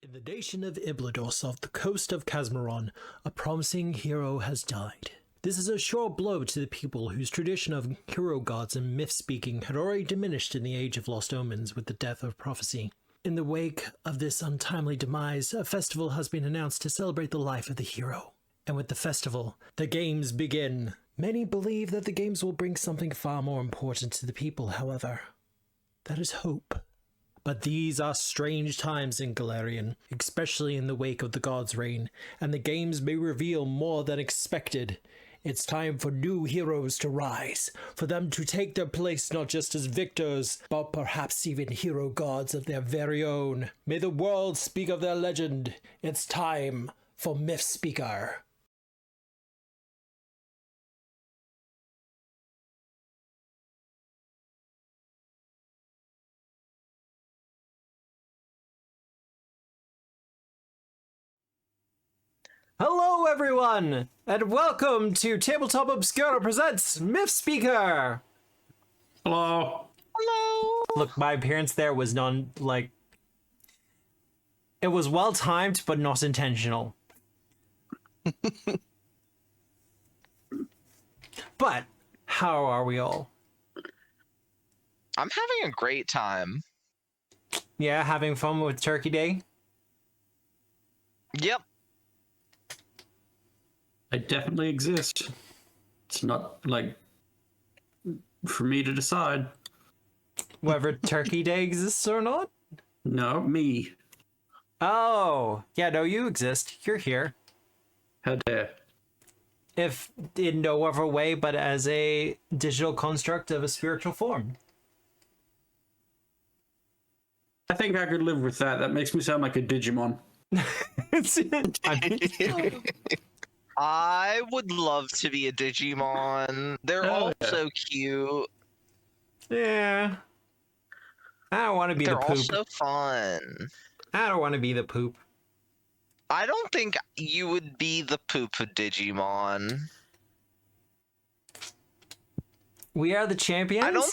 In the nation of Iblados off the coast of Casmaron, a promising hero has died. This is a sure blow to the people whose tradition of hero gods and myth-speaking had already diminished in the Age of Lost Omens with the death of prophecy. In the wake of this untimely demise, a festival has been announced to celebrate the life of the hero. And with the festival, the games begin. Many believe that the games will bring something far more important to the people, however. That is hope. But these are strange times in Galarian, especially in the wake of the God's reign, and the games may reveal more than expected. It's time for new heroes to rise, for them to take their place not just as victors, but perhaps even hero gods of their very own. May the world speak of their legend. It's time for Myth Speaker. Hello everyone, and welcome to Tabletop Obscura presents Myth Speaker! Hello. Hello. Look, my appearance there was it was well timed, but not intentional. But, how are we all? I'm having a great time. Yeah, having fun with Turkey Day? Yep. I definitely exist. It's not, for me to decide. Whether Turkey Day exists or not? No, me. Oh, yeah, no, you exist. You're here. How dare. If in no other way but as a digital construct of a spiritual form. I think I could live with that. That makes me sound like a Digimon. I would love to be a Digimon. They're all so cute. Yeah. I don't want to be the poop. They're also fun. I don't want to be the poop. I don't think you would be the poop of Digimon. We are the champions? I don't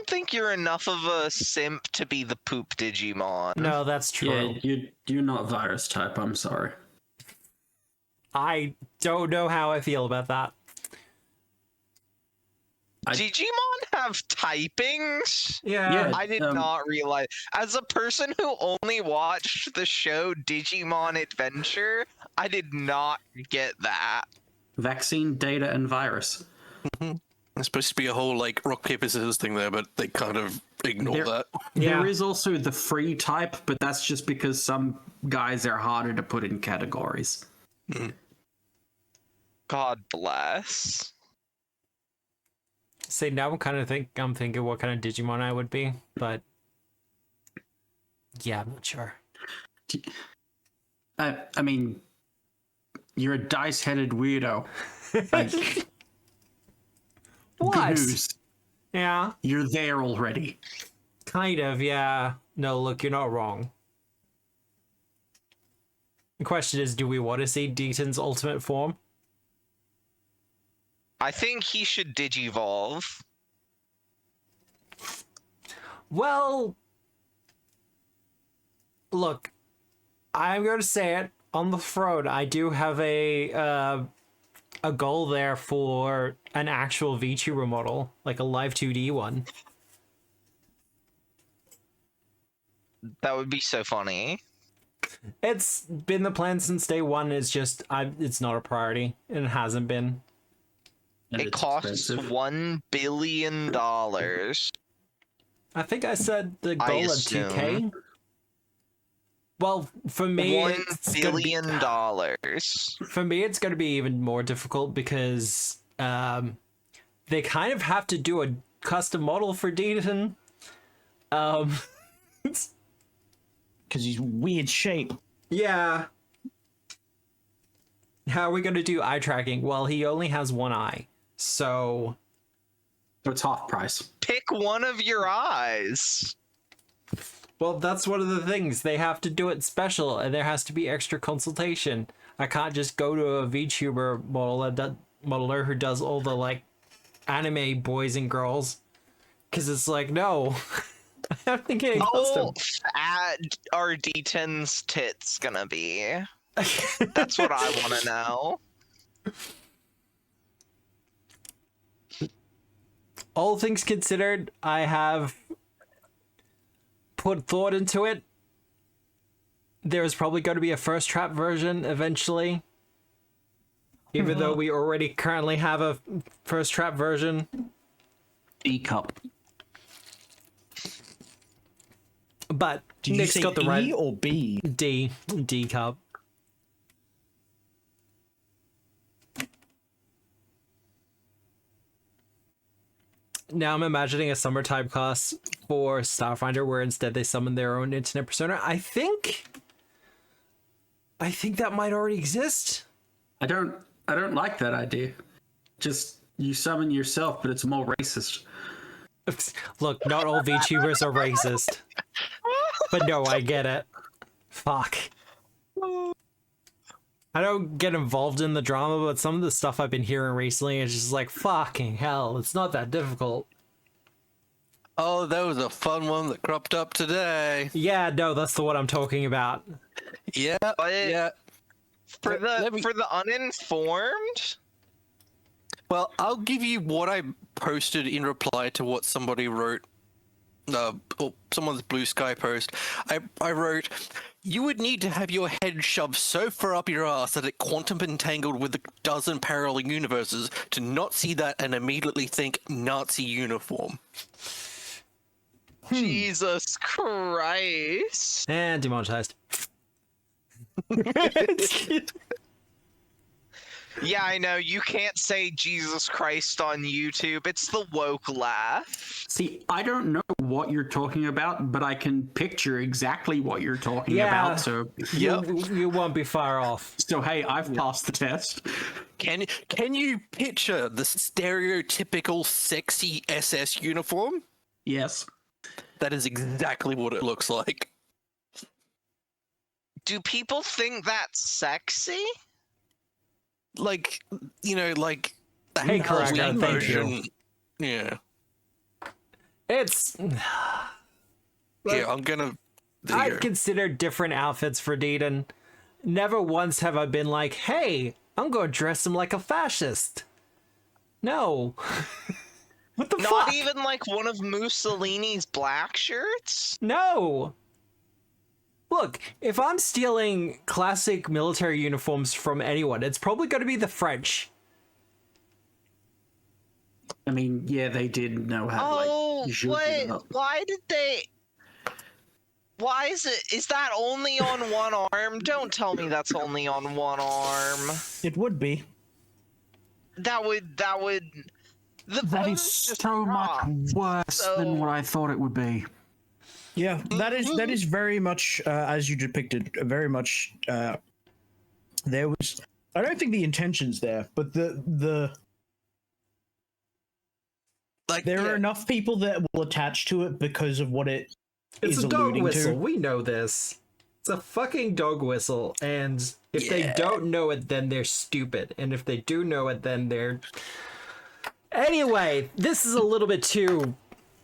think you're enough of a simp to be the poop Digimon. No, that's true. Yeah, you're not virus type, I'm sorry. I don't know how I feel about that. Digimon have typings? Yeah. I did not realize. As a person who only watched the show Digimon Adventure, I did not get that. Vaccine, data, and virus. There's supposed to be a whole rock paper scissors thing there, but they kind of ignore that. Yeah. There is also the free type, but that's just because some guys are harder to put in categories. God bless. See, now I'm thinking what kind of Digimon I would be, but yeah, I'm not sure. I mean, you're a dice-headed weirdo. What? Good news. Yeah. You're there already. Kind of, yeah. No, look, you're not wrong. The question is, do we want to see Deaton's ultimate form? I think he should digivolve. Well, look, I'm going to say it on the throne. I do have a goal there for an actual VTuber model, like a live 2D one. That would be so funny. It's been the plan since day one. It's just it's not a priority, and it hasn't been. And it it's costs expensive. $1 billion. I think I said the goal at 2K. Well, for me, $1 billion. For me, it's going to be even more difficult because they kind of have to do a custom model for Deaton. Because he's weird shape. Yeah. How are we going to do eye tracking? Well, he only has one eye. So it's half price. Pick one of your eyes. Well, that's one of the things. They have to do it special, and there has to be extra consultation. I can't just go to a VTuber modeler who does all the, anime boys and girls. Because it's no. I'm thinking Oh, custom. fat are D10's tits gonna be? That's what I want to know. All things considered, I have put thought into it. There's probably going to be a first trap version eventually. Even though we already currently have a first trap version. D cup. But Did Nick's you say got the E right or B? D cup. Now I'm imagining a summertime class for Starfinder where instead they summon their own internet persona. I think that might already exist. I don't like that idea. Just you summon yourself, but it's more racist. Look, not all VTubers are racist. But no, I get it. Fuck. I don't get involved in the drama, but some of the stuff I've been hearing recently is just like, fucking hell, it's not that difficult. Oh, that was a fun one that cropped up today. Yeah, no, that's the one I'm talking about. Yeah, But yeah. for Let me- the uninformed, Well, I'll give you what I posted in reply to what somebody wrote. Or someone's Blue Sky post. I wrote, you would need to have your head shoved so far up your ass that it quantum entangled with a dozen parallel universes to not see that and immediately think Nazi uniform. Jesus Christ. And demonetized. Yeah, I know, you can't say Jesus Christ on YouTube. It's the woke laugh. See, I don't know what you're talking about, but I can picture exactly what you're talking Yeah. about. So, You won't be far off. so hey, I've passed the test. Can you picture the stereotypical sexy SS uniform? Yes. That is exactly what it looks like. Do people think that's sexy? Like, you know, like the Hey, correct, Halloween thank you. version. Yeah. It's... Yeah, I'm gonna. There you I'd go. consider different outfits for Deedon. Never once have I been like, hey, I'm gonna dress him like a fascist. No. What the Not fuck? even like one of Mussolini's black shirts? No. Look, if I'm stealing classic military uniforms from anyone, it's probably going to be the French. I mean, yeah, they did know how to Oh, shoot what? it up. Why did they... Why is that only on one arm? Don't tell me that's only on one arm. It would be. That would... The That is pose just so much dropped. worse So- than what I thought it would be. Yeah, that is very much as you depicted. Very much. There was. I don't think the intention's there, but the Like, there yeah, are enough people that will attach to it because of what it It's is a dog alluding whistle. to. We know this. It's a fucking dog whistle. And if they don't know it, then they're stupid. And if they do know it, then they're... Anyway, this is a little bit too...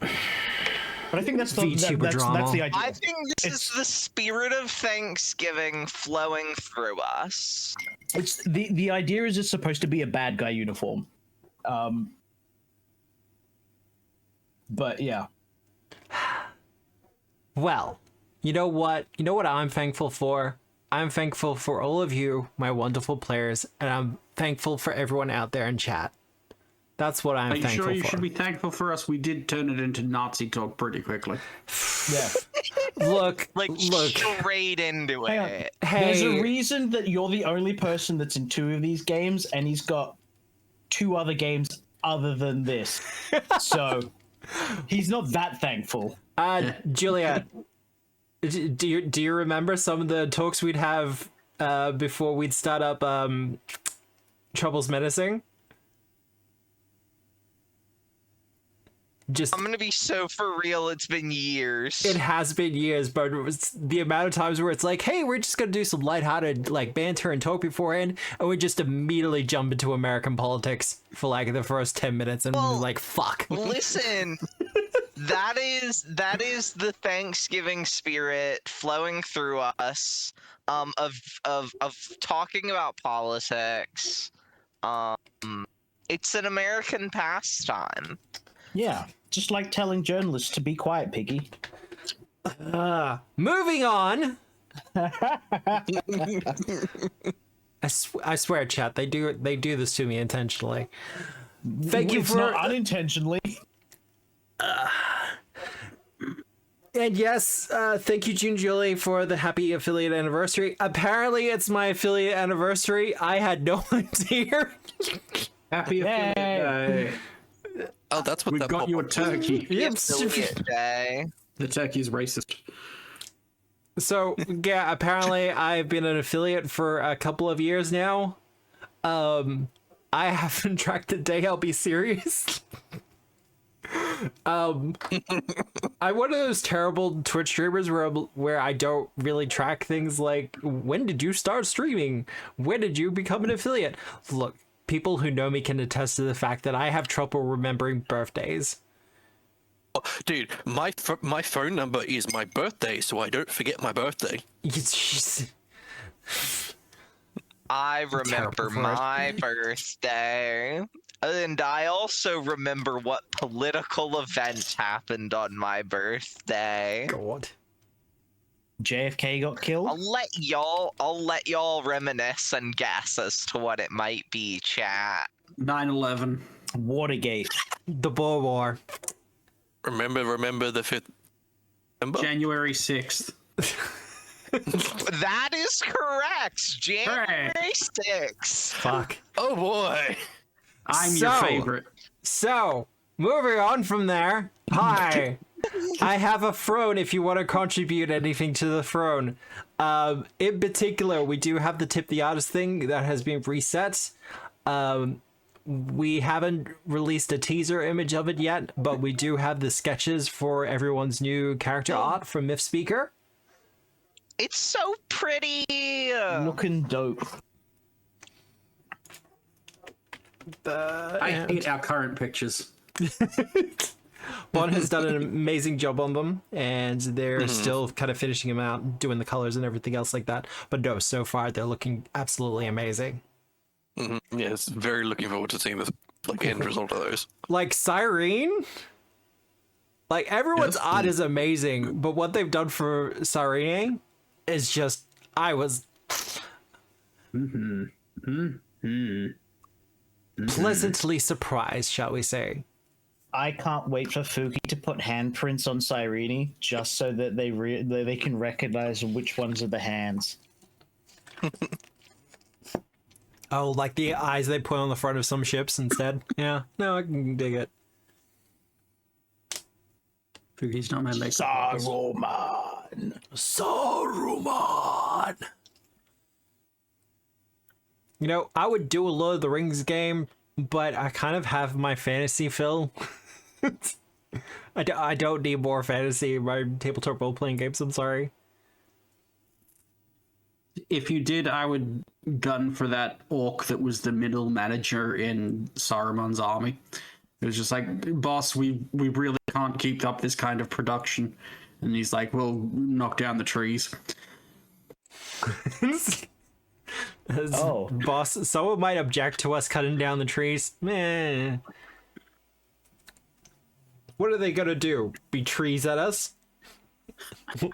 But I think that's the VTuber that's drama. the idea. I think this is the spirit of Thanksgiving flowing through us. It's the idea is it's supposed to be a bad guy uniform. But yeah. Well, you know what? You know what I'm thankful for? I'm thankful for all of you, my wonderful players, and I'm thankful for everyone out there in chat. That's what I'm Are you thankful sure you for. should be thankful for us? We did turn it into Nazi talk pretty quickly. Yeah. Look, Like, look. straight into Hang on. it. There's a Hey, reason that you're the only person that's in 2 of these games, and he's got 2 other games other than this. So he's not that thankful. Juliet, do you remember some of the talks we'd have before we'd start up Troubles Menacing? Just I'm gonna be so for real, it's been years. it has been years, but it was the amount of times where it's like, hey, we're just gonna do some lighthearted like banter and talk beforehand, and we just immediately jump into American politics for like the first 10 minutes, and we're Well, like, fuck. Listen, that is the Thanksgiving spirit flowing through us. Of talking about politics. It's an American pastime. Yeah, just like telling journalists to be quiet, Piggy. Moving on. I swear, chat, they do this to me intentionally. Thank you It's for not unintentionally. and yes, thank you, June Julie, for the happy affiliate anniversary. Apparently, it's my affiliate anniversary. I had no idea. Happy affiliate day. Oh, that's what We've that got you a turkey. Yep. Affiliate day. The turkey is racist. So yeah, apparently I've been an affiliate for a couple of years now. I haven't tracked the day. I'll be serious. I'm one of those terrible Twitch streamers where I don't really track things like when did you start streaming? When did you become an affiliate? Look, people who know me can attest to the fact that I have trouble remembering birthdays. Dude, my phone number is my birthday, so I don't forget my birthday. I remember Terrible for it. my birthday. And I also remember what political event happened on my birthday. God. JFK got killed. I'll let y'all reminisce and guess as to what it might be, chat. 9/11. Watergate. The Boer War. Remember the 5th. January 6th. That is correct. January 6th. Fuck. Oh boy. I'm your favorite. So, moving on from there. Hi. I have a throne if you want to contribute anything to the throne. In particular, we do have the Tip the Artist thing that has been reset. We haven't released a teaser image of it yet, but we do have the sketches for everyone's new character art from Myth Speaker. It's so pretty. Looking dope. I hate our current pictures. Bon has done an amazing job on them, and they're still kind of finishing them out, doing the colors and everything else like that. But no, so far they're looking absolutely amazing. Yes, very looking forward to seeing the end result of those. Like Cyrene, like everyone's art is amazing, but what they've done for Cyrene is just pleasantly surprised, shall we say. I can't wait for Fuki to put handprints on Cyrene just so that they can recognize which ones are the hands. Oh, like the eyes they put on the front of some ships instead. Yeah, no, I can dig it. He's not my makeup artist. Saruman. You know, I would do a Lord of the Rings game, but I kind of have my fantasy fill. I don't need more fantasy in my tabletop role-playing games, I'm sorry. If you did, I would gun for that orc that was the middle manager in Saruman's army. It was just like, boss, we really can't keep up this kind of production. And he's like, we'll knock down the trees. Oh. Boss, someone might object to us cutting down the trees. Meh. What are they gonna do? Be trees at us?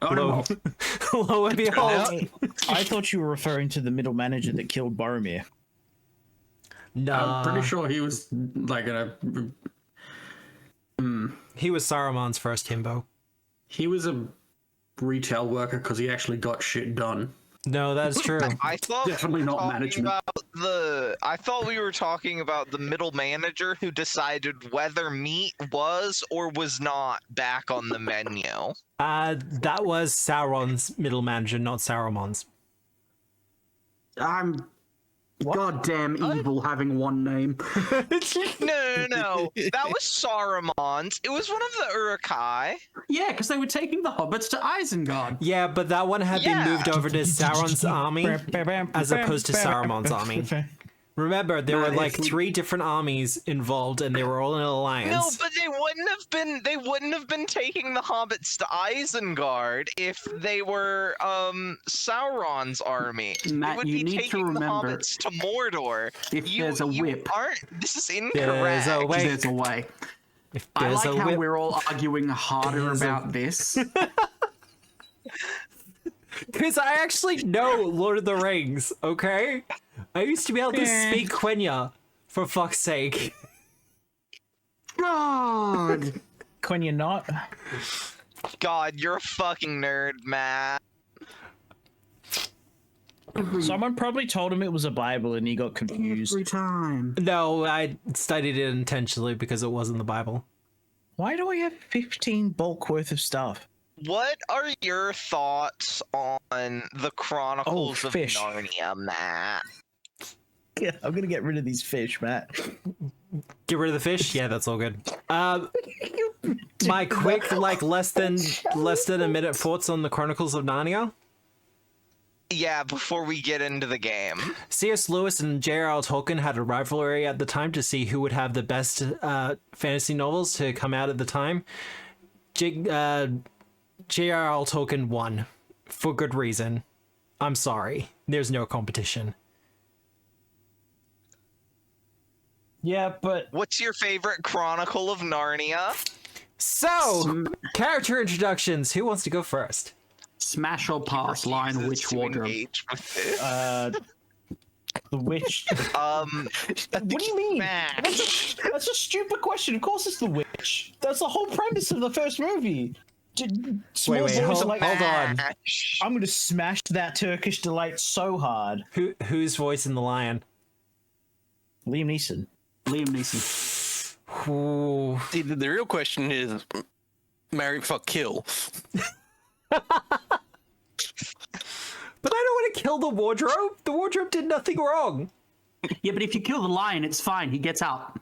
Oh, no. Lo and behold. I thought you were referring to the middle manager that killed Boromir. Nah. I'm pretty sure he was like He was Saruman's first himbo. he was a retail worker because he actually got shit done. No, that's true. I thought Definitely we were not talking management. I thought we were talking about the middle manager who decided whether meat was or was not back on the menu. That was Sauron's middle manager, not Saruman's. I'm goddamn evil having one name. No. That was Saruman's. It was one of the Uruk-hai. Yeah, because they were taking the hobbits to Isengard. Yeah, but that one had been Yeah. moved over to Sauron's army as opposed to Saruman's army. Remember, there No, were like if we- 3 different armies involved, and they were all in an alliance. No, but they wouldn't have been taking the hobbits to Isengard if they were Sauron's army. Matt, they would you be need to taking the remember, hobbits to Mordor. if there's a whip, This is incorrect. There's a way. there's a way. If I there's like a how whip, we're all arguing harder There's a- about this. because I actually know Lord of the Rings. Okay, I used to be able to speak Quenya. For fuck's sake. God. When you're not, God, you're a fucking nerd, Matt. someone probably told him it was a Bible and he got confused. Every time. No, I studied it intentionally because it wasn't the Bible. Why do I have 15 bulk worth of stuff? What are your thoughts on the Chronicles of fish. Narnia, Matt? Yeah, I'm gonna get rid of these fish, Matt. Get rid of the fish? Yeah, that's all good. My quick, like, less than a minute thoughts on the Chronicles of Narnia. Yeah, before we get into the game. C.S. Lewis and J.R.R. Tolkien had a rivalry at the time to see who would have the best fantasy novels to come out at the time. J.R.R. Tolkien won. For good reason. I'm sorry. There's no competition. Yeah, but What's your favorite Chronicle of Narnia? So, character introductions. Who wants to go first? Smash or pass, line Refuses which to wardrobe? engage with this. the witch. What do you mean? Smash. That's a stupid question. Of course, it's the witch. That's the whole premise of the first movie. Small Wait, boys hold are like, on. Smash. I'm gonna smash that Turkish delight so hard. Who's voicing the lion? Liam Neeson. Liam Neeson. Ooh. See, the real question is marry, fuck, kill. But I don't want to kill the wardrobe. The wardrobe did nothing wrong. Yeah, but if you kill the lion, it's fine. He gets out.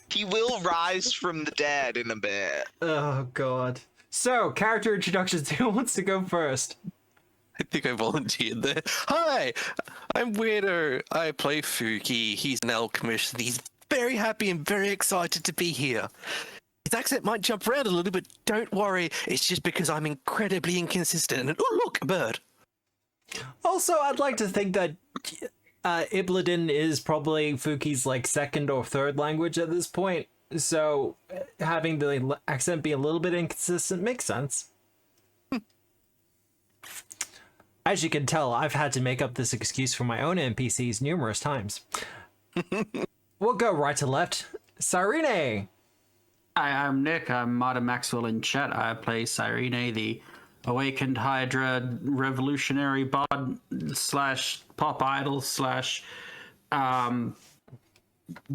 He will rise from the dead in a bit. Oh, God. So, character introductions. Who wants to go first? I think I volunteered there. Hi, I'm Weirdo. I play Fuki. He's an alchemist. He's very happy and very excited to be here. His accent might jump around a little, but don't worry. It's just because I'm incredibly inconsistent. And oh, look, a bird. Also, I'd like to think that Ibladin is probably Fuki's like second or third language at this point. So having the accent be a little bit inconsistent makes sense. As you can tell, I've had to make up this excuse for my own NPCs numerous times. We'll go right to left. Cyrene! Hi, I'm Nick. I'm Marta Maxwell in chat. I play Cyrene, the awakened Hydra revolutionary bod slash pop idol slash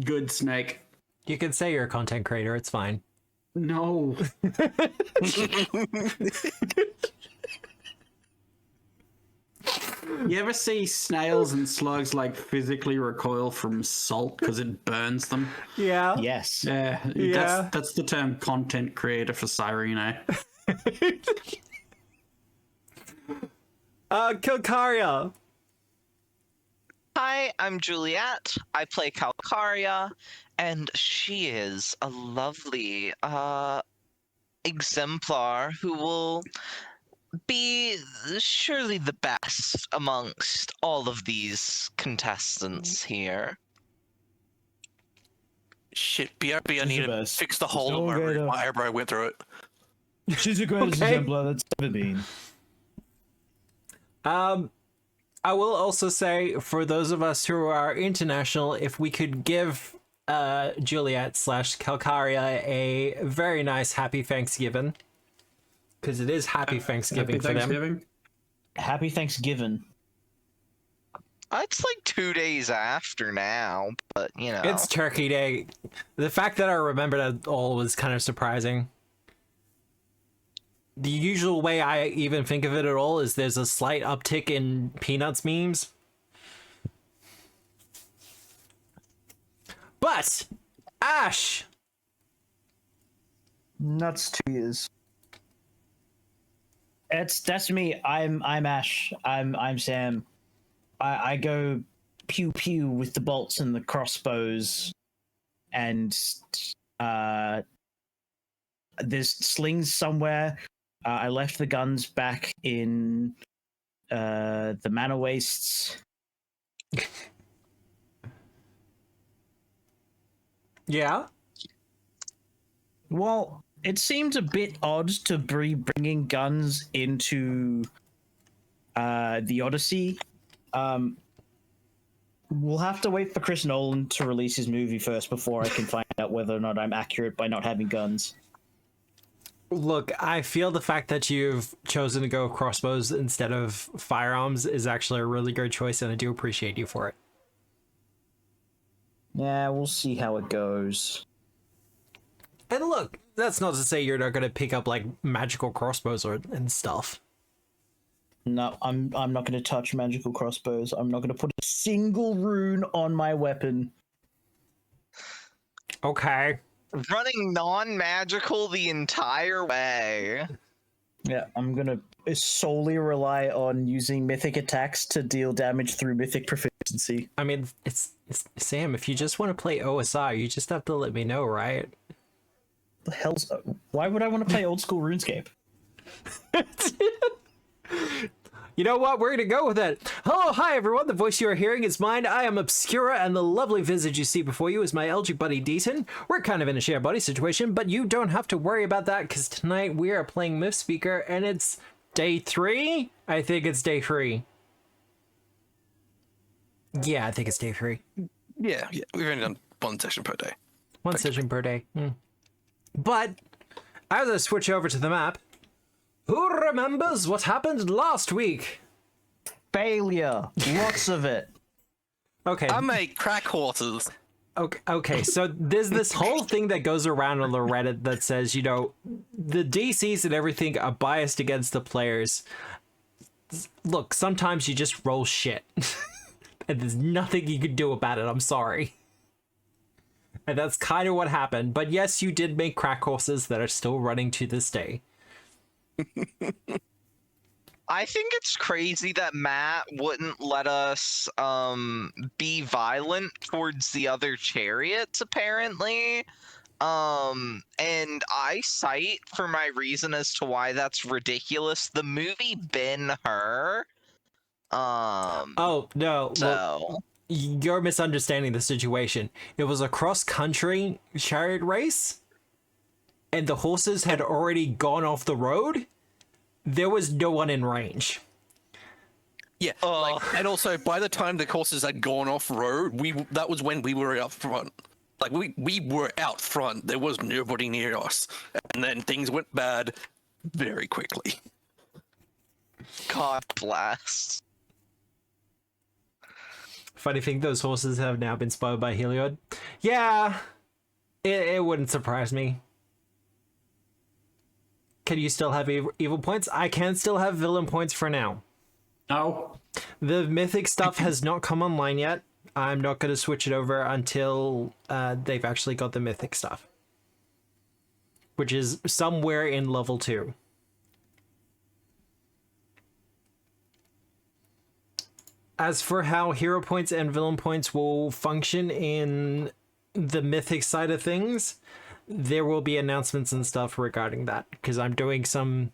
good snake. You can say you're a content creator, it's fine. No. You ever see snails and slugs like physically recoil from salt because it burns them? Yeah. Yes. Yeah, Yeah. that's the term content creator for Cyrene. Kilkaria! Hi, I'm Juliet. I play Calcaria, and she is a lovely exemplar who will be surely the best amongst all of these contestants here. Shit, BRB, I need to best. fix the hole So in my good, room. My eyebrow went through it. She's the greatest Okay. exemplar that's ever been. I will also say, for those of us who are international, if we could give Juliet slash Calcaria a very nice Happy Thanksgiving. Because it is Happy Thanksgiving for them. Happy Thanksgiving. It's like 2 days after now, but you know. It's Turkey Day. The fact that I remembered it all was kind of surprising. The usual way I even think of it at all is there's a slight uptick in Peanuts memes. But, Ash! Nuts 2 years. That's me. I'm Ash. I'm Sam. I go pew pew with the bolts and the crossbows, and there's slings somewhere. I left the guns back in the manor wastes. Yeah. Well, it seems a bit odd to be bringing guns into the Odyssey. We'll have to wait for Chris Nolan to release his movie first before I can find out whether or not I'm accurate by not having guns. Look, I feel the fact that you've chosen to go with crossbows instead of firearms is actually a really good choice, and I do appreciate you for it. Yeah, we'll see how it goes. And look, that's not to say you're not going to pick up like magical crossbows and stuff. No, I'm not going to touch magical crossbows. I'm not going to put a single rune on my weapon. Okay. Running non-magical the entire way. Yeah, I'm going to solely rely on using mythic attacks to deal damage through mythic proficiency. I mean, it's Sam, if you just want to play OSI, you just have to let me know, right? The hell's... Why would I want to play old school RuneScape? You know what? We're going to go with it. Hello, hi everyone. The voice you are hearing is mine. I am Obscura, and the lovely visage you see before you is my LG buddy Deaton. We're kind of in a share body situation, but you don't have to worry about that because tonight we are playing Myth Speaker, and it's day 3? I think it's day 3. Yeah, I think it's day 3. Yeah. We've only done one session per day. One session per day. But as I switch over to the map, who remembers what happened last week? Failure. Lots of it. Okay. I made crack horses. Okay, so there's this whole thing that goes around on the Reddit that says, you know, the DCs and everything are biased against the players. Look, sometimes you just roll shit. And there's nothing you can do about it, I'm sorry. And that's kind of what happened. But yes, you did make crack horses that are still running to this day. I think it's crazy that Matt wouldn't let us be violent towards the other chariots, apparently. And I cite for my reason as to why that's ridiculous the movie Ben-Hur. Oh, no. So Well, you're misunderstanding the situation. It was a cross-country chariot race, and the horses had already gone off the road. There was no one in range. Yeah, and also by the time the horses had gone off road, that was when we were out front. Like we were out front. There was nobody near us, and then things went bad very quickly. God bless. Funny thing, those horses have now been spoiled by Heliod. Yeah, it wouldn't surprise me. Can you still have evil points? I can still have villain points for now. Oh, The mythic stuff has not come online yet. I'm not going to switch it over until they've actually got the mythic stuff, which is somewhere in level 2. As for how hero points and villain points will function in the mythic side of things, there will be announcements and stuff regarding that, because I'm doing some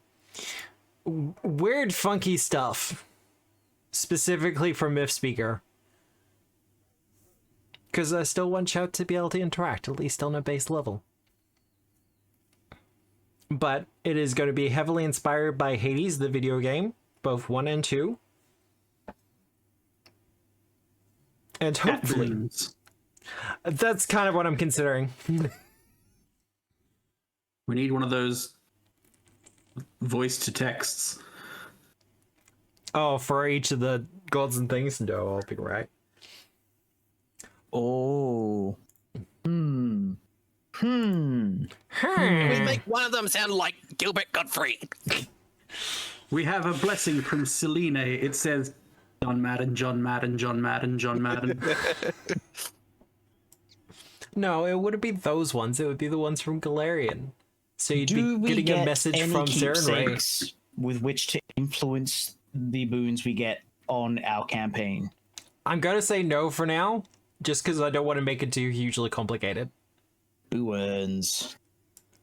weird, funky stuff specifically for Myth Speaker. Because I still want Shout to be able to interact, at least on a base level. But it is going to be heavily inspired by Hades, the video game, both 1 and 2. And hopefully... That's kind of what I'm considering. We need one of those voice to texts. Oh, for each of the gods and things? No, I'll be right. Oh. We make one of them sound like Gilbert Gottfried. We have a blessing from Selene. It says, John Madden, John Madden, John Madden, John Madden. No, it wouldn't be those ones. It would be the ones from Galarian. So you'd Do be we getting get a message any from Zarenrae. keepsakes with which to influence the boons we get on our campaign? I'm gonna say no for now, just because I don't want to make it too hugely complicated. Boons.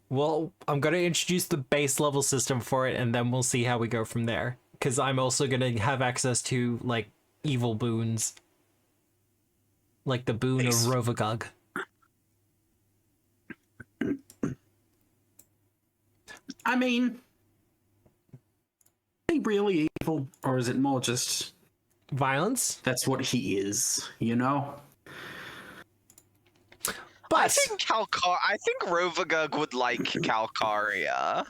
Well, I'm gonna introduce the base level system for it, and then we'll see how we go from there. Because I'm also gonna have access to, like, evil boons. Like the boon of Rovagug. I mean, is he really evil, or is it more just Violence? that's what he is, you know? But I think Rovagug would like Calcaria.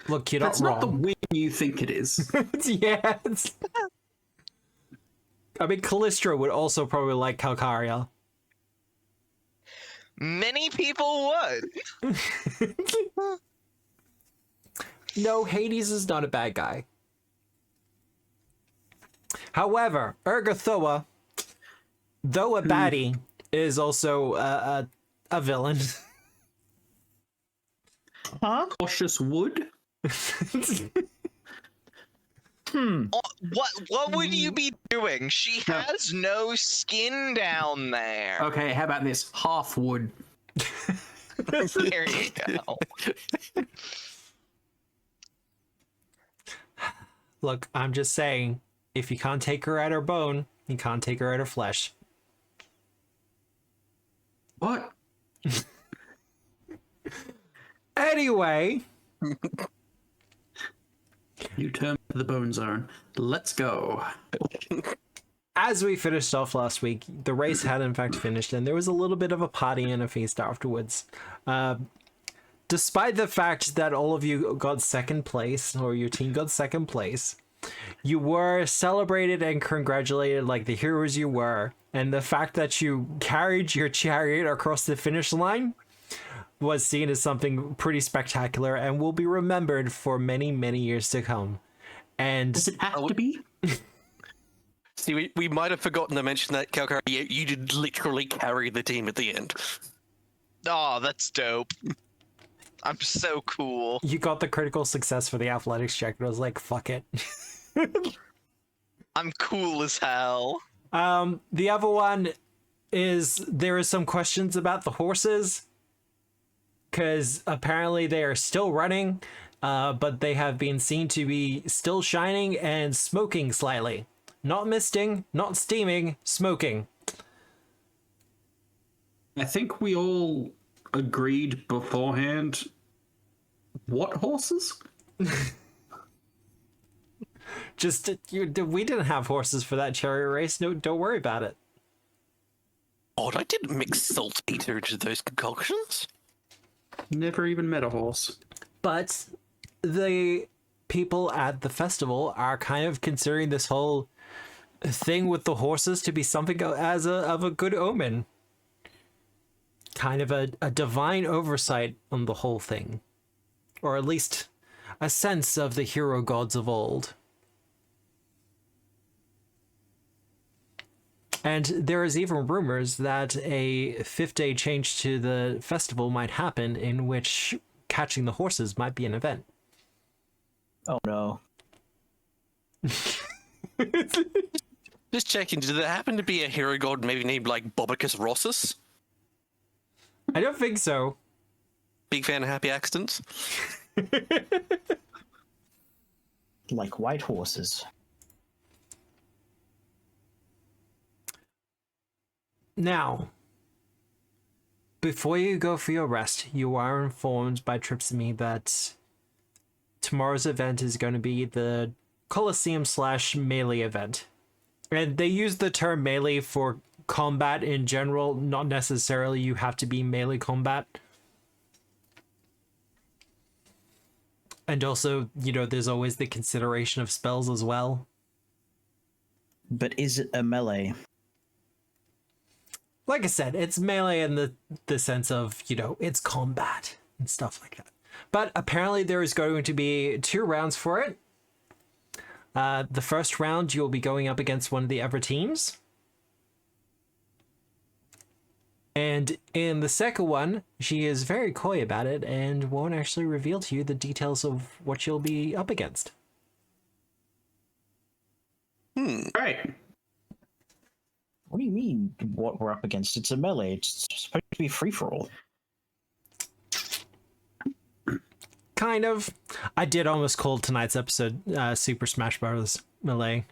look, you're not That's not the wrong. win you think it is. Yeah. I mean, Callistra would also probably like Calcaria. Many people would. No, Hades is not a bad guy. However, Urgathoa, though a baddie, is also a villain. Huh? Cautious wood? What would you be doing? She has no skin down there. Okay, how about this? Half wood. There you go. Look, I'm just saying, if you can't take her at her bone, you can't take her at her flesh. What? Anyway, You turn to the bone zone. Let's go. as we finished off last week, the race had in fact finished, and there was a little bit of a party and a feast afterwards. Despite the fact that all of you got second place, or your team got second place, you were celebrated and congratulated like the heroes you were, and the fact that you carried your chariot across the finish line was seen as something pretty spectacular and will be remembered for many, many years to come. And Does it have to be? See, we might have forgotten to mention that, Calcar, you did literally carry the team at the end. Oh, that's dope. I'm so cool. you got the critical success for the athletics check, and I was like, fuck it. I'm cool as hell. The other one is there is some questions about the horses, because apparently they are still running, but they have been seen to be still shining and smoking slightly. Not misting, not steaming, smoking. I think we all agreed beforehand. What horses? Just, we didn't have horses for that chariot race. No, don't worry about it. Odd, I didn't mix saltpeter into those concoctions. Never even met a horse. But the people at the festival are kind of considering this whole thing with the horses to be something of a good omen. Kind of a divine oversight on the whole thing. Or at least a sense of the hero gods of old. And there is even rumors that a 5th-day change to the festival might happen, in which catching the horses might be an event. Oh no. Just checking, did there happen to be a hero god maybe named like Bobicus Rossus? I don't think so. Big fan of happy accidents? Like white horses. Now, before you go for your rest, you are informed by Tripsimy that tomorrow's event is going to be the coliseum / melee event. And they use the term melee for combat in general, not necessarily you have to be melee combat. And also, there's always the consideration of spells as well. But is it a melee? Like I said, it's melee in the sense of, it's combat and stuff like that. But apparently there is going to be 2 rounds for it. The first round, you'll be going up against one of the other teams. And in the second one, she is very coy about it and won't actually reveal to you the details of what you'll be up against. Right. What do you mean, what we're up against? It's a melee. It's supposed to be free-for-all. Kind of. I did almost call tonight's episode Super Smash Bros. Melee.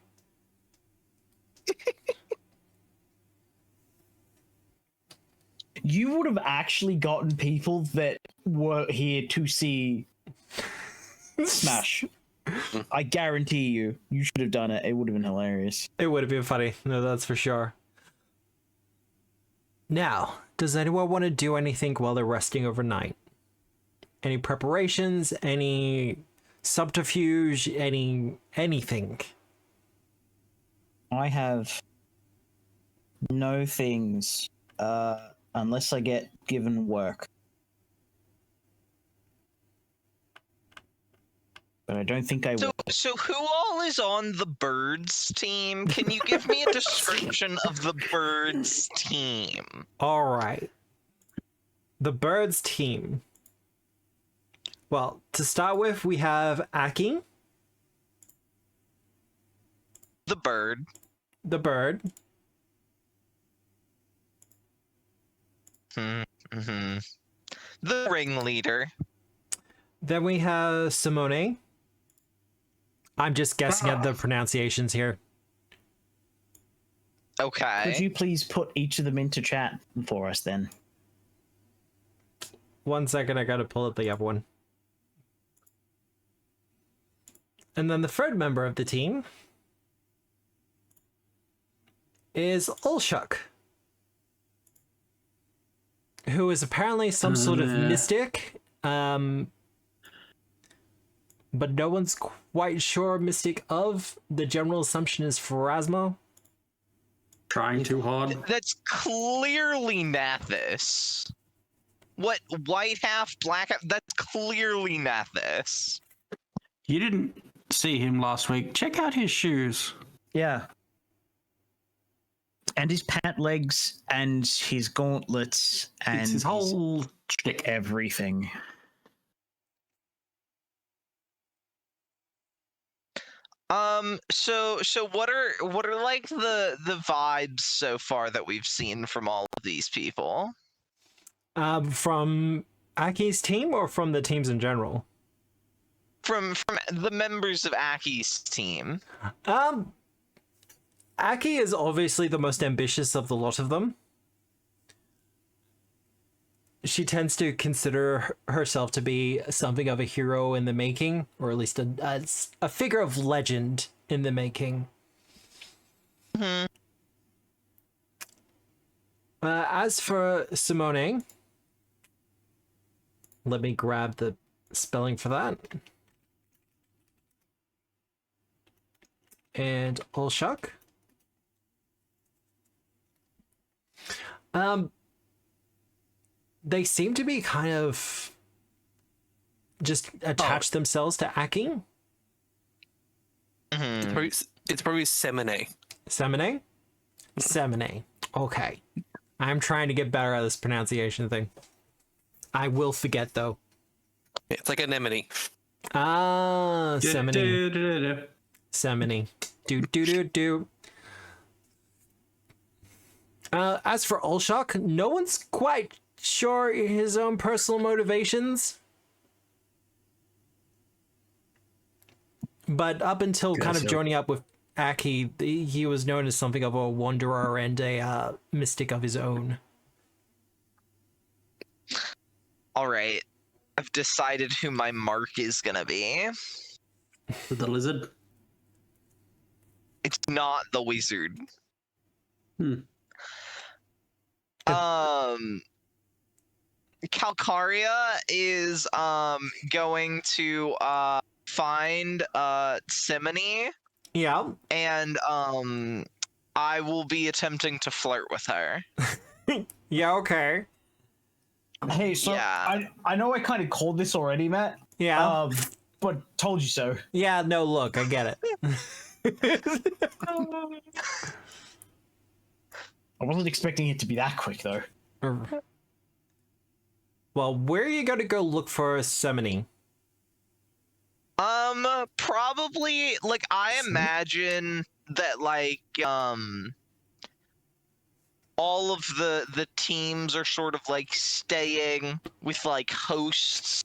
You would have actually gotten people that were here to see Smash. I guarantee you. You should have done it. It would have been hilarious. It would have been funny. No, that's for sure. Now, does anyone want to do anything while they're resting overnight? Any preparations? Any subterfuge? Anything? I have no things, unless I get given work. But I don't think I will. So who all is on the birds team? Can you give me a description of the birds team? All right. The birds team. Well, to start with, we have Aki, The bird. the bird. Mm-hmm. The ringleader. Then we have Simone. I'm just guessing at the pronunciations here. Okay. Could you please put each of them into chat for us then? 1 second, I gotta pull up the other one. And then the third member of the team is Ulshuk, who is apparently some sort of mystic, but no one's quite sure mystic of. The general assumption is Pharasma. Trying too hard. That's clearly Nathis. What, white half, black half? That's clearly Nathis. You didn't see him last week. Check out his shoes. Yeah. And his pant legs, and his gauntlets, and It's his whole shtick. everything. So what are like the vibes so far that we've seen from all of these people? From Aki's team or from the teams in general? From the members of Aki's team. Aki is obviously the most ambitious of the lot of them. She tends to consider herself to be something of a hero in the making, or at least a figure of legend in the making. Mm-hmm. As for Simone, let me grab the spelling for that. And Ulshuk. They seem to be kind of just attach themselves to Aki. Mm-hmm. It's probably Semine. Semine? Semine. Okay. I'm trying to get better at this pronunciation thing. I will forget, though. It's like anemone. Ah, Semine. Semine. Do. As for Ulshuk, no one's quite sure his own personal motivations. But up until kind of joining up with Aki, he was known as something of a wanderer and a mystic of his own. All right, I've decided who my mark is gonna be. The lizard. It's not the wizard. Calcaria is going to find Simone, Yeah. and I will be attempting to flirt with her. Yeah, okay. Hey, so Yeah. I know I kind of called this already, Matt. Yeah. But told you so. Yeah, no, look, I get it. I wasn't expecting it to be that quick, though. Well, where are you going to go look for summoning? Probably, like, I imagine that, like, all of the teams are sort of like staying with like hosts,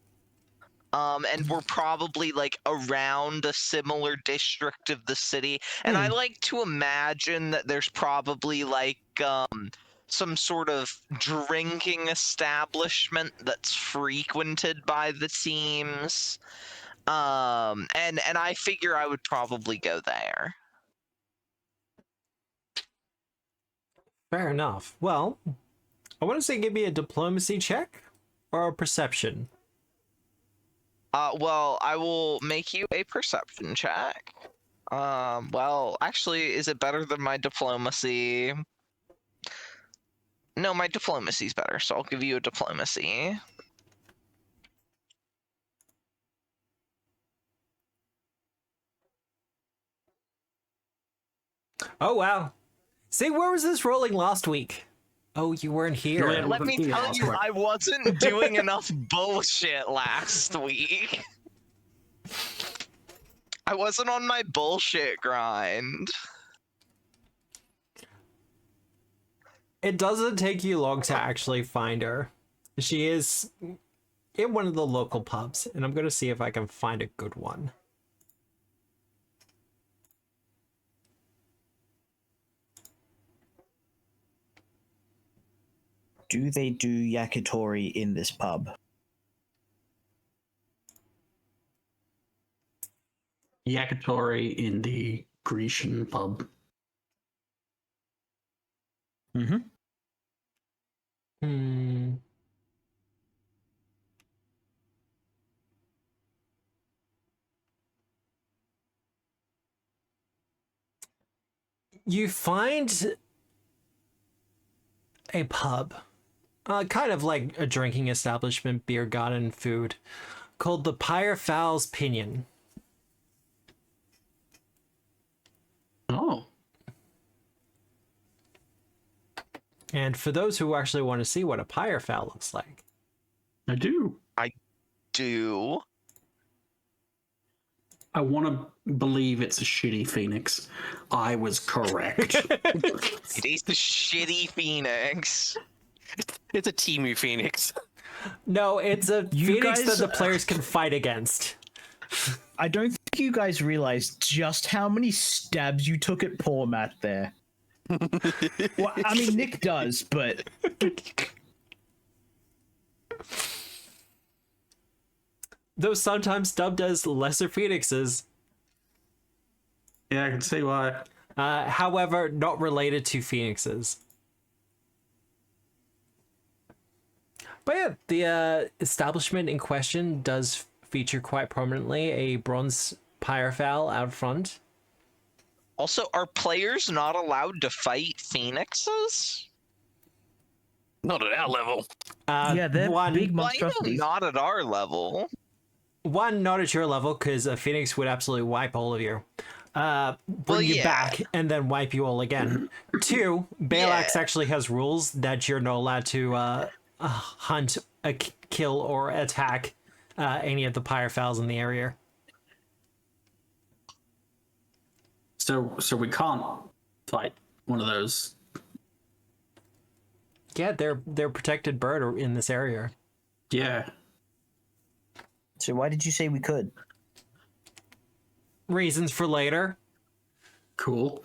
and we're probably like around a similar district of the city, and I like to imagine that there's probably like some sort of drinking establishment that's frequented by the teams, and I figure I would probably go there. Fair enough. Well, I want to say give me a diplomacy check or a perception. Well, I will make you a perception check. Well, actually, is it better than my diplomacy? No, my diplomacy's better, so I'll give you a diplomacy. Oh, wow. See, where was this rolling last week? Oh, you weren't here. Yeah. Let me wasn't tell last you, week. I wasn't doing enough bullshit last week. I wasn't on my bullshit grind. It doesn't take you long to actually find her. She is in one of the local pubs, and I'm going to see if I can find a good one. Do they do yakitori in this pub? Yakitori in the Grecian pub. Mm-hmm. Hmm. You find a pub, kind of like a drinking establishment, beer garden, food, called the Fowl's Pinion. Oh. And for those who actually want to see what a Fowl looks like, I do. Do I want to believe it's a shitty phoenix. I was correct. it is the shitty phoenix. It's a Timu Phoenix. no, it's a You phoenix guys- that the players can fight against. I don't think you guys realize just how many stabs you took at poor Matt there. Well, I mean, Nick does, but Though sometimes dubbed as lesser phoenixes, Yeah, I can see why. however, not related to phoenixes. But yeah, the establishment in question does feature quite prominently a bronze pyrofowl out front. Also, are players not allowed to fight phoenixes? Not at our level. yeah, they're one, big Well, I know monstrosities. not at our level. One, not at your level, because a phoenix would absolutely wipe all of you. Bring you yeah. back and then wipe you all again. Two, Balax Yeah. actually has rules that you're not allowed to hunt, kill, or attack any of the pyrofowls in the area. So we can't fight one of those. Yeah, they're protected bird in this area. Yeah. So why did you say we could? Reasons for later. Cool.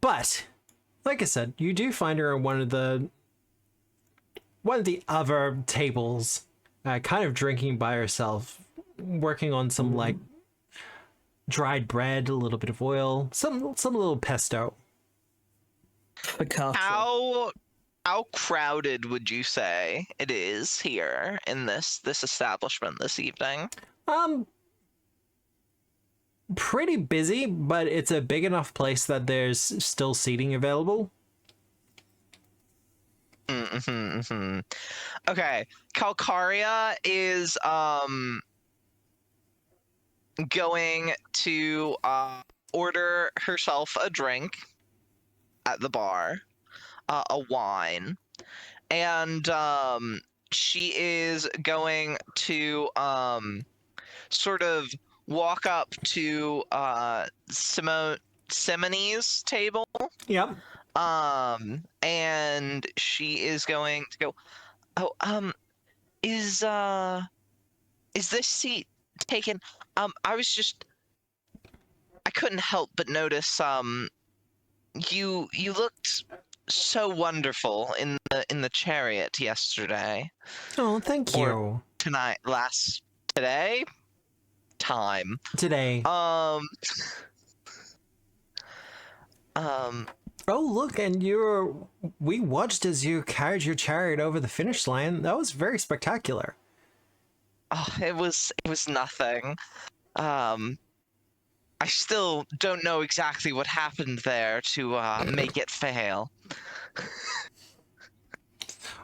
But, like I said, you do find her on one of the other tables, kind of drinking by herself, working on some like dried bread, a little bit of oil, some little pesto. Picasso. How crowded would you say it is here in this establishment this evening? Pretty busy, but it's a big enough place that there's still seating available. Okay, Calcaria is going to order herself a drink. at the bar, a wine, and she is going to sort of walk up to Simone's table, Yep. and she is going to go, oh, is this seat taken? I couldn't help but notice you looked so wonderful in the chariot yesterday. Oh, thank Or you. today time. Today. Um Oh, look, and we watched as you carried your chariot over the finish line. That was very spectacular. oh, it was nothing. I still don't know exactly what happened there to make it fail.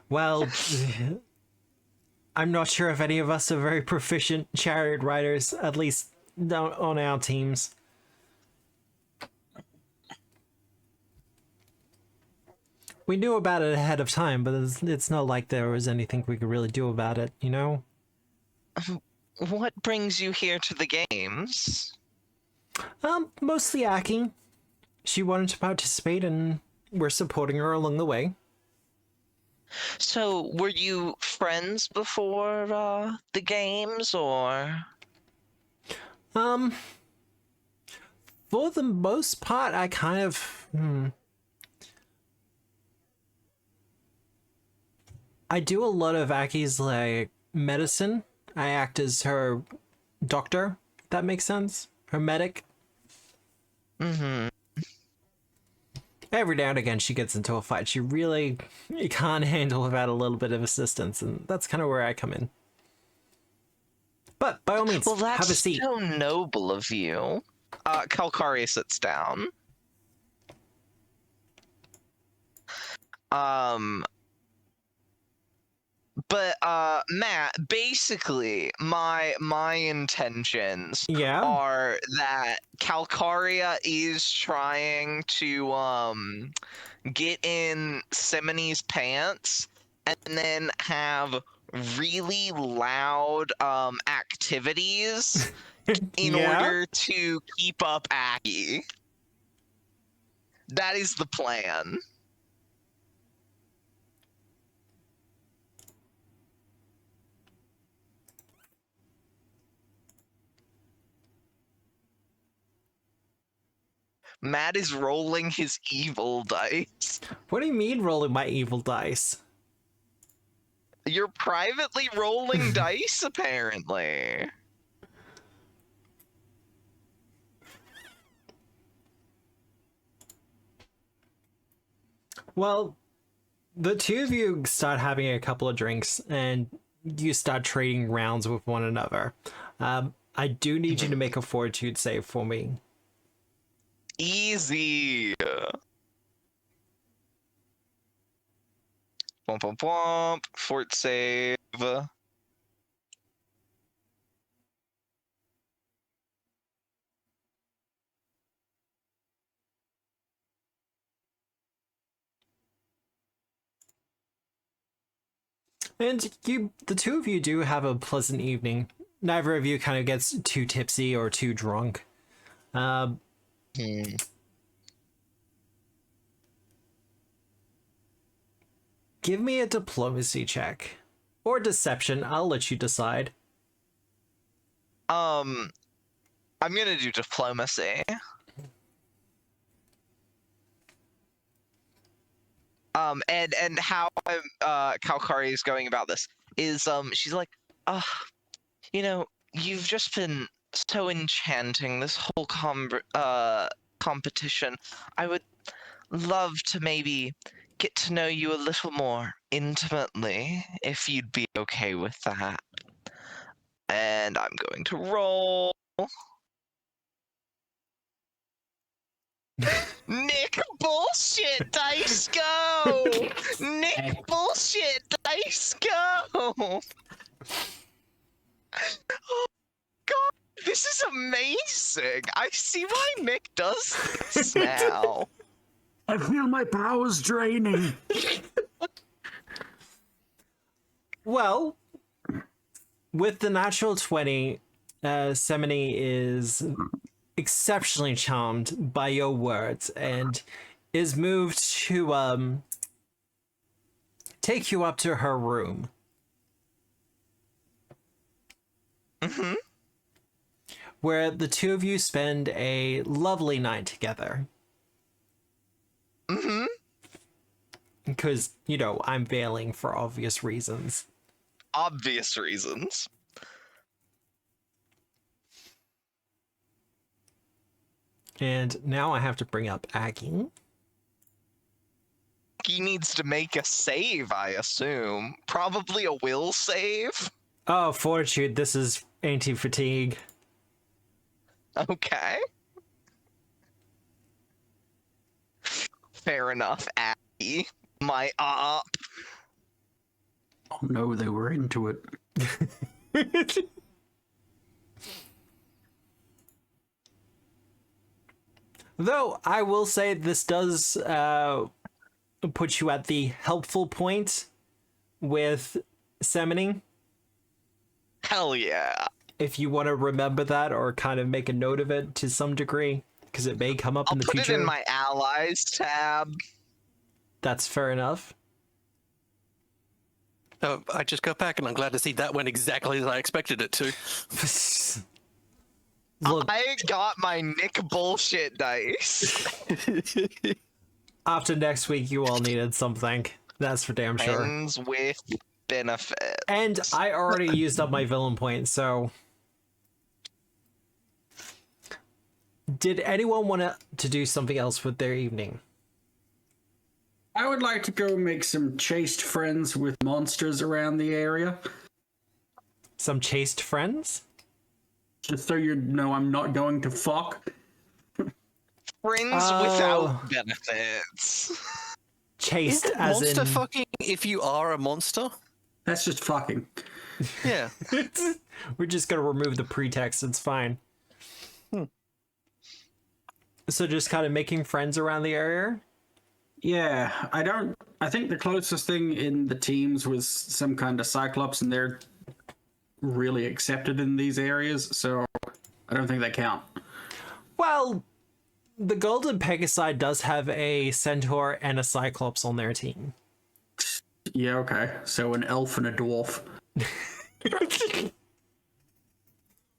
Well, I'm not sure if any of us are very proficient chariot riders, at least not on our teams. We knew about it ahead of time, but it's not like there was anything we could really do about it, you know? What brings you here to the games? Mostly Aki. She wanted to participate, and we're supporting her along the way. So, were you friends before the games, or? For the most part, I kind of... I do a lot of Aki's, like, medicine. I act as her doctor, if that makes sense. Her medic. Mm-hmm. Every now and again, she gets into a fight. You can't handle without a little bit of assistance, and that's kind of where I come in. But, by all means, Well, that's have a seat. so noble of you. Kalkari sits down. But Matt, basically my intentions Yeah? are that Calcaria is trying to get in Simone's pants and then have really loud activities in Yeah? order to keep up Aki. That is the plan. Matt is rolling his evil dice. What do you mean rolling my evil dice? You're privately rolling dice, apparently. Well, the two of you start having a couple of drinks, and you start trading rounds with one another. I do need you to make a fortitude save for me. Easy. Womp womp womp. Fort save. And the two of you do have a pleasant evening. Neither of you kind of gets too tipsy or too drunk. Give me a diplomacy check. Or deception, I'll let you decide. I'm gonna do diplomacy. And how Kalkari is going about this is she's like, you've just been so enchanting this whole competition. I would love to maybe get to know you a little more intimately, if you'd be okay with that. And I'm going to roll. Nick bullshit dice go! Nick bullshit dice go! Oh god, this is amazing! I see why Nick does this now. I feel my powers draining. Well, with the natural 20, Semini is exceptionally charmed by your words and is moved to take you up to her room. Mm-hmm. Where the two of you spend a lovely night together. Mm-hmm. Because, you know, I'm veiling for obvious reasons. Obvious reasons. And now I have to bring up Aggie. He needs to make a save, I assume. Probably a will save. Oh, fortitude, this is anti-fatigue. Okay. Fair enough, Abby. My op. Oh no, they were into it. Though, I will say this does put you at the helpful point with Semini. Hell yeah. If you want to remember that or kind of make a note of it to some degree, because it may come up I'll in the put future. it in my allies tab. That's fair enough. I just got back and I'm glad to see that went exactly as I expected it to. Look, I got my Nick bullshit dice. after next week, you all needed something. That's for damn sure. Ends with benefit. And I already used up my villain point, so... Did anyone want to do something else with their evening? I would like to go make some chaste friends with monsters around the area. Some chaste friends? Just so you know, I'm not going to fuck. Friends without benefits. Chaste Isn't as monster in... fucking if you are a monster? That's just fucking. Yeah. We're just gonna remove the pretext, it's fine. So just kind of making friends around the area? Yeah, I think the closest thing in the teams was some kind of Cyclops, and they're really accepted in these areas, so I don't think they count. Well, the Golden Pegasi does have a Centaur and a Cyclops on their team. Yeah, okay. So an elf and a dwarf.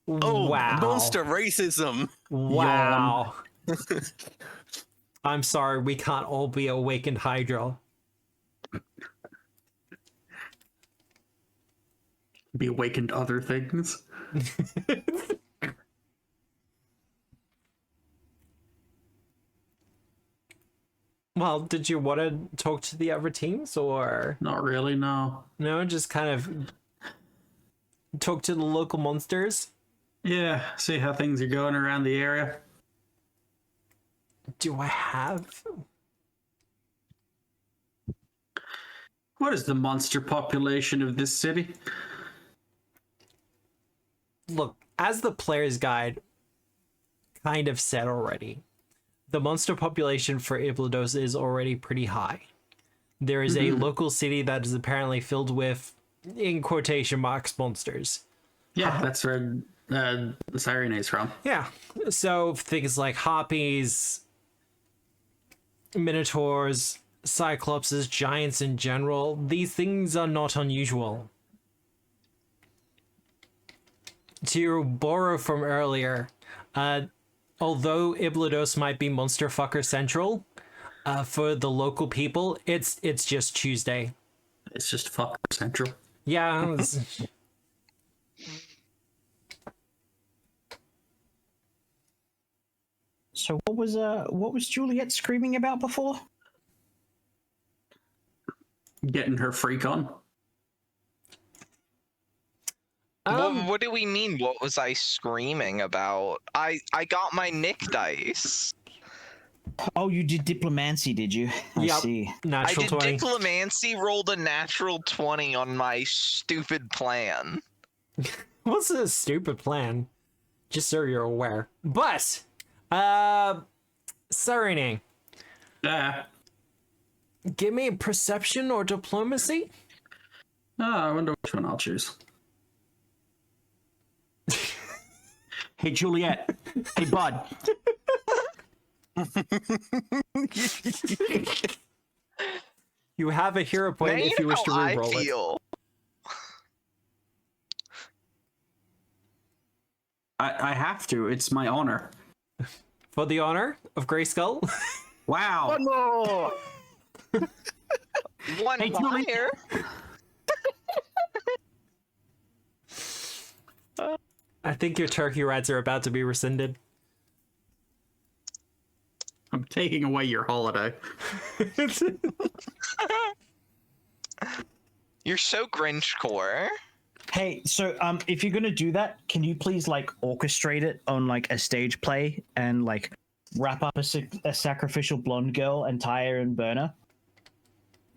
Oh, Wow. monster racism. Wow. I'm sorry, we can't all be awakened Hydra. Be awakened other things. Well, did you want to talk to the other teams, or Not really, no. no? Just kind of talk to the local monsters. Yeah, see how things are going around the area. Do I have? What is the monster population of this city? Look, as the player's guide kind of said already, the monster population for Iblados is already pretty high. There is a local city that is apparently filled with, in quotation marks, monsters. Yeah, that's where the siren is from. Yeah, so things like harpies, minotaurs, cyclopses, giants in general, these things are not unusual. To borrow from earlier, although Iblados might be monster fucker central, for the local people, it's just Tuesday. It's just fucker central. Yeah. So what was Juliet screaming about before? Getting her freak on. What do we mean? What was I screaming about? I got my Nick dice. Oh, you did diplomancy, did you? I Yep. see. I Natural did 20. diplomancy, rolled a natural 20 on my stupid plan. What's a stupid plan? Just so you're aware. But, Serene, Give me perception or diplomacy. I wonder which one I'll choose. Hey, Juliet. Hey, bud. You have a hero point Now if you wish to know how reroll I it. feel. I have to. It's my honor. For the honor of Grayskull. Wow. One more. One Hey, Julie. higher. I think your turkey rights are about to be rescinded. I'm taking away your holiday. You're so Grinch core. Hey, so if you're gonna do that, can you please like orchestrate it on like a stage play and like wrap up a sacrificial blonde girl and tie her and burn her?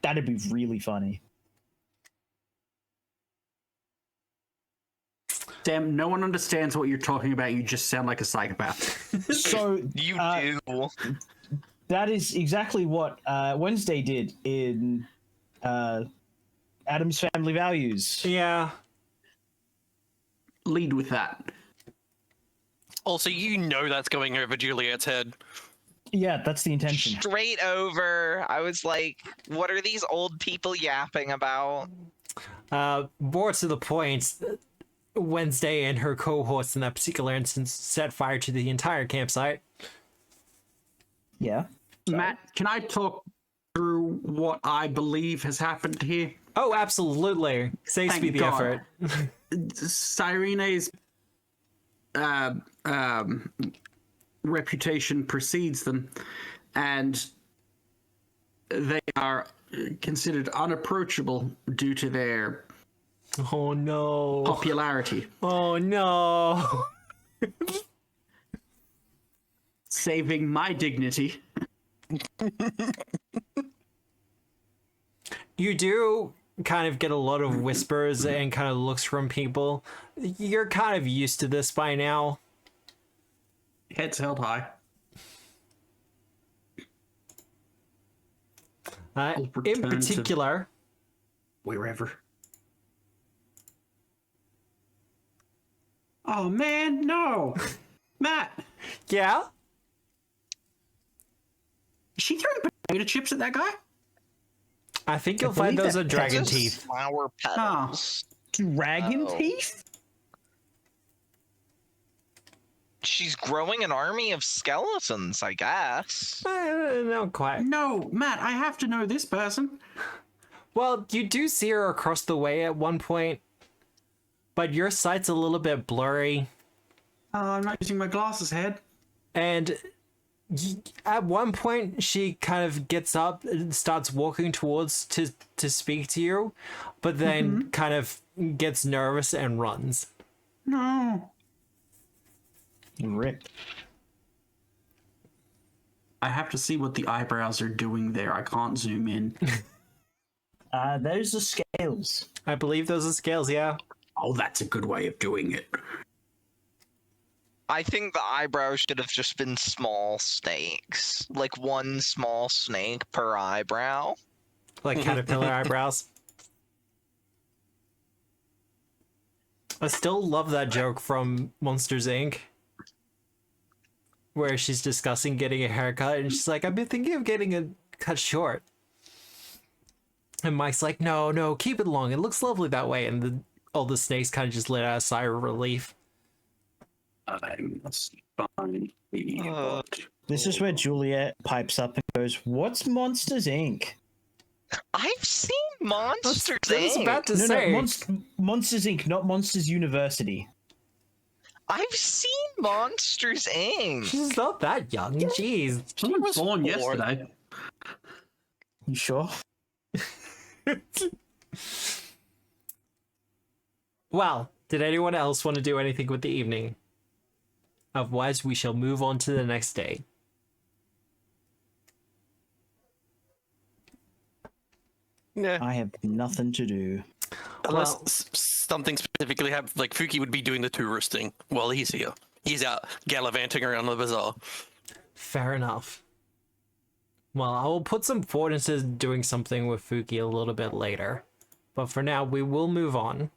That'd be really funny. Sam, no one understands what you're talking about. You just sound like a psychopath. So You do. that is exactly what Wednesday did in Adam's Family Values. Yeah. Lead with that. Also, you know that's going over Juliet's head. Yeah, that's the intention. Straight over. I was like, what are these old people yapping about? More to the point, Wednesday and her cohorts in that particular instance set fire to the entire campsite. Yeah. Matt, can I talk through what I believe has happened here? Oh, absolutely. Saves Thank me the God. effort. Cyrene's reputation precedes them, and they are considered unapproachable due to their Oh no. popularity. Oh no. Saving my dignity. You do kind of get a lot of whispers and kind of looks from people. You're kind of used to this by now. Heads held high. In return to- particular, Wherever. Oh man, no! Matt! yeah, Is she throwing potato chips at that guy? I think you'll find believe those are that dragon Just teeth. Flower petals. Dragon Oh. teeth? She's growing an army of skeletons, I guess. Not quite. No, Matt, I have to know this person. Well, you do see her across the way at one point, but your sight's a little bit blurry. I'm not using my glasses, head. And at one point, she kind of gets up and starts walking towards to speak to you, but then kind of gets nervous and runs. No. Rip. I have to see what the eyebrows are doing there. I can't zoom in. Those are scales. I believe those are scales, yeah. Oh, that's a good way of doing it. I think the eyebrows should have just been small snakes. Like one small snake per eyebrow. Like caterpillar eyebrows. I still love that joke from Monsters, Inc. where she's discussing getting a haircut, and she's like, I've been thinking of getting it cut short. And Mike's like, no, keep it long. It looks lovely that way. And all the snakes kind of just let out a sigh of relief. I must find the Uh, This is where Juliet pipes up and goes, "What's Monsters Inc?" I've seen Monsters I was Inc. about to No, say. Monsters Inc., not Monsters University. I've seen Monsters Inc. She's not that young. Jeez. Someone was born born. yesterday. You sure? Well, did anyone else want to do anything with the evening? Otherwise, we shall move on to the next day. Yeah. I have nothing to do. Unless Well- something specifically happened, like Fuki would be doing the tourist thing while he's here. He's out gallivanting around the bazaar. Fair enough. Well, I will put some thought into doing something with Fuki a little bit later. But for now, we will move on.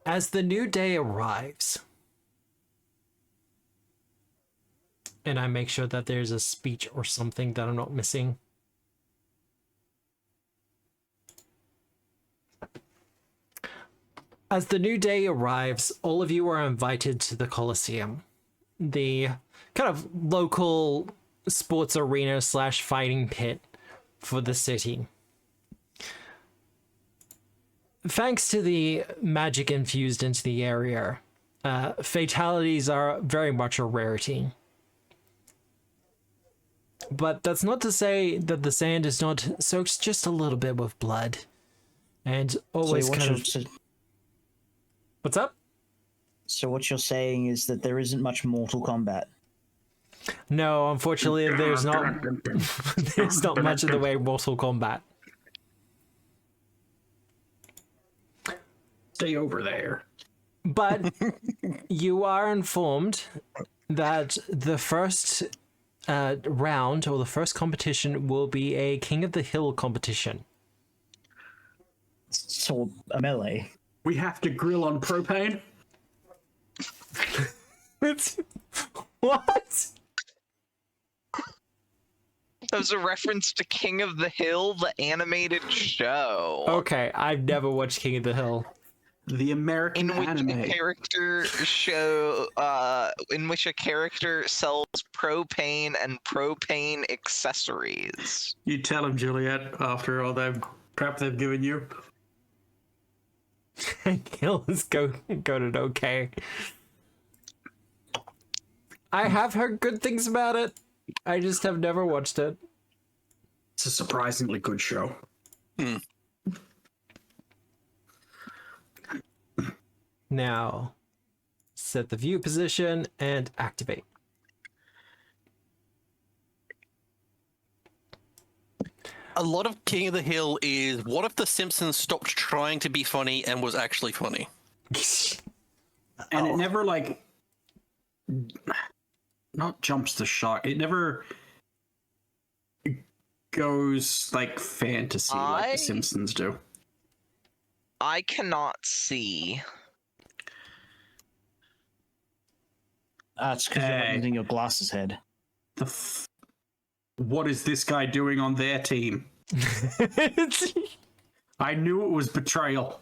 As the new day arrives, and I make sure that there's a speech or something that I'm not missing. As the new day arrives, all of you are invited to the Coliseum, the kind of local sports arena slash fighting pit for the city. Thanks to the magic infused into the area, fatalities are very much a rarity. But that's not to say that the sand is not soaked just a little bit with blood. And always What's up? So what you're saying is that there isn't much Mortal Kombat. No, unfortunately, there's not much in the way of Mortal Kombat. Stay over there. But you are informed that the first round or the first competition will be a King of the Hill competition. So a melee. We have to grill on propane? What? That was a reference to King of the Hill, the animated show. Okay, I've never watched King of the Hill. The American In which anime. a character sells propane and propane accessories. You tell him, Juliet, after all that crap they've given you. Hill is goated okay. I have heard good things about it. I just have never watched it. It's a surprisingly good show. Now, set the view position and activate. A lot of King of the Hill is, what if The Simpsons stopped trying to be funny and was actually funny? And it never, like, not jumps the shark. It never goes, like, fantasy like The Simpsons do. I cannot see. That's because you're using your glasses head. What is this guy doing on their team? I knew it was betrayal.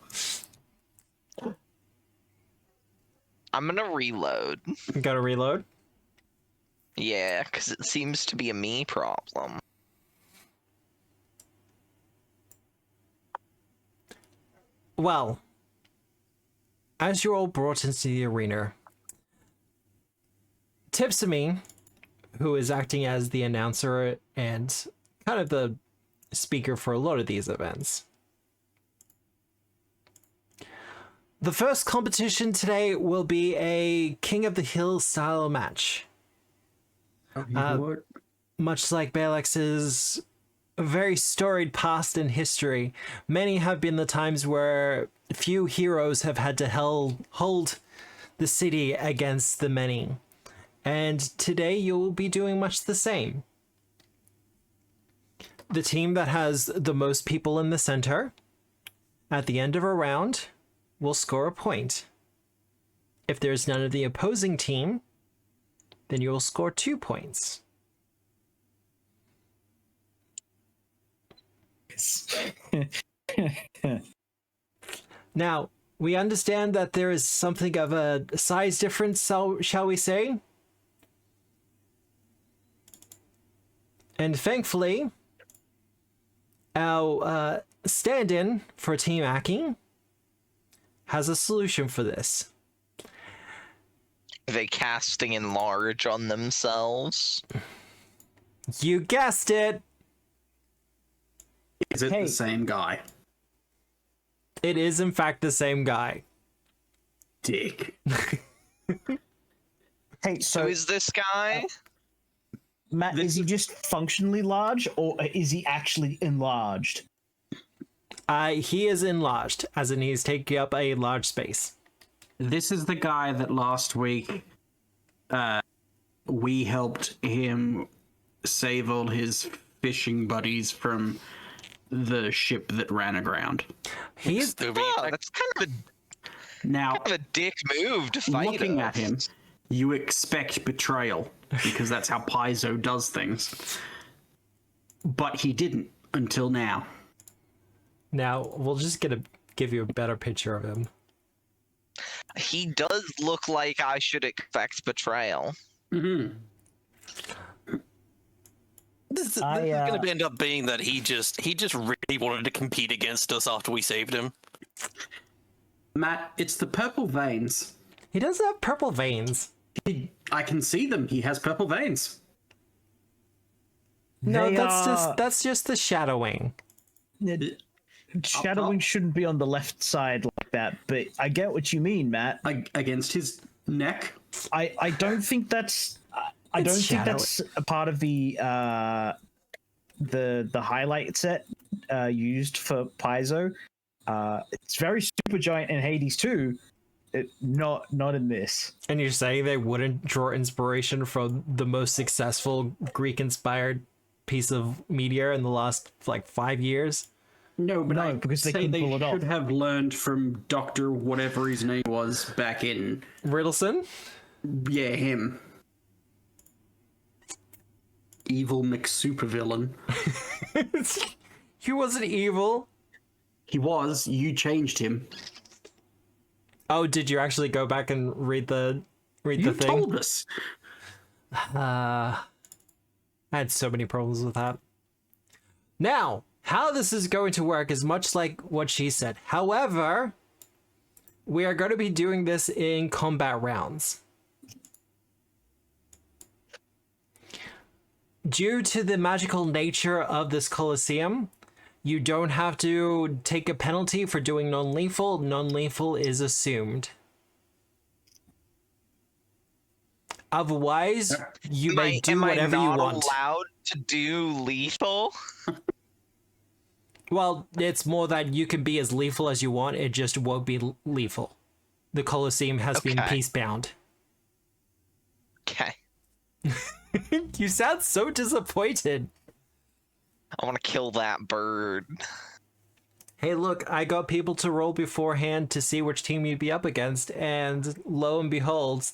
I'm gonna reload. Gotta reload. Yeah, because it seems to be a me problem. Well, as you're all brought into the arena, Tipsamy, who is acting as the announcer and kind of the speaker for a lot of these events. The first competition today will be a King of the Hill style match. Much like Balex's very storied past in history, many have been the times where few heroes have had to hold the city against the many. And today you'll be doing much the same. The team that has the most people in the center, at the end of a round, will score a point. If there's none of the opposing team, then you'll score 2 points. Now, we understand that there is something of a size difference, shall we say? And thankfully, our stand-in for Team Aki has a solution for this. Are they casting enlarge on themselves? You guessed it! Is it the same guy? It is, in fact, the same guy. Dick. Hey, So is this guy? Matt, is he just functionally large, or is he actually enlarged? He is enlarged, as in he's taking up a large space. This is the guy that last week we helped him save all his fishing buddies from the ship that ran aground. He's Oh, that's Now, kind of a dick move to fight looking us. at him, you expect betrayal because that's how Paizo does things. But he didn't until now. now we'll just give you a better picture of him. He does look like I should expect betrayal. Mm-hmm. This is going to end up being that he just really wanted to compete against us after we saved him. Matt, it's the purple veins. He does have purple veins. I can see them. He has purple veins. No, They that's just the shadowing. Shadowing shouldn't be on the left side like that, but I get what you mean, Matt. Against his neck. I don't think that's I don't think that's a part of the highlight set used for Paizo. It's very super giant in Hades too. Not in this. And you're saying they wouldn't draw inspiration from the most successful Greek-inspired piece of media in the last 5 years? No, but I because they say couldn't they pull it off. should have learned from Dr. whatever his name was back in... Riddleson? Yeah, him. Evil McSupervillain. He wasn't evil. He was. You changed him. Oh, did you actually go back and read the You thing? told us. I had so many problems with that. Now, how this is going to work is much like what she said. However, we are going to be doing this in combat rounds. Due to the magical nature of this coliseum, you don't have to take a penalty for doing non-lethal. Non-lethal is assumed. Otherwise, you may do whatever you want. Am I not allowed to do lethal? Well, it's more that you can be as lethal as you want. It just won't be lethal. The Colosseum has been peace-bound. Okay. You sound so disappointed. I want to kill that bird. Hey, look, I got people to roll beforehand to see which team you'd be up against, and lo and behold...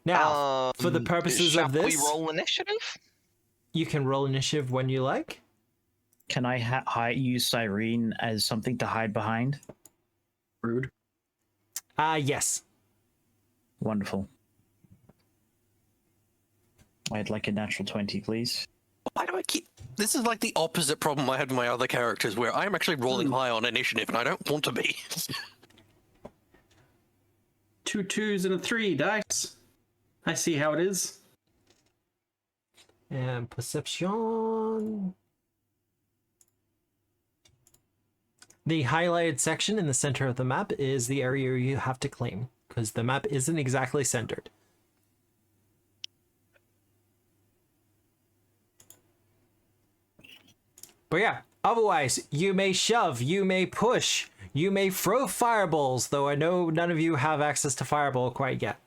Now, for the purposes of this... Shall we roll initiative? You can roll initiative when you like. Can I use Cyrene as something to hide behind? Rude. Yes. Wonderful. I'd like a natural 20, please. Why do I keep... This is like the opposite problem I had with my other characters, where I'm actually rolling high on initiative, and I don't want to be. 2 2s and a 3 dice. I see how it is. And perception. The highlighted section in the center of the map is the area you have to claim, because the map isn't exactly centered. But yeah, otherwise, you may shove, you may push, you may throw fireballs, though I know none of you have access to fireball quite yet.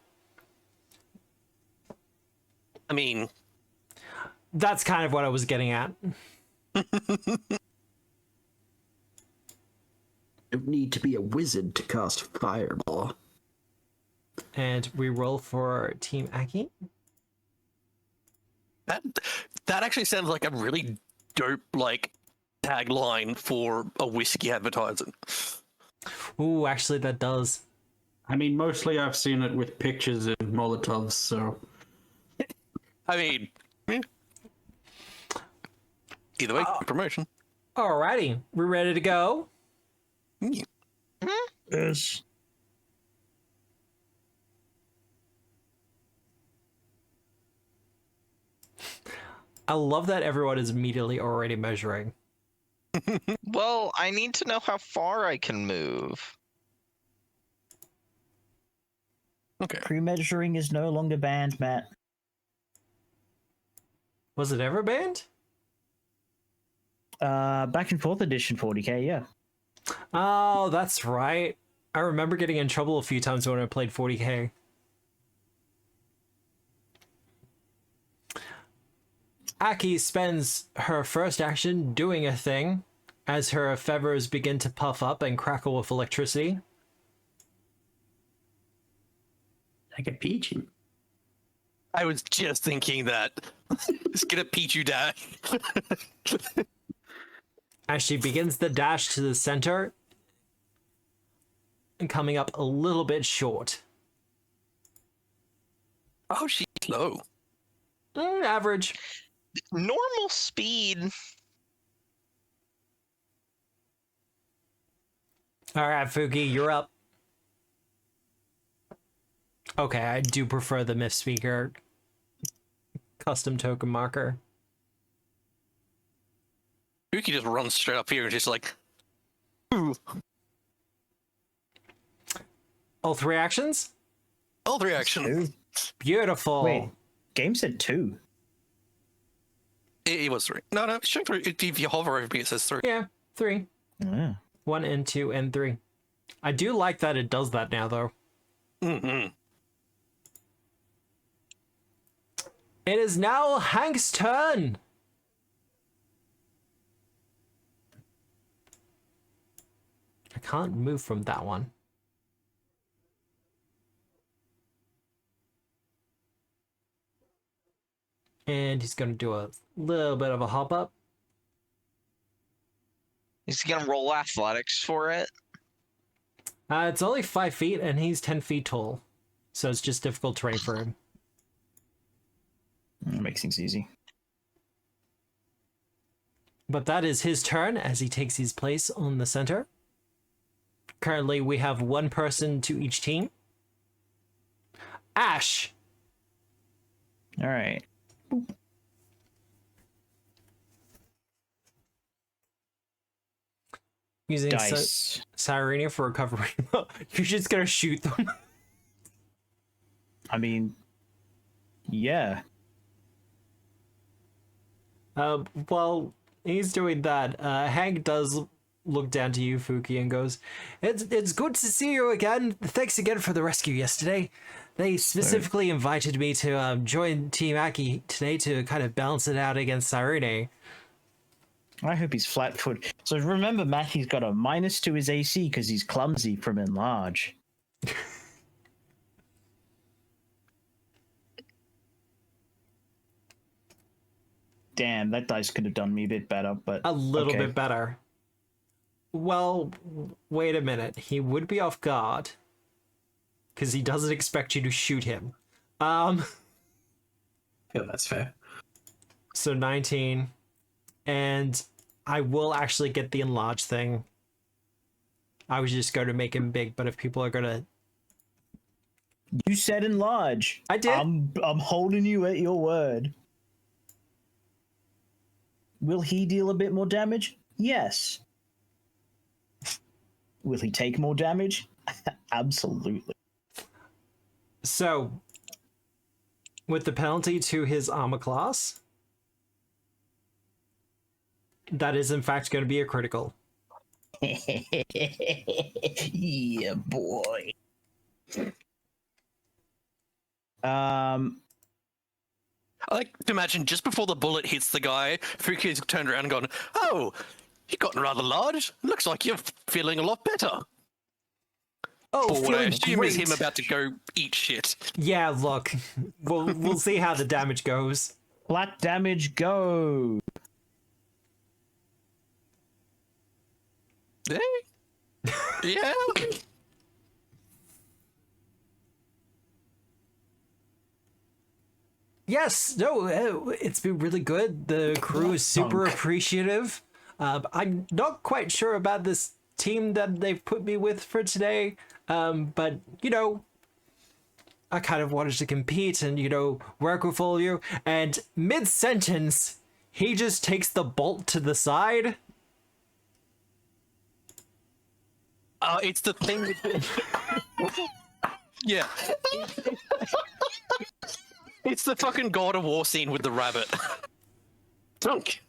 I mean... That's kind of what I was getting at. Don't need to be a wizard to cast fireball. And we roll for Team Aki. That actually sounds like a really dope, tagline for a whiskey advertising. Ooh, actually that does. I mean, mostly I've seen it with pictures of Molotovs, so... I mean... Either way, promotion. Alrighty, we're ready to go. Yes. I love that everyone is immediately already measuring. Well, I need to know how far I can move. Okay. Pre-measuring is no longer banned, Matt. Was it ever banned? Back in 4th edition 40k, yeah. Oh, that's right. I remember getting in trouble a few times when I played 40k. Aki spends her first action doing a thing as her feathers begin to puff up and crackle with electricity. Like a pigeon. I was just thinking that. Just get a Pichu dash. As she begins the dash to the center and coming up a little bit short. Oh, she's low. Average. Normal speed. All right, Fuki, you're up. Okay, I do prefer the Myth Speaker custom token marker. Yuki just runs straight up here and just like, ooh. All 3 actions? All 3 actions. Beautiful. Wait, game said 2. It was 3. No, it's showing 3. If you hover over me, it says 3. Yeah, 3. Yeah. 1 and 2 and 3. I do like that it does that now, though. Mm-hmm. It is now Hank's turn. I can't move from that one. And he's going to do a little bit of a hop up. He's gonna roll athletics for it. It's only 5 feet and he's 10 feet tall. So it's just difficult terrain for him. That makes things easy. But that is his turn as he takes his place on the center. Currently, we have 1 person to each team. Ash! All right. Using Dice. Sirenia for recovery. You're just gonna shoot them. I mean, yeah. Well, he's doing that. Hank does look down to you, Fuki, and goes, It's good to see you again. Thanks again for the rescue yesterday. They specifically invited me to join Team Aki today to kind of balance it out against Sirene. I hope he's flat-footed. So remember, Matthew's got a -2 to his AC because he's clumsy from enlarge. Damn, that dice could have done me a bit better, but A little okay. bit better. Well, wait a minute. He would be off guard. Because he doesn't expect you to shoot him. I feel that's fair. So 19. And I will actually get the enlarge thing. I was just going to make him big, but if people are going to... You said enlarge. I did. I'm holding you at your word. Will he deal a bit more damage? Yes. Will he take more damage? Absolutely. So, with the penalty to his armor class, that is in fact going to be a critical. Yeah, boy. I like to imagine just before the bullet hits the guy, Fuki's turned around and gone, "Oh, you've gotten rather large. Looks like you're feeling a lot better." Oh, Or what I feeling assume is him great. about to go eat shit. Yeah, look, we'll see how the damage goes. Flat damage, go. Eh? Yeah. Yes, no, it's been really good. The crew is super Dunk. appreciative. I'm not quite sure about this team that they've put me with for today, but, you know, I kind of wanted to compete and, you know, work with all of you. And mid-sentence, he just takes the bolt to the side. It's the thing with yeah. It's the fucking God of War scene with the rabbit. Dunk.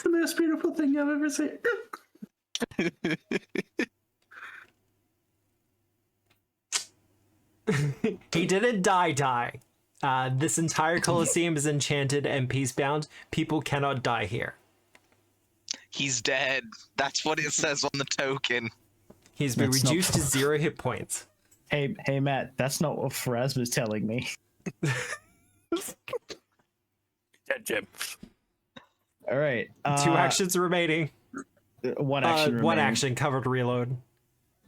The most beautiful thing I've ever seen. He didn't die. This entire coliseum is enchanted and peacebound. People cannot die here. He's dead. That's what it says on the token. He's been That's not- reduced to 0 hit points. Hey, Matt, that's not what Pharasma's telling me. Dead Jim. All right. 2 actions remaining. One action. One remaining. action, covered reload.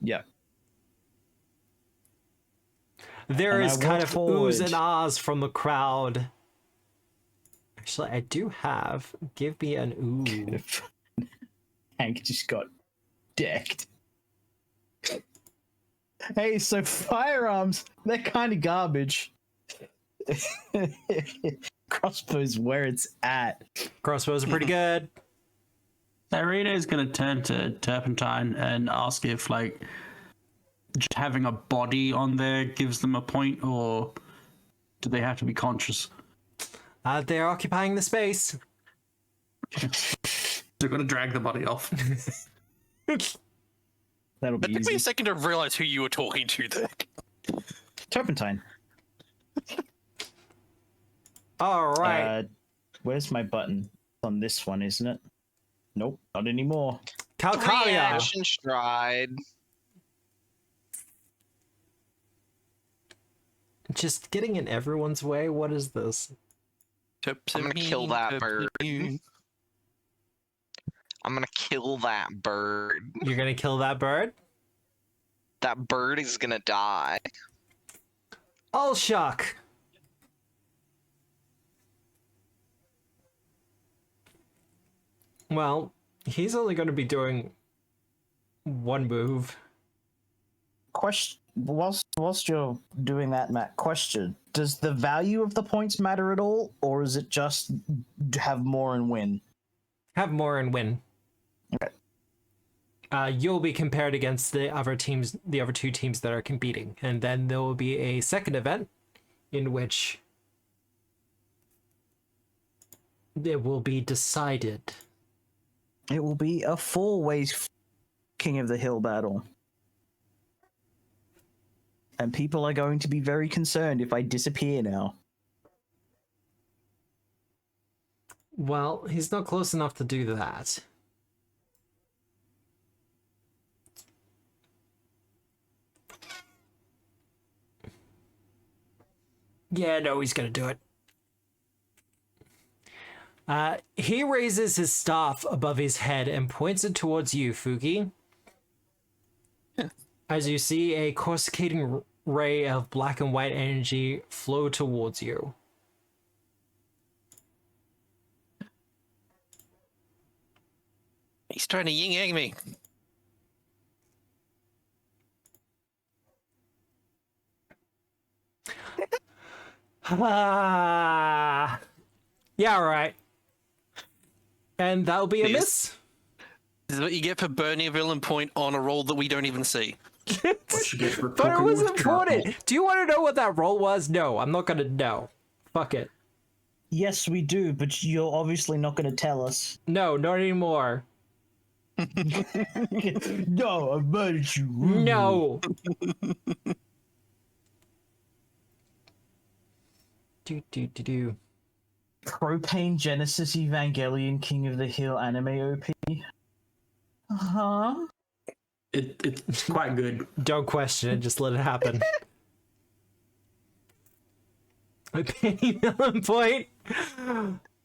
Yeah. There And is I kind walk of forward. oohs and ahs from the crowd. Actually, I do have. Give me an ooh. Hank just got decked. Hey, so firearms, they're kind of garbage. Crossbows where it's at. Crossbows are pretty good. Sarita is going to turn to Turpentine and ask if, like, just having a body on there gives them a point, or do they have to be conscious? They're occupying the space. They're going to drag the body off. That'll It be took me a easy. second to realize who you were talking to there. Turpentine. All right. Where's my button? On this one, isn't it? Nope, not anymore. Calcalia. Action stride. Just getting in everyone's way. What is this? I'm gonna kill that bird. I'm gonna kill that bird. You're gonna kill that bird? That bird is gonna die. All shock. Well, he's only going to be doing one move. Question. Whilst you're doing that, Matt, question: does the value of the points matter at all, or is it just have more and win? Have more and win. Okay. You'll be compared against the other teams, the other 2 teams that are competing, and then there will be a second event in which it will be decided. It will be a 4-way King of the Hill battle. And people are going to be very concerned if I disappear now. Well, he's not close enough to do that. Yeah, no, he's gonna do it. He raises his staff above his head and points it towards you, Fuki. As you see a coruscating ray of black and white energy flow towards you. He's trying to yin-yang me. Ah, yeah, right. And that'll be a Yes. miss. This is what you get for burning a villain point on a roll that we don't even see. What you get for But it cooking was with important. charcoal. Do you want to know what that roll was? No, I'm not gonna know. Fuck it. Yes, we do, but you're obviously not going to tell us. No, not anymore. No, I murdered you. No. Do. Propane Genesis Evangelion King of the Hill anime OP. Huh? It's quite good. Don't question it. Just let it happen. A penny villain point.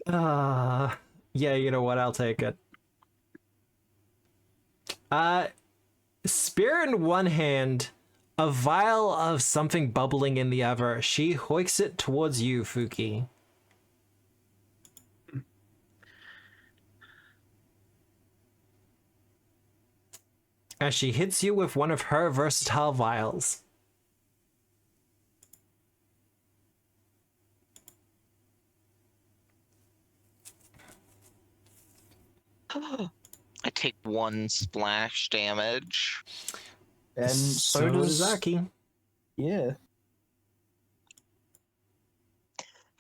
Yeah, you know what? I'll take it. Spear in one hand, a vial of something bubbling in the other. She hoiks it towards you, Fuki. As she hits you with one of her versatile vials. I take 1 splash damage. And so does Zaki. Yeah.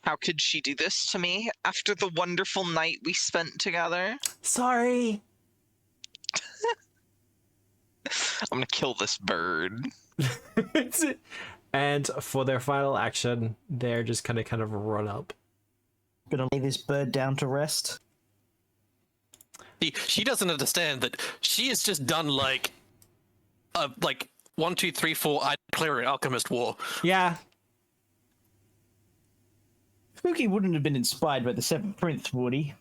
How could she do this to me after the wonderful night we spent together? Sorry. I'm gonna kill this bird. And for their final action, they're just gonna kind of run up. Gonna lay this bird down to rest. She doesn't understand that she has just done like 1, 2, 3, 4. I declare an alchemist war. Yeah. Spooky wouldn't have been inspired by the Seventh Prince, would he?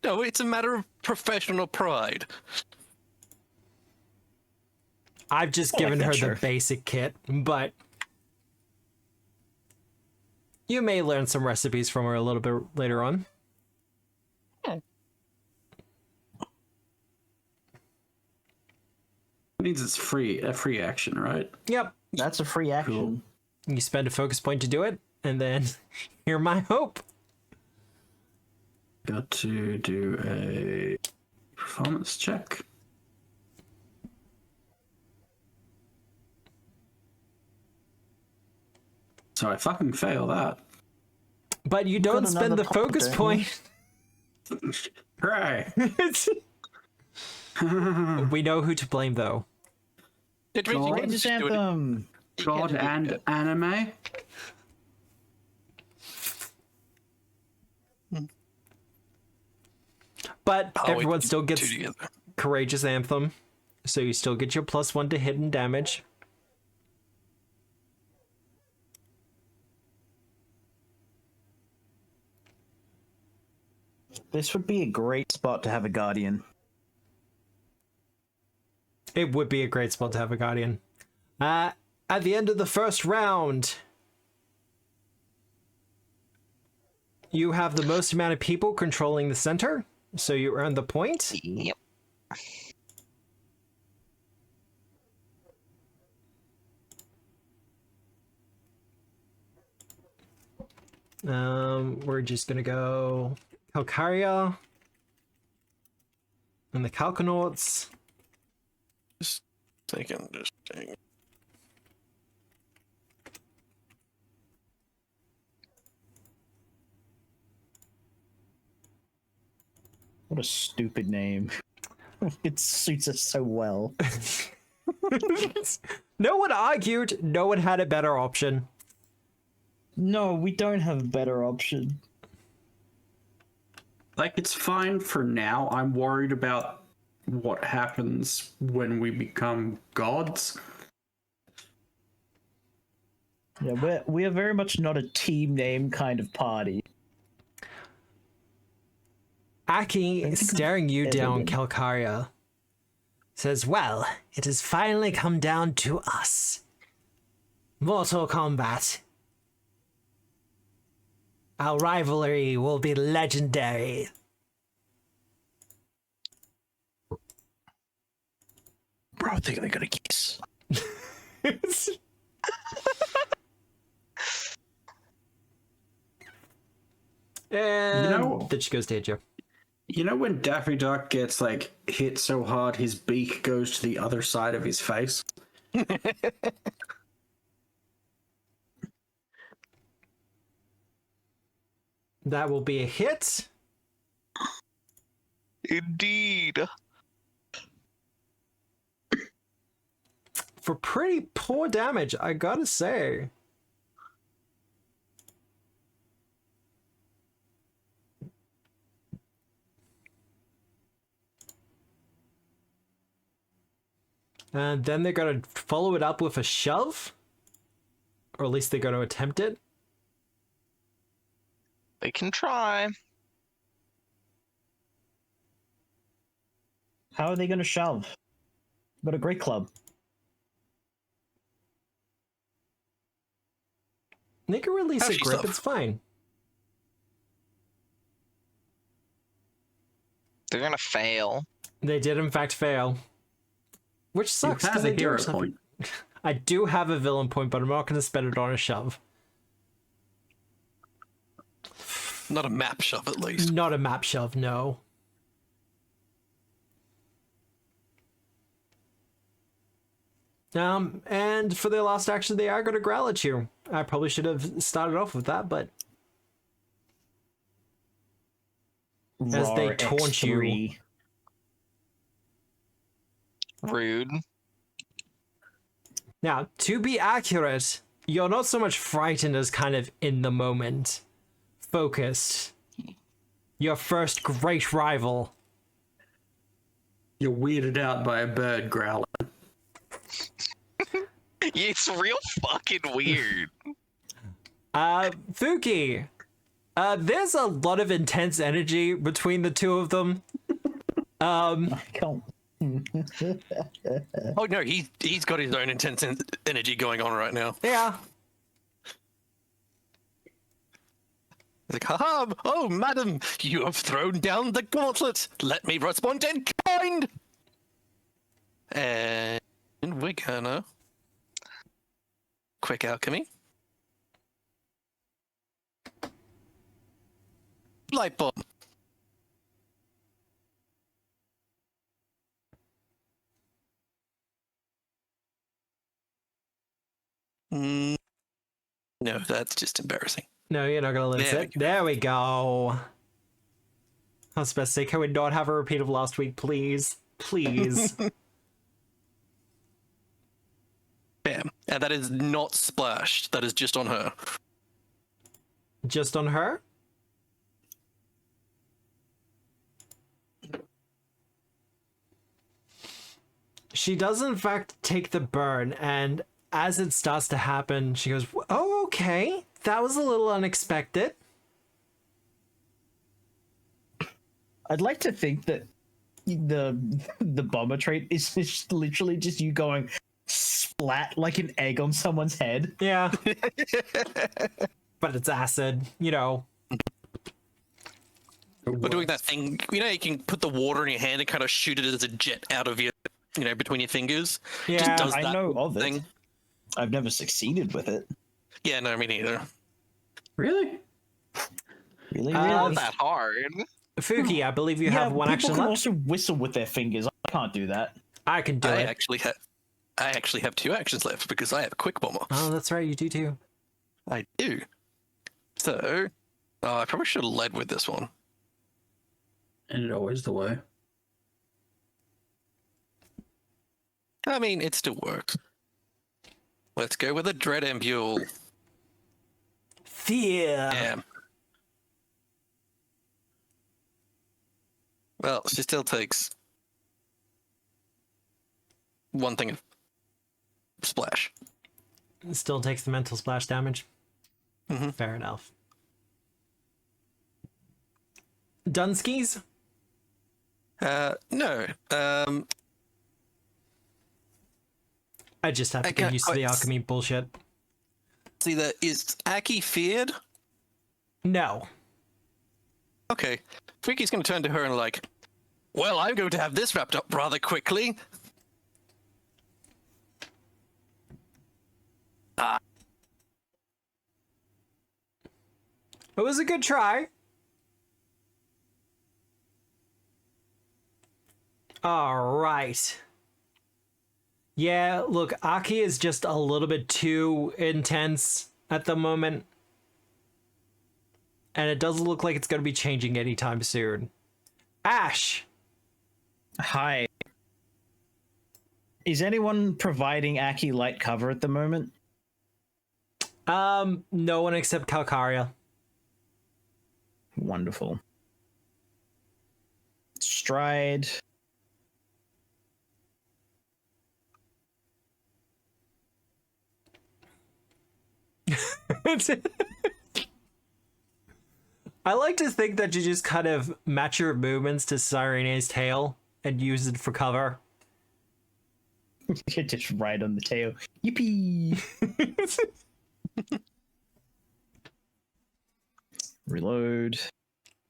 No, it's a matter of professional pride. I've just I like given that her shirt. the basic kit, but you may learn some recipes from her a little bit later on. Means it's a free action, right? Yep. That's a free action. You spend a focus point to do it, and then hear my hope. Got to do a performance check. So I fucking fail that. But you don't spend another the focus point, point. Hooray! We know who to blame, though. It means you God. can Rangers just do it. Anthem. God and anime. But Oh, we everyone did still two gets together. Courageous Anthem, so you still get your +1 to hidden damage. This would be a great spot to have a guardian. It would be a great spot to have a Guardian. At the end of the first round, you have the most amount of people controlling the center, so you earn the point. Yep. We're just gonna go Calcaria and the Calcanauts. Just thinking. What a stupid name. It suits us so well. No one argued. No one had a better option. No, we don't have a better option. Like, it's fine for now. I'm worried about what happens when we become gods. Yeah, we are very much not a team name kind of party. Aki, staring you down, Evelyn. Calcaria, says, "Well, it has finally come down to us. Mortal Kombat. Our rivalry will be legendary." Bro, I think they're gonna kiss. And know- then she goes to hit you. You know when Daffy Duck gets, like, hit so hard his beak goes to the other side of his face? That will be a hit Indeed. for pretty poor damage, I gotta say. And then they're going to follow it up with a shove. Or at least they're going to attempt it. They can try. How are they gonna shove? Got a great club. They can release How's a she grip, shove? it's fine. They're gonna fail. They did in fact fail. Which sucks, You have because a I do hero have something. point. I do have a villain point, but I'm not going to spend it on a shove. Not a map shove, at least. Not a map shove, no. And for their last action, they are going to growl at you. I probably should have started off with that, but as they Roar taunt you. X3. Rude. Now, to be accurate, you're not so much frightened as kind of in the moment. Focused. Your first great rival. You're weirded out by a bird growling. It's real fucking weird. Fuki, there's a lot of intense energy between the two of them. I can't. Oh no, he's got his own intense energy going on right now. Yeah. Like, haha! Oh, madam, you have thrown down the gauntlet. Let me respond in kind. And we're gonna quick alchemy. Light bomb. No, that's just embarrassing. No, you're not gonna let it There sit. There we go. I was supposed to say, can we not have a repeat of last week, please? Please. Bam. And that is not splashed. That is just on her. Just on her? She does in fact take the burn, and as it starts to happen, she goes, oh, okay. That was a little unexpected. I'd like to think that the bomber trait is just literally just you going splat like an egg on someone's head. Yeah. But it's acid, you know. We're doing that thing, you know, you can put the water in your hand and kind of shoot it as a jet out of your, you know, between your fingers. Yeah, Just does I that know of thing. it. I've never succeeded with it. Yeah, no, me neither. Really? Really, Not really. that hard. Fuki, I believe you have one people action can left. also whistle with their fingers. I can't do that. I can do I it. actually have 2 actions left because I have a quick bomber. Oh, that's right, you do too. I do. So, I probably should have led with this one. And it always the way. I mean, it still works. Let's go with a dread ambule. Fear. Damn. Well, she still takes 1 thing of splash. Still takes the mental splash damage. Mhm. Fair enough. Dunskies? No. I just have to I get can't used to the quite alchemy bullshit. See, is Aki feared? No. Okay. Freaky's going to turn to her and like, well, I'm going to have this wrapped up rather quickly. It was a good try. All right. Yeah, look, Aki is just a little bit too intense at the moment. And it doesn't look like it's going to be changing anytime soon. Ash! Hi. Is anyone providing Aki light cover at the moment? No one except Calcaria. Wonderful. Stride. I like to think that you just kind of match your movements to Sirene's tail and use it for cover. Just right on the tail. Yippee! Reload.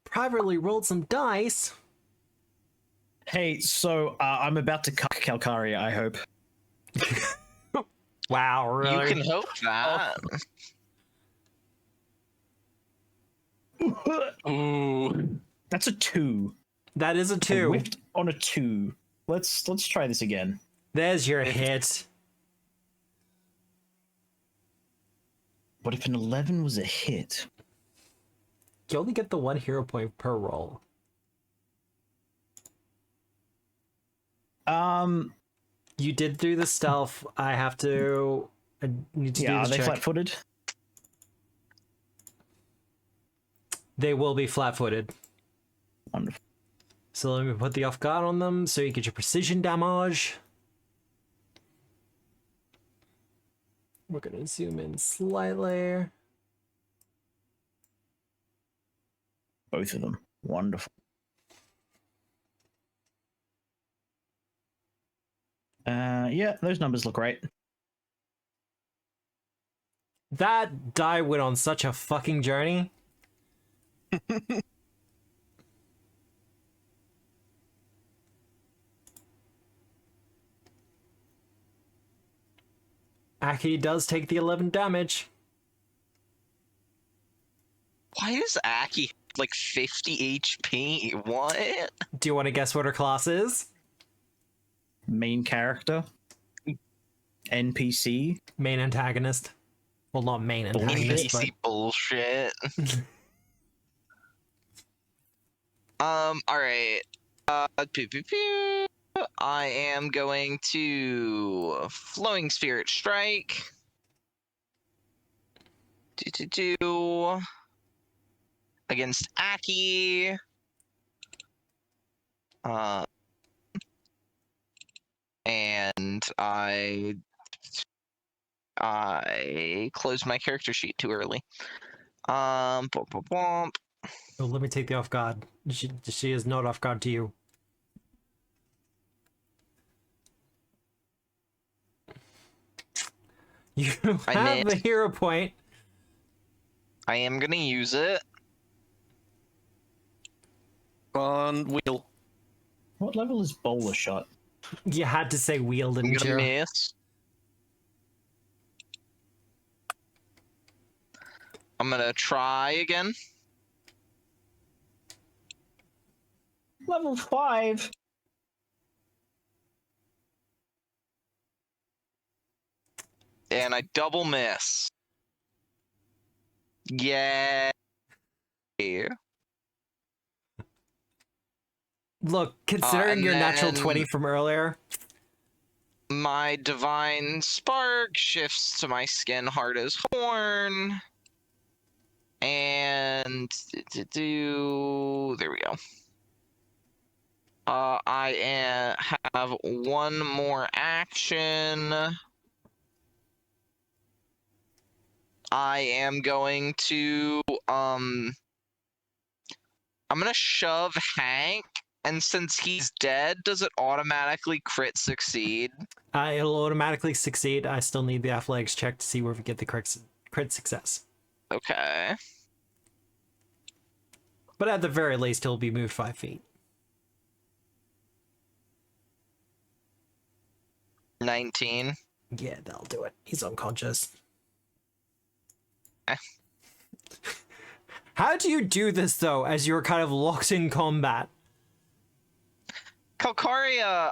Privately rolled some dice. Hey, so I'm about to cuck Calcaria, I hope. Wow, really? You can hope that. Ooh. That's a 2. That is a I 2. whiffed on a 2. Let's try this again. There's your hit. What if an 11 was a hit? You only get the 1 hero point per roll. You did do the stealth. I need to do Yeah, are the they check. flat-footed? They will be flat-footed. Wonderful. So let me put the off guard on them so you get your precision damage. We're gonna zoom in slightly. Both of them. Wonderful. Yeah, those numbers look right. That die went on such a fucking journey. Aki does take the 11 damage. Why is Aki like 50 HP? What? Do you want to guess what her class is? Main character. NPC. Main antagonist. Well, not main antagonist, but NPC bullshit. Alright. Pew, pew, pew. I am going to Flowing Spirit Strike. Do. Against Aki. And I closed my character sheet too early. Bump, bump, bump. oh, let me take the off guard. She is not off guard to you. You have a hero point. I am gonna use it. On wheel. What level is bowler shot? You had to say wheel, I'm didn't gonna you? miss. I'm gonna try again. Level 5. And I double miss. Yeah. Look, considering and your natural then- 20 from earlier, My divine spark shifts to my skin hard as horn. And there we go. I have one more action. I am going to I'm gonna shove Hank, and since he's dead, does it automatically crit succeed? it'll automatically succeed. I still need the athletics check to see where we get the crit success. Okay. But at the very least, he'll be moved 5 feet. 19. Yeah, that'll do it. He's unconscious. Eh. How do you do this, though, as you're kind of locked in combat? Calcaria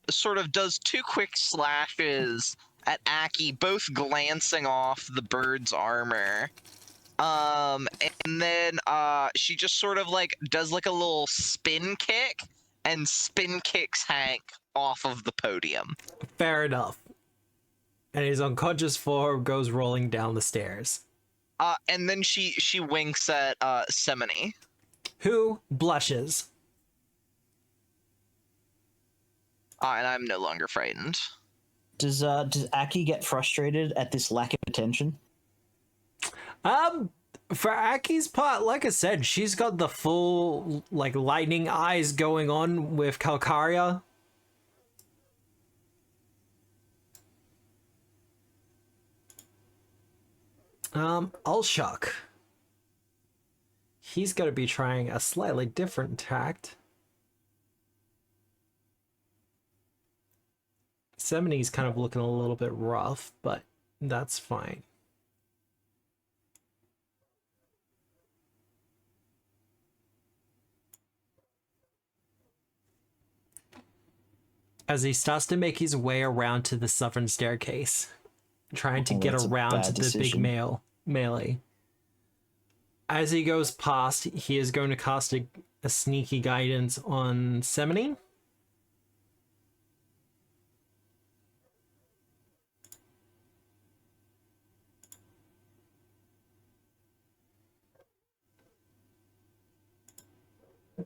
sort of does 2 quick slashes at Aki, both glancing off the bird's armor. And then she just sort of like does like a little spin kick and spin kicks Hank off of the podium. Fair enough. And his unconscious form goes rolling down the stairs. And then she winks at Semini. Who blushes? And I'm no longer frightened. Does Aki get frustrated at this lack of attention? For Aki's part, like I said, she's got the full, like, lightning eyes going on with Calcaria. Ulshock. He's gonna be trying a slightly different tact. Semini's kind of looking a little bit rough, but that's fine. As he starts to make his way around to the southern staircase, trying to get that's a around bad to the big decision. melee. As he goes past, he is going to cast a sneaky guidance on Semini.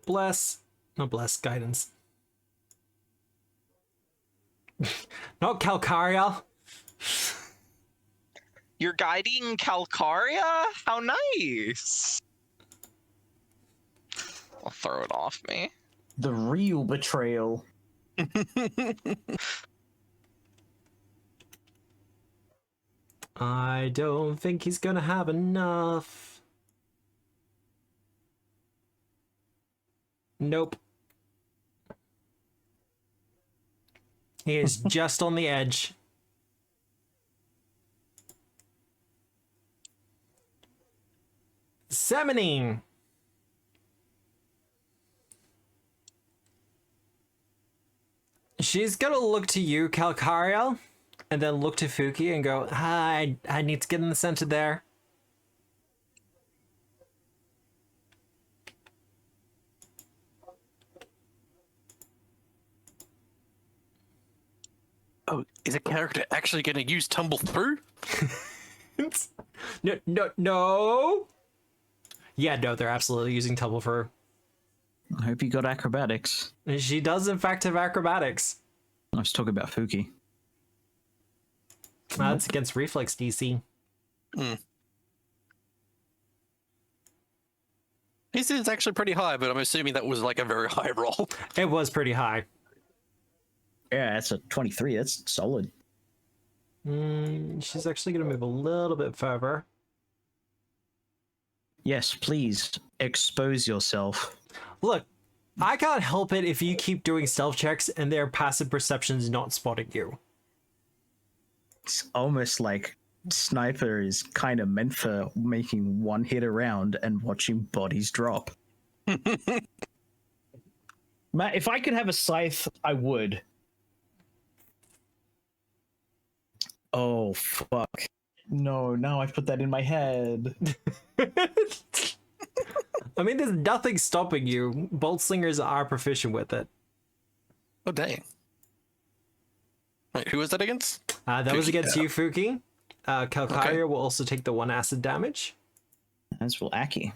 Bless. Not bless, guidance. Not Calcaria. You're guiding Calcaria? How nice! I'll throw it off me. The real betrayal. I don't think he's gonna have enough. Nope. He is just on the edge. Summoning. She's gonna look to you, Calcaria, and then look to Fuki and go, I need to get in the center there. Oh, is a character actually going to use tumble through? No. Yeah, no, they're absolutely using tumble for. I hope you got acrobatics. She does, in fact, have acrobatics. I was talking about Fuki. That's against reflex DC. This is actually pretty high, but I'm assuming that was like a very high roll. It was pretty high. Yeah, that's a 23. That's solid. She's actually going to move a little bit further. Yes, please expose yourself. Look, I can't help it if you keep doing stealth checks and their passive perception's not spotting you. It's almost like Sniper is kind of meant for making one hit around and watching bodies drop. Matt, if I could have a scythe, I would. Oh, fuck. No, now I've put that in my head. I mean, there's nothing stopping you. Bolt slingers are proficient with it. Oh, dang. Wait, who was that against? That was Fuki, against yeah. you, Fuki. Calcaria Okay. will also take the 1 acid damage. That's well, Aki.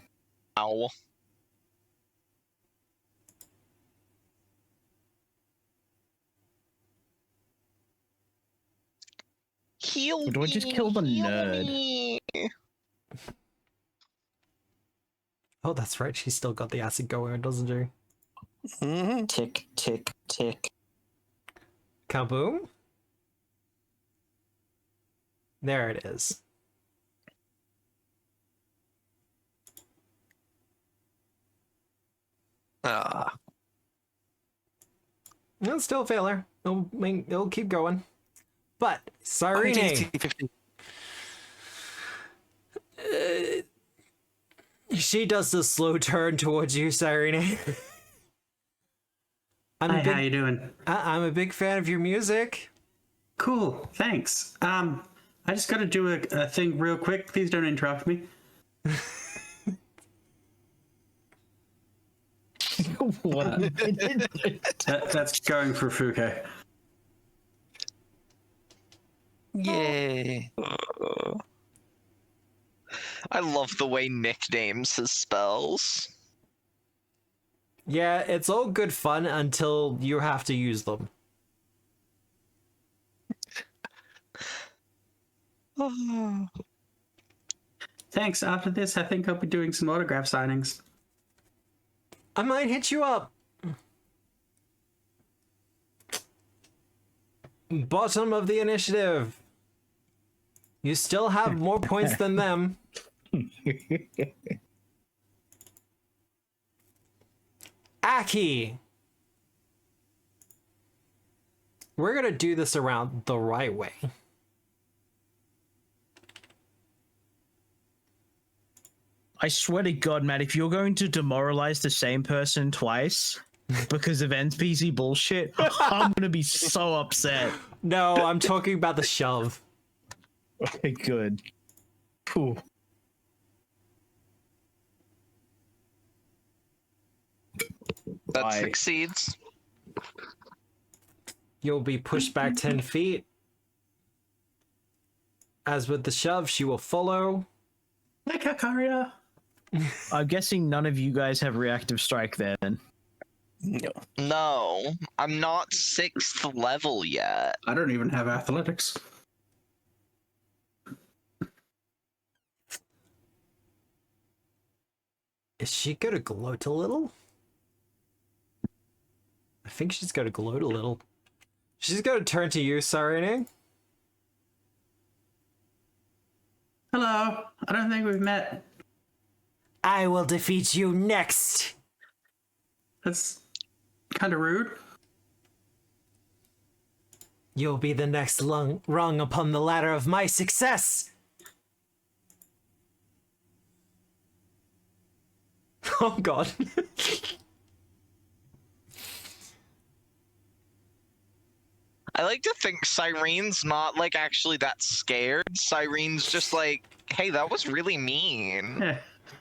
Ow. Heal Or do I just me, kill the heal nerd? me. Oh, that's right. She's still got the acid going, doesn't she? Mm-hmm. Tick, tick, tick. Kaboom. There it is. Ah. It's still a failure. It'll keep going. But, Oh, it is Cyrene, T50. she does the slow turn towards you, Cyrene. I'm Hi, how you doing? I'm a big fan of your music. Cool, thanks. I just got to do a thing real quick. Please don't interrupt me. What? That's going for Fuke. Yay. I love the way Nick names his spells. Yeah, it's all good fun until you have to use them. Thanks. After this, I think I'll be doing some autograph signings. I might hit you up. Bottom of the initiative. You still have more points than them. Aki. We're gonna do this around the right way. I swear to God, Matt, if you're going to demoralize the same person twice because of NPC bullshit, I'm gonna be so upset. No, I'm talking about the shove. Okay, good. Phew. That Bye. succeeds. You'll be pushed back 10 feet. As with the shove, she will follow. Hi, Kakaria. I'm guessing none of you guys have reactive strike then. No. No, I'm not 6th level yet. I don't even have athletics. Is she gonna gloat a little? I think she's gonna gloat a little. She's gonna turn to you, Sarene. Hello. I don't think we've met. I will defeat you next. That's kind of rude. You'll be the next rung upon the ladder of my success. Oh god. I like to think Cyrene's not like actually that scared. Cyrene's just like, hey, that was really mean. Yeah.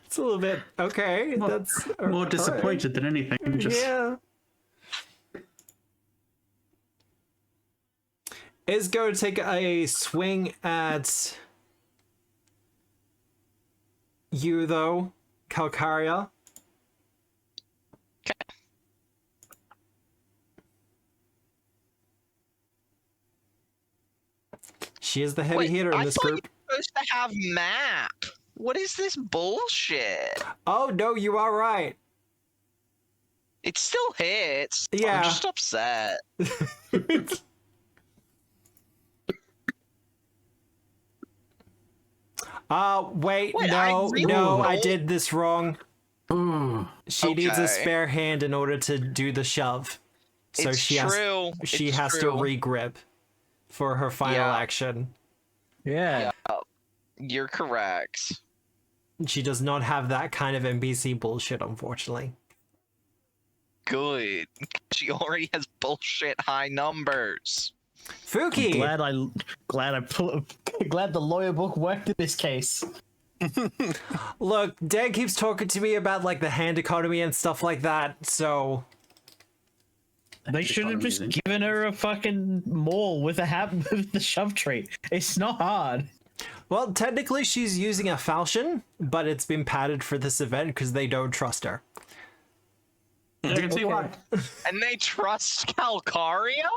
It's a little bit okay. That's More disappointed than anything. Just... Yeah. Is going to take a swing at you though, Calcaria. She is the heavy hitter in this group. You're supposed to have map. What is this bullshit? Oh no, you are right. It still hits. Yeah. I'm just upset. Wait, Wait, I did this wrong. Ooh. She needs a Okay. spare hand in order to do the shove. So It's she true. has to regrip for her final Yeah. action. Yeah. You're correct. She does not have that kind of NPC bullshit, unfortunately. Good. She already has bullshit high numbers. Fuki! Glad the lawyer book worked in this case. Look, Dan keeps talking to me about like the hand economy and stuff like that, so They should have just given her a fucking maul with with the shove trait. It's not hard. well, technically she's using a falchion, but it's been padded for this event because they don't trust her. I can see why. And they trust Calcaria?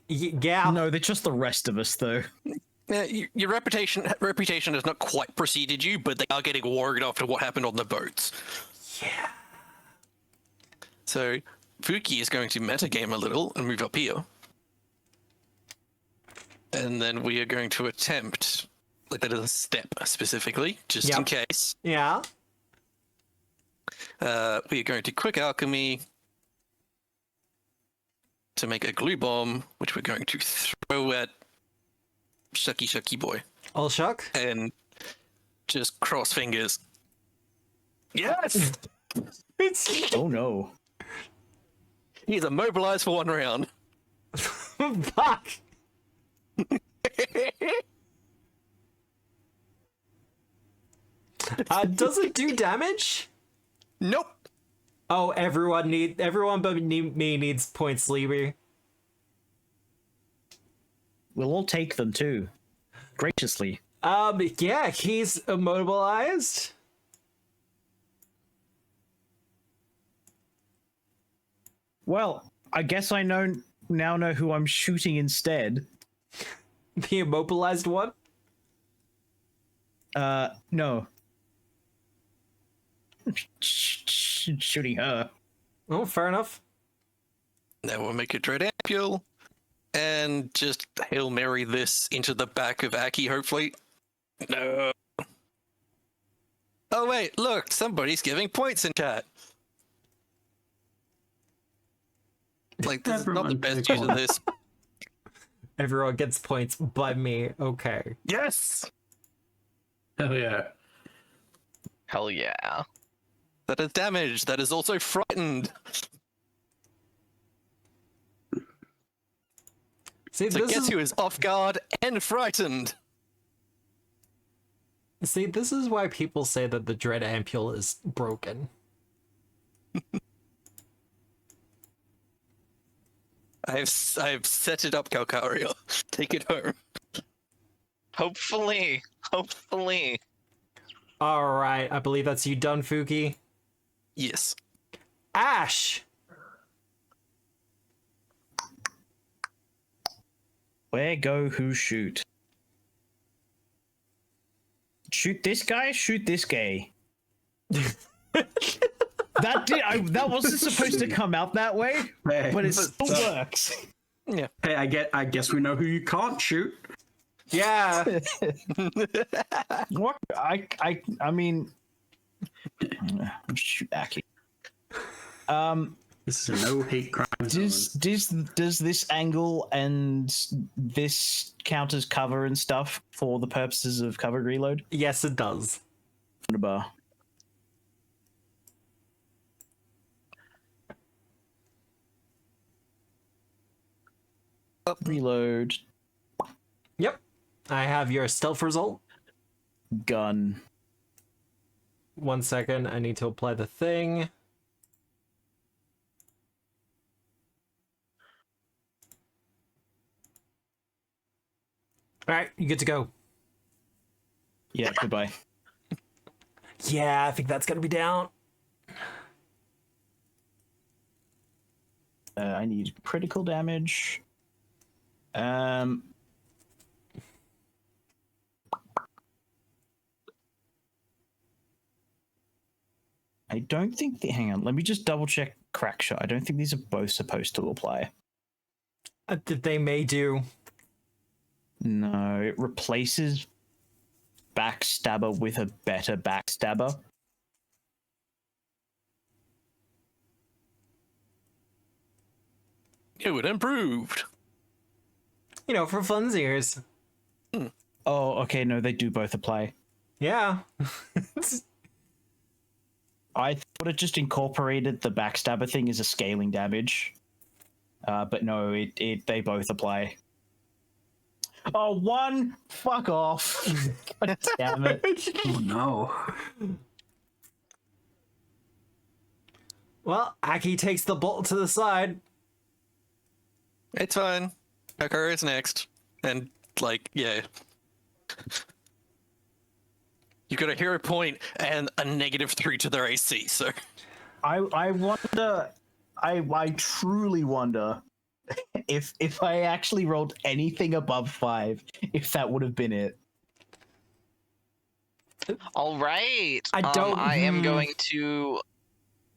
Yeah. No, they're just the rest of us, though. Your reputation has not quite preceded you, but they are getting worried after what happened on the boats. Yeah. So Fuki is going to metagame a little and move up here. And then we are going to attempt, like that is a step specifically, just in case. Yeah. We are going to quick alchemy to make a glue bomb, which we're going to throw at Shucky Boy. All shuck? And just cross fingers. Yes! Oh no. He's immobilized for 1 round. Fuck! Does it do damage? Nope. Oh, everyone but me needs points, Libby. We'll all take them too. Graciously. Yeah, he's immobilized. Well, I guess I now know who I'm shooting instead. The immobilized one? No. Shooting her. Oh, fair enough. Now we'll make a Dread Ampule and just Hail Mary this into the back of Aki, hopefully. No. Oh, wait, look, somebody's giving points in chat. Like, this is not the best use of this. Everyone gets points but me. Okay. Yes! Hell yeah. Hell yeah. That is damage. That is also frightened. See, So guess who is off guard and frightened? this is why people say that the Dread Ampule is broken. I've set it up, Calcario. Take it home. Hopefully. All right, I believe that's you done, Fuki. Yes. Ash! Where go, who shoot? Shoot this guy, shoot this guy. That wasn't supposed to come out that way, Hey, but it still works. Yeah. hey, I guess we know who you can't shoot. Yeah. What? I mean, shoot Aki. This is a no hate crime zone. Does this angle and this count as cover and stuff for the purposes of covered reload? Yes, it does. Wunderbar. Reload. Yep. I have your stealth result. Gun. 1 second, I need to apply the thing. All right, you good to go. Yeah, goodbye. Yeah, I think that's gonna be down. I need critical damage. I don't think hang on, let me just double check crack shot. I don't think these are both supposed to apply. They may do. No, it replaces backstabber with a better backstabber. It improved. You know, for funsies. Oh, okay, no, they do both apply. Yeah. I thought it just incorporated the backstabber thing as a scaling damage. But no, they both apply. Oh, one! Fuck off! God damn it. Oh no. Well, Aki takes the bolt to the side. It's fine. Kakara is next. And, like, yeah. You got a hero point and a -3 to their AC, so. I wonder. I truly wonder if I actually rolled anything above 5, if that would have been it. All right. I don't- I am going to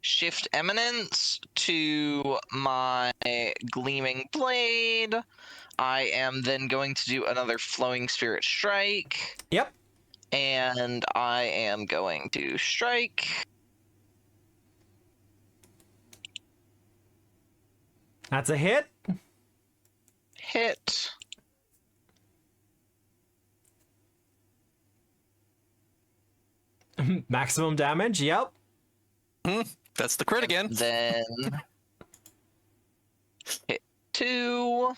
shift eminence to my gleaming blade. I am then going to do another flowing spirit strike, Yep. and I am going to strike. That's a hit. Hit. Maximum damage. Yep. That's the crit again. Then hit 2.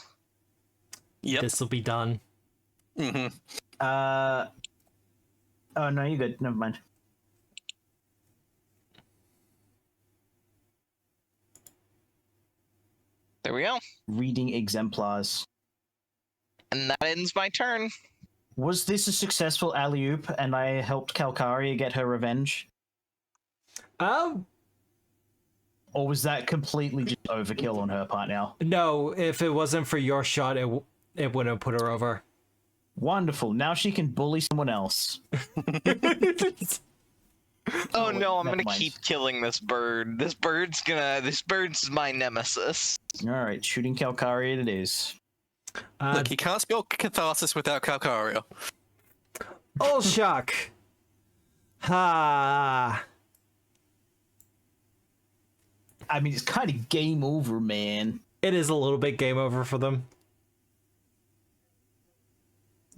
Yep. This will be done. Mm-hmm. Oh no, you're good. Never mind. There we go. Reading exemplars. And that ends my turn. Was this a successful alley-oop and I helped Kalkaria get her revenge? Oh, Or was that completely just overkill on her part now? no, if it wasn't for your shot, it wouldn't have put her over. Wonderful. Now she can bully someone else. Oh wait, no, I'm never gonna mind. keep killing this bird. This bird's my nemesis. Alright, shooting Kalkaria it is. Look, he can't spell catharsis without Calcaria. Oh, shock. Ha. I mean, it's kind of game over, man. It is a little bit game over for them.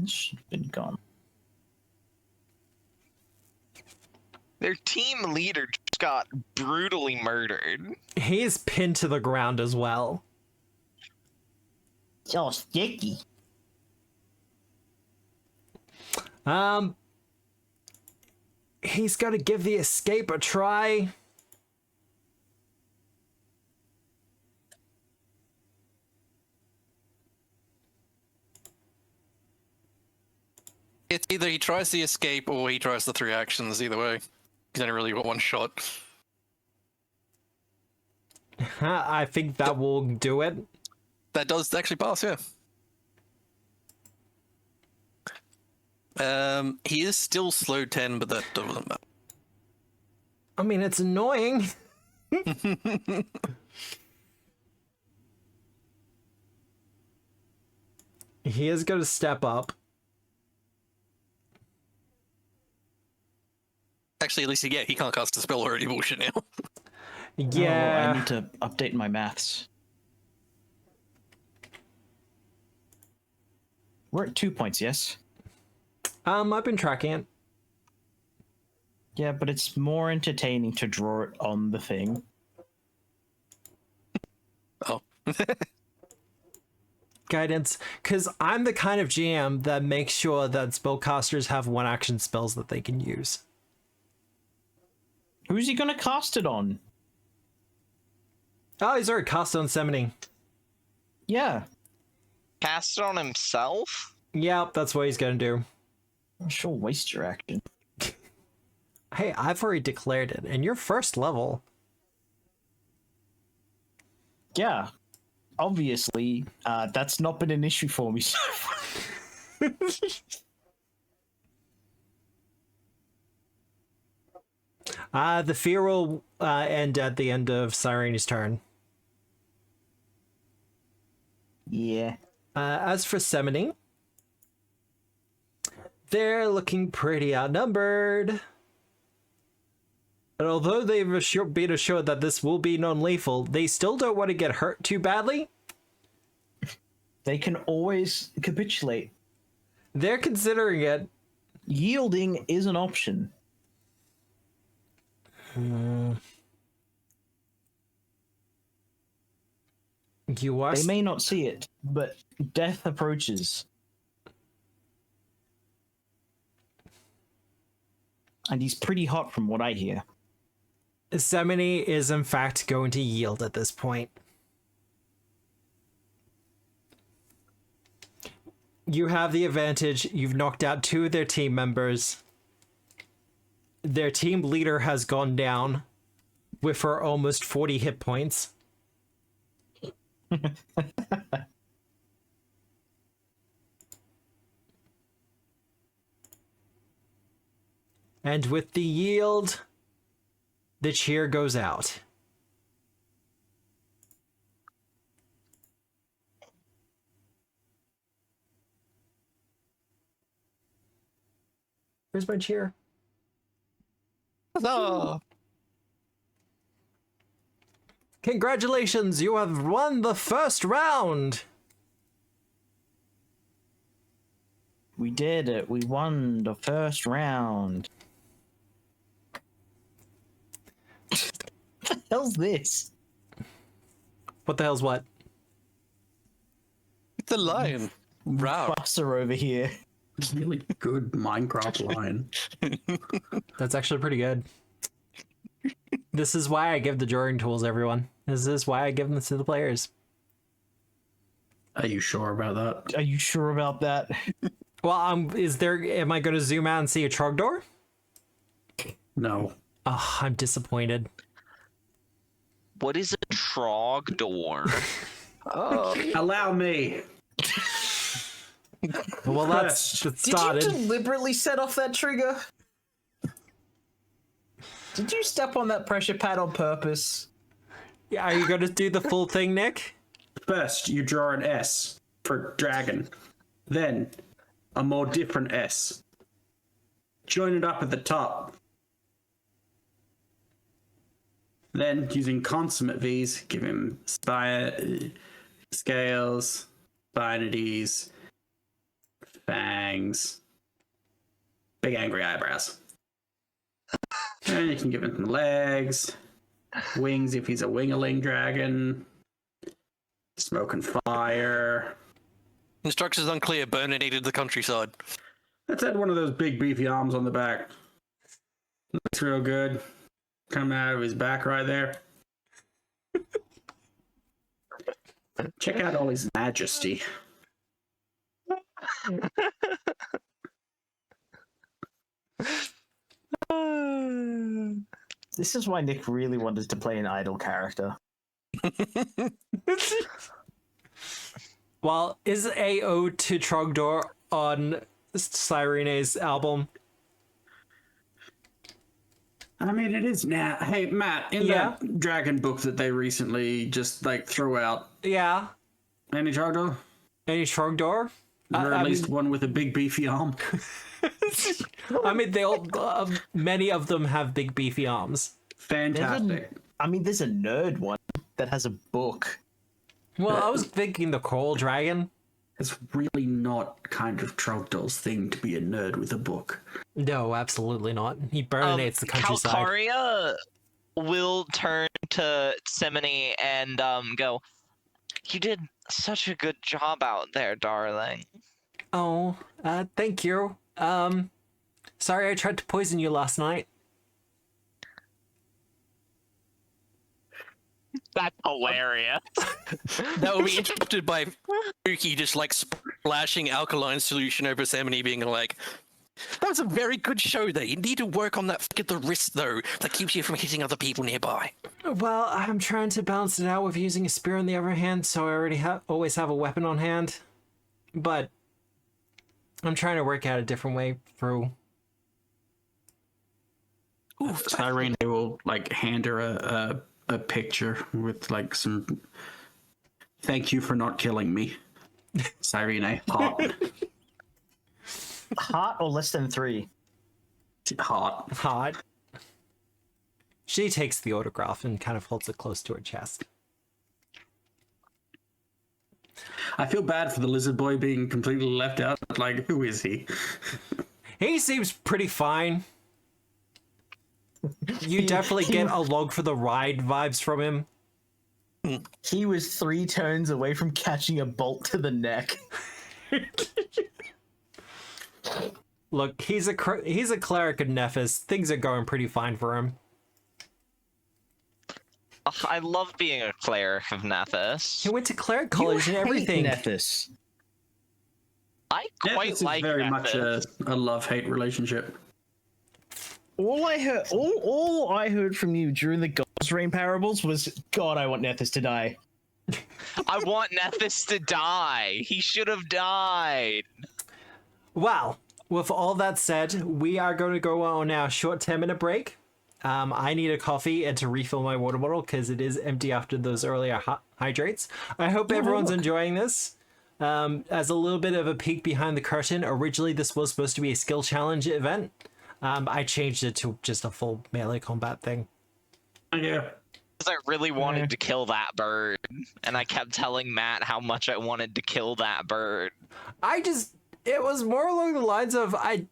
She's been gone. Their team leader just got brutally murdered. He is pinned to the ground as well. So sticky. He's got to give the escape a try. It's either he tries the escape or he tries the 3 actions. Either way, he's only really got 1 shot. I think that will do it. That does actually pass, yeah. He is still slow 10, but that doesn't matter. I mean, it's annoying. He is going to step up. Actually, at least he can't cast a spell or any bullshit now. Yeah. Oh, I need to update my maths. We're at 2 points, yes? I've been tracking it. Yeah, but it's more entertaining to draw it on the thing. Oh. Guidance, because I'm the kind of GM that makes sure that spellcasters have 1 action spells that they can use. Who's he gonna cast it on? Oh, he's already cast on summoning. Yeah, Cast it on himself? Yep, that's what he's gonna do. she'll waste your action. Hey, I've already declared it, and you're 1st level. Yeah, obviously, that's not been an issue for me so far. The fear will end at the end of Cyreni's turn. Yeah. As for summoning, they're looking pretty outnumbered. And although they've been assured that this will be non-lethal, they still don't want to get hurt too badly. They can always capitulate. They're considering it. Yielding is an option. You are. They may not see it, but death approaches. And he's pretty hot from what I hear. Semini is in fact going to yield at this point. You have the advantage. You've knocked out 2 of their team members. Their team leader has gone down with her almost 40 hit points. And with the yield, the cheer goes out. Where's my cheer? No. Congratulations, you have won the 1st round! We did it. We won the 1st round. What the hell's this? What the hell's what? It's a lion. Wow. Buster over here. Really good Minecraft line. That's actually pretty good. This is why I give the drawing tools, everyone. This is why I give them to the players. Are you sure about that? Are you sure about that? Well, am I going to zoom out and see a Trogdor? No. Oh, I'm disappointed. What is a Trogdor? Allow me. Well, that started. Did you deliberately set off that trigger? Did you step on that pressure pad on purpose? Yeah, are you going to do the full thing, Nick? First, you draw an S for dragon. Then, a more different S. Join it up at the top. Then, using consummate V's, give him scales, spinities, fangs, big angry eyebrows. And you can give him some legs, wings if he's a wingaling dragon, smoke and fire. Instructions unclear. Burninated the countryside. Let's add one of those big beefy arms on the back. Looks real good. Coming out of his back right there. Check out all his majesty. This is why Nick really wanted to play an idle character. Well, is a ode to Trogdor on Cyrene's album? I mean, it is now. Hey, Matt, in Yeah? that dragon book that they recently just like threw out, Yeah. any Trogdor? Any Trogdor? Or I at least mean- one with a big beefy arm. I mean, they all, many of them have big beefy arms. Fantastic. There's a nerd one that has a book. Well, I was thinking the Coral Dragon. It's really not kind of Trogdor's thing to be a nerd with a book. No, absolutely not. He burninates the countryside. Calcaria will turn to Simony and go, "You did such a good job out there, darling." Oh, thank you. Sorry I tried to poison you last night. That's hilarious. That will be interrupted by Spooky just like splashing alkaline solution over Semony, being like, "That was a very good show there. You need to work on that flick at the wrist, though. That keeps you from hitting other people nearby." Well, I'm trying to balance it out with using a spear on the other hand, so I already always have a weapon on hand. But I'm trying to work out a different way through. Ooh, Cyrene will like hand her a picture with like some "Thank you for not killing me." Cyrene, heart. Heart or less than 3? Heart. Hot. She takes the autograph and kind of holds it close to her chest. I feel bad for the lizard boy being completely left out. Like, who is he? He seems pretty fine. You definitely get a log for the ride vibes from him. He was 3 turns away from catching a bolt to the neck. Look, he's a cleric of Nephis. Things are going pretty fine for him. Ugh, I love being a cleric of Nethys. He went to cleric college and everything. Nephis. I quite This like is very much Nethys. a love-hate relationship. All I heard from you during the God's Reign parables was, "God, I want Nethys to die." I want Nethys to die. He should have died. Well, with all that said, we are going to go on our short 10-minute break. I need a coffee and to refill my water bottle because it is empty after those earlier hydrates. I hope everyone's enjoying this. As a little bit of a peek behind the curtain, originally this was supposed to be a skill challenge event. I changed it to just a full melee combat thing. Yeah. Because I really wanted to kill that bird. And I kept telling Matt how much I wanted to kill that bird. It was more along the lines of, I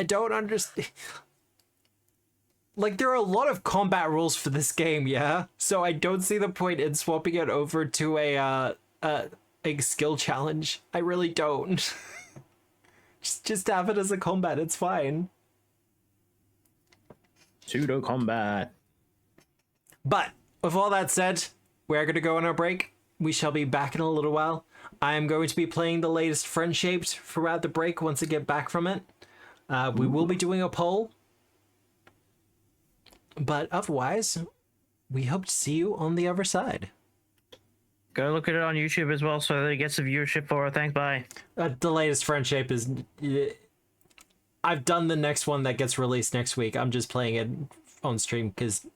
don't understand. Like, there are a lot of combat rules for this game, yeah? So I don't see the point in swapping it over to a skill challenge. I really don't. just have it as a combat, it's fine. Pseudo combat. But, with all that said, we're going to go on our break. We shall be back in a little while. I am going to be playing the latest Friend Shaped throughout the break once I get back from it. We will be doing a poll. But otherwise, we hope to see you on the other side. Go look at it on YouTube as well so that it gets the viewership for it. Thanks, bye. The latest Friend Shape is... I've done the next one that gets released next week. I'm just playing it on stream because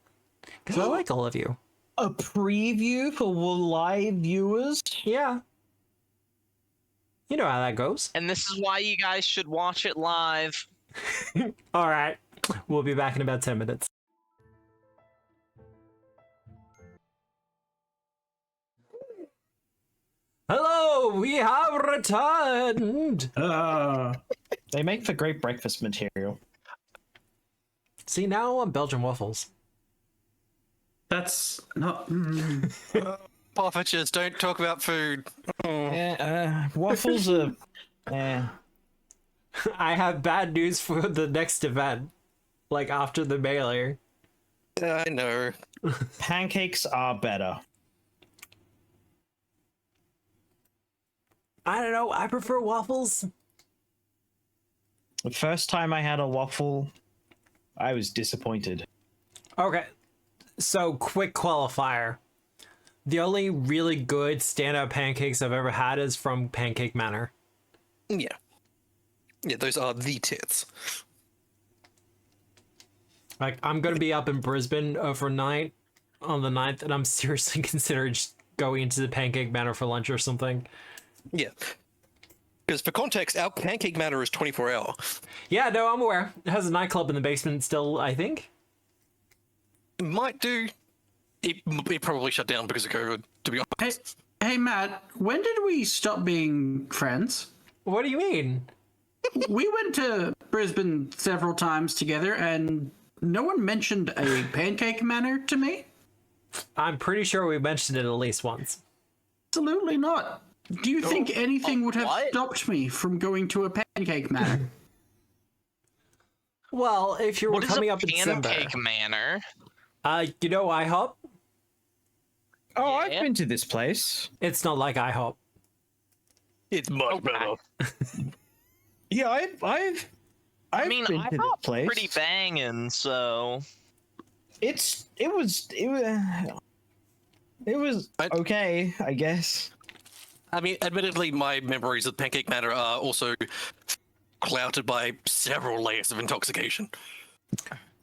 I like all of you. A preview for live viewers? Yeah. You know how that goes. And this is why you guys should watch it live. All right. We'll be back in about 10 minutes. Hello, we have returned. They make for great breakfast material. See, now I want Belgian waffles. That's not. Parfitures, don't talk about food. Waffles are... I have bad news for the next event. Like after the mailer. I know. Pancakes are better. I don't know. I prefer waffles. The first time I had a waffle, I was disappointed. Okay, so quick qualifier. The only really good standout pancakes I've ever had is from Pancake Manor. Yeah. Yeah, those are the tits. Like, I'm gonna be up in Brisbane overnight on the 9th, and I'm seriously considering just going into the Pancake Manor for lunch or something. Yeah. Because for context, our Pancake Manor is 24-hour. Yeah, no, I'm aware. It has a nightclub in the basement still, I think. Might do. It probably shut down because of COVID, to be honest. Hey, Matt, when did we stop being friends? What do you mean? We went to Brisbane several times together, and no one mentioned a pancake manor to me. I'm pretty sure we mentioned it at least once. Absolutely not. Do you think anything would have what? stopped me from going to a pancake manor? Well, if you were What is coming a up in December, pancake manor? you know IHOP? Oh, I've Yeah. been to this place. It's not like IHOP. It's much Okay. better. Yeah, I've I mean, been I to this thought place. pretty banging, so It was I- okay, I guess. I mean, admittedly, my memories of Pancake Manor are also clouded by several layers of intoxication.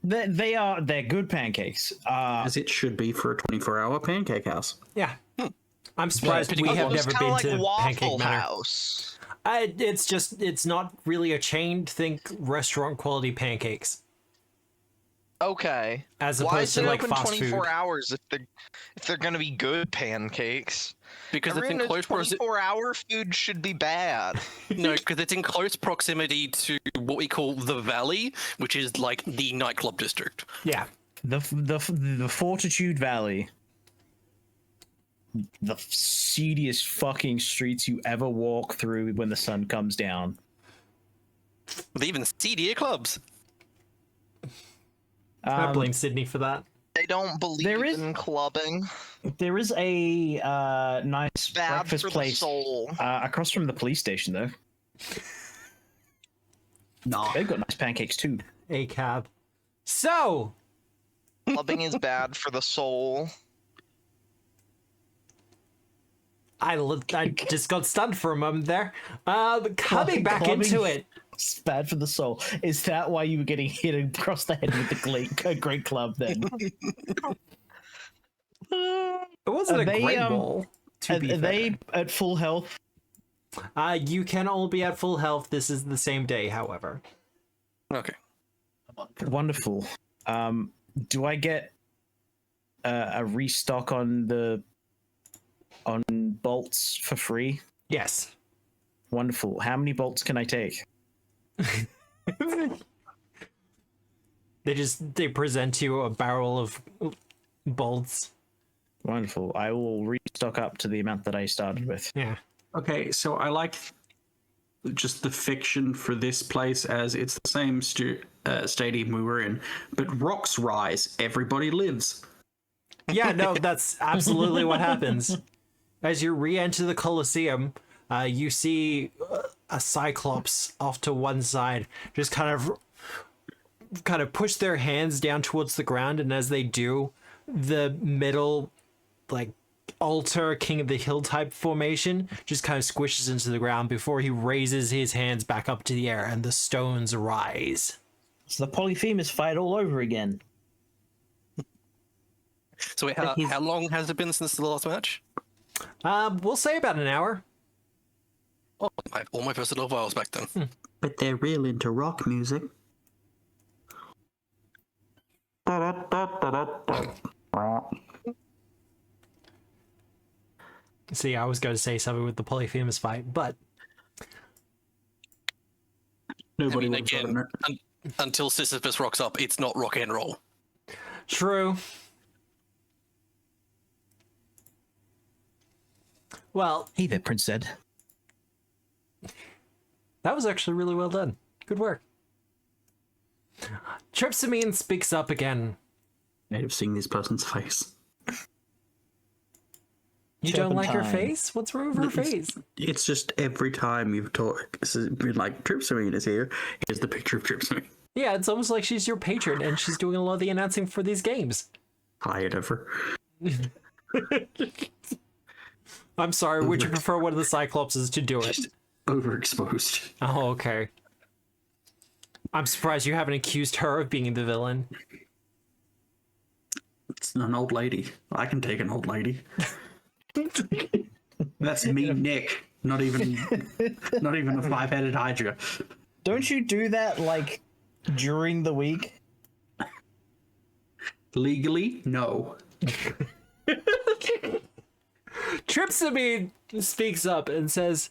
They're good pancakes. As it should be for a 24-hour pancake house. Yeah. I'm surprised pretty we good have ones. it's never kind been of like to Pancake Waffle Manor. House. It's not really a chain. Think restaurant quality pancakes, Okay. as Why opposed is to it like open fast 24 food. hours if they're gonna be good pancakes? Because it's in Everyone knows close proximity. 24-hour food should be bad. No, because it's in close proximity to what we call the Valley, which is like the nightclub district. Yeah. The Fortitude Valley. The seediest fucking streets you ever walk through when the sun comes down. With even seedier clubs. I blame Sydney for that. They don't believe There is- in clubbing. There is a nice Bad breakfast for the place soul. across from the police station, though. Nah. They've got nice pancakes too. A cab. So, Clubbing is bad for the soul. I just got stunned for a moment there. Coming back Clubbing- into it. It's bad for the soul. Is that why you were getting hit across the head with the great club then? It wasn't Are a they, great bowl. To Are be fair. they at full health? You can all be at full health. This is the same day, however. Okay. Wonderful. Do I get a restock on bolts for free? Yes. Wonderful. How many bolts can I take? They present you a barrel of bolts. Wonderful. I will restock up to the amount that I started with. Yeah. Okay, so I like just the fiction for this place as it's the same stadium we were in, but rocks rise, everybody lives. Yeah, no, that's absolutely what happens. As you re-enter the Coliseum, you see a Cyclops off to one side, just kind of push their hands down towards the ground, and as they do, the middle, like, altar King of the Hill type formation just kind of squishes into the ground before he raises his hands back up to the air, and the stones rise. It's the Polyphemus fight all over again. So wait, how long has it been since the last match? We'll say about an hour. Oh, I have all my personal files back then. But they're real into rock music. See, I was going to say something with the Polyphemus fight, but Nobody I mean, would have again, gotten it. until Sisyphus rocks up, it's not rock and roll. true. Well, Hey there, Prince Zed. that was actually really well done. Good work. Tripsamine speaks up again. I'd have seen this person's face. You don't like her Turpentine. face? What's wrong with her face? It's just every time you've talked, this has been like, Tripsamine is here. Here's the picture of Tripsamine. Yeah, it's almost like she's your patron and she's doing a lot of the announcing for these games. Whatever. I'm sorry, would you prefer one of the Cyclopses to do it? Overexposed. Oh, okay. I'm surprised you haven't accused her of being the villain. It's an old lady. I can take an old lady. That's me, Nick. Not even a five-headed Hydra. Don't you do that like during the week? Legally, no. Tripsabine speaks up and says,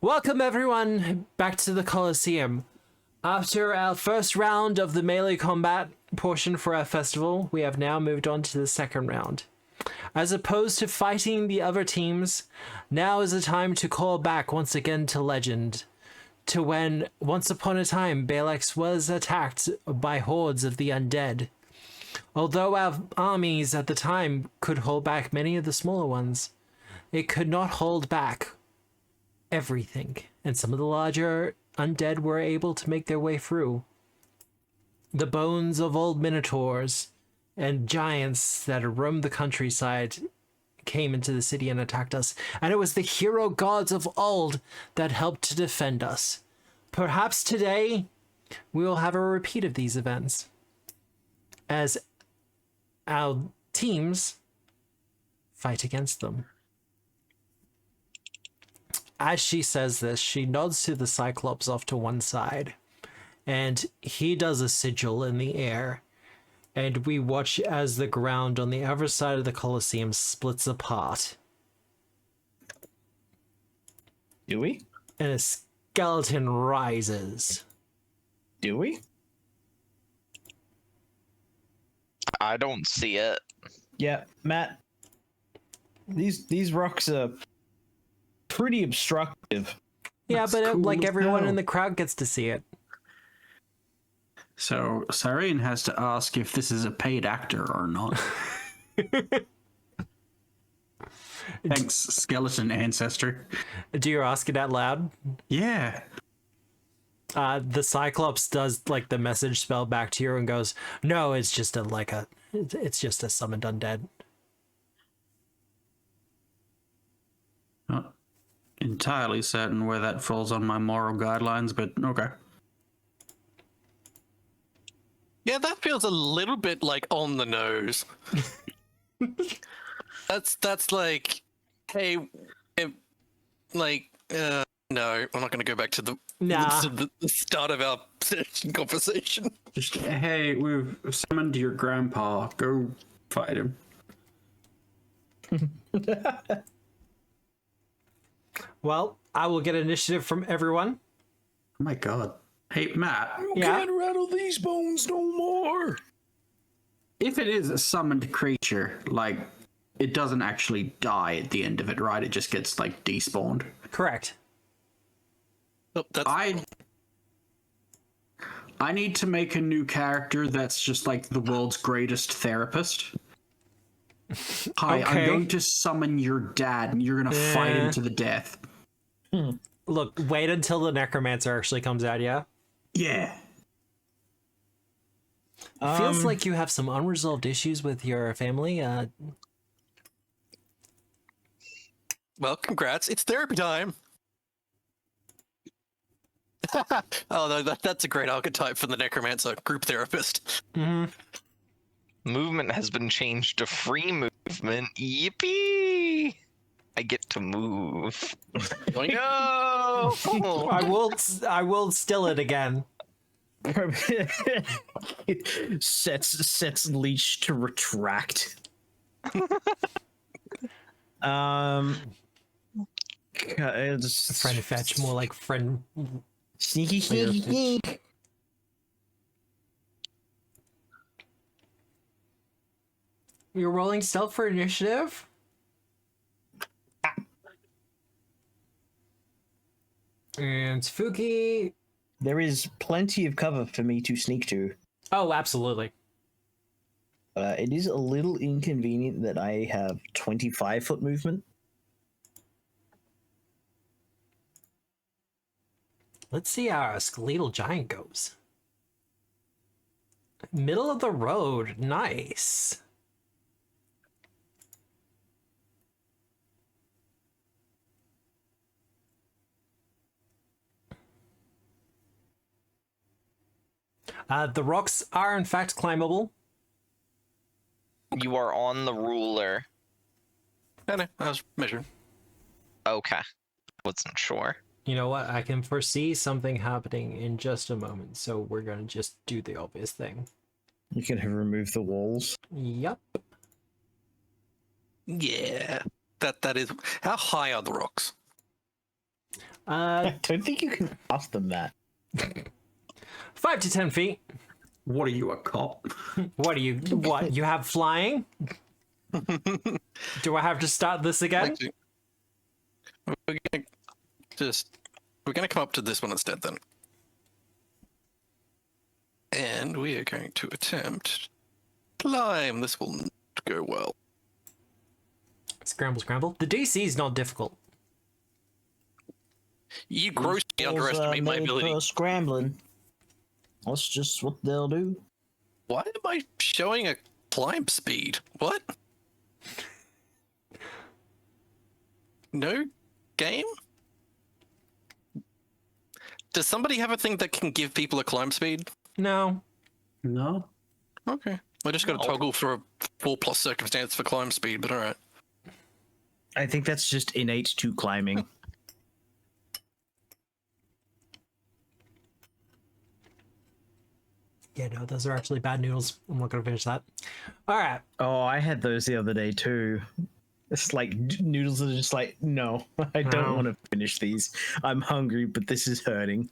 "Welcome everyone back to the Coliseum. After our first round of the melee combat portion for our festival, we have now moved on to the second round. As opposed to fighting the other teams, now is the time to call back once again to legend, to when, once upon a time, Balex was attacked by hordes of the undead. Although our armies at the time could hold back many of the smaller ones, it could not hold back everything, and some of the larger undead were able to make their way through. The bones of old minotaurs and giants that roamed the countryside came into the city and attacked us, and it was the hero gods of old that helped to defend us. Perhaps today we will have a repeat of these events, as our teams fight against them." As she says this, she nods to the Cyclops off to one side, and he does a sigil in the air, and we watch as the ground on the other side of the Coliseum splits apart. Do we? And a skeleton rises. Do we? I don't see it. Yeah, Matt. These rocks are pretty obstructive. Yeah, That's but cool like as everyone hell. in the crowd gets to see it. So Cyrene has to ask if this is a paid actor or not. Thanks, skeleton ancestor. Do you ask it out loud? Yeah. The Cyclops does like the message spell back to you and goes, "No, it's just it's just a summoned undead." Not entirely certain where that falls on my moral guidelines, but okay. Yeah, that feels a little bit like on the nose. that's like, hey, no, I'm not going to go back to the start of our conversation. Just, hey, we've summoned your grandpa. Go fight him. Well, I will get initiative from everyone. Oh my god. Hey, Matt. Yeah. Can't rattle these bones no more. If it is a summoned creature, like, it doesn't actually die at the end of it, right? It just gets, like, despawned. Correct. Oh, that's I need to make a new character that's just like the world's greatest therapist. Hi, I'm Okay. going to summon your dad, and you're gonna fight him to the death. Look, wait until the necromancer actually comes out, yeah? Yeah. Feels like you have some unresolved issues with your family. well, congrats. It's therapy time. Oh, no, that's a great archetype for the necromancer, group therapist. Movement has been changed to free movement. Yippee! I get to move. No! I will still it again. sets leash to retract. It's Friend fetch, more like friend. sneaky, sneaky, sneak. You're rolling stealth for initiative? And Fuki. There is plenty of cover for me to sneak to. Oh, absolutely. It is a little inconvenient that I have 25-foot movement. Let's see how our skeletal giant goes. Middle of the road. Nice. The rocks are in fact climbable. You are on the ruler. No, I was measuring. Okay. Wasn't sure. You know what? I can foresee something happening in just a moment, so we're gonna just do the obvious thing. You can remove the walls. Yep. Yeah, that is. How high are the rocks? I don't think you can ask them that. 5 to 10 feet. What are you, a cop? What are you? What you have flying? Do I have to start this again? Actually, we're gonna come up to this one instead then, and we are going to attempt climb. This will not go well. Scramble, scramble. The DC is not difficult. You grossly underestimate my made ability. for scrambling. That's just what they'll do. Why am I showing a climb speed? What? No game? Does somebody have a thing that can give people a climb speed? No. No. Okay. I just got to toggle for a 4+ circumstance for climb speed, but alright. I think that's just innate to climbing. Yeah, no, those are actually bad noodles. I'm not gonna finish that. All right. Oh, I had those the other day too. It's like noodles are just like, no, I don't No. want to finish these. I'm hungry, but this is hurting.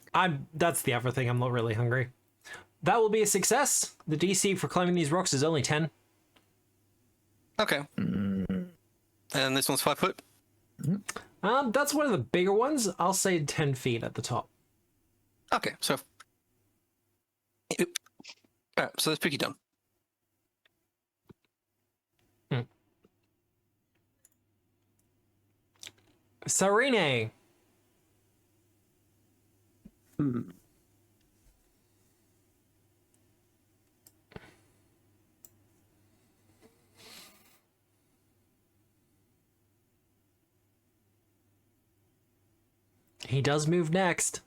That's the other thing. I'm not really hungry. That will be a success. The DC for climbing these rocks is only 10. Okay. And this one's 5 foot? That's one of the bigger ones. I'll say 10 feet at the top. Okay, so... Alright, so that's pretty done. Sarine. He does move next.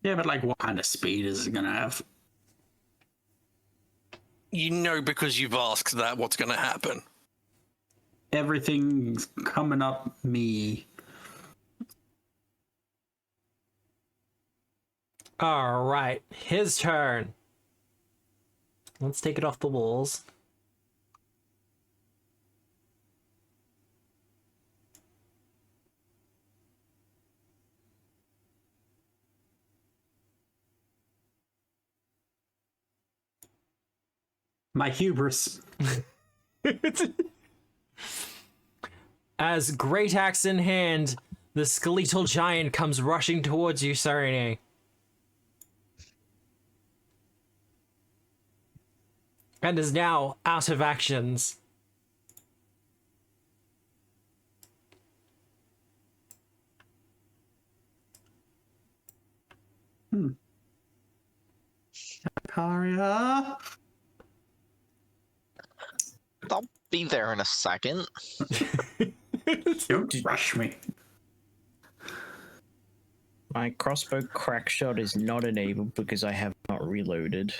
Yeah, but like, what kind of speed is it gonna have? You know, because you've asked that, what's going to happen. Everything's coming up me. All right, his turn. Let's take it off the walls. My hubris. As great axe in hand, the skeletal giant comes rushing towards you, Sarine. And is now out of actions. Karia. I'll be there in a second. Don't rush me. My crossbow crack shot is not enabled because I have not reloaded.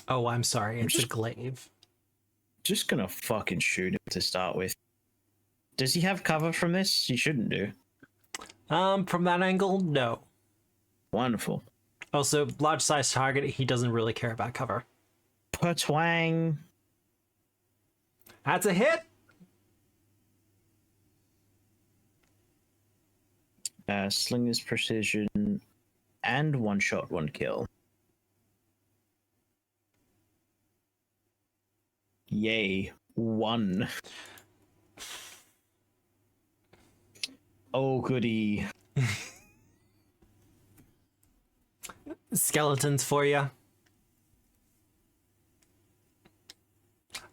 Oh, I'm sorry, it's a glaive. Just gonna fucking shoot him to start with. Does he have cover from this? He shouldn't do. From that angle, no. Wonderful. Also, large size target, he doesn't really care about cover. Pertwang. That's a hit! Slinger's precision and one shot, one kill. Yay. 1. Oh, goody. Skeletons for you.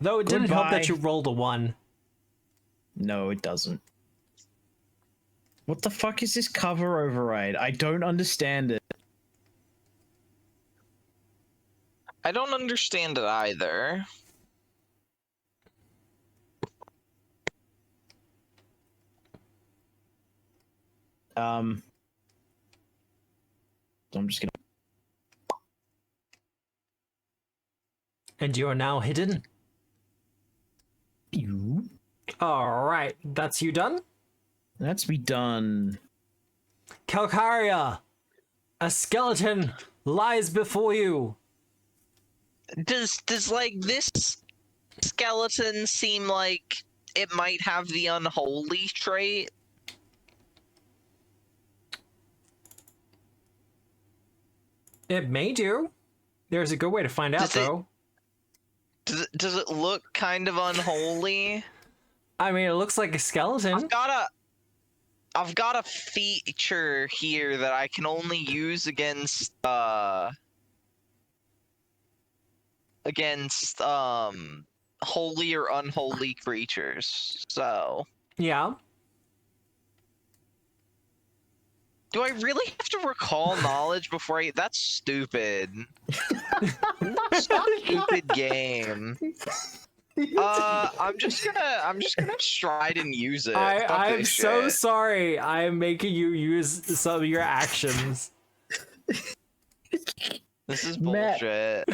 Though it didn't help that Goodbye. you rolled a 1. No, it doesn't. What the fuck is this cover override? I don't understand it. I don't understand it either. I'm just gonna. And you are now hidden. Alright, that's you done? That's me done. Calcaria! A skeleton lies before you! Does like this skeleton seem like it might have the unholy trait? It may do. There's a good way to find out, though. Does it look kind of unholy? I mean, it looks like a skeleton. I've got a feature here that I can only use against holy or unholy creatures. So Yeah. do I really have to recall knowledge before I? That's stupid. Stupid game. I'm just gonna stride and use it. Fuck I'm this so shit. sorry. I am making you use some of your actions. This is Matt. bullshit.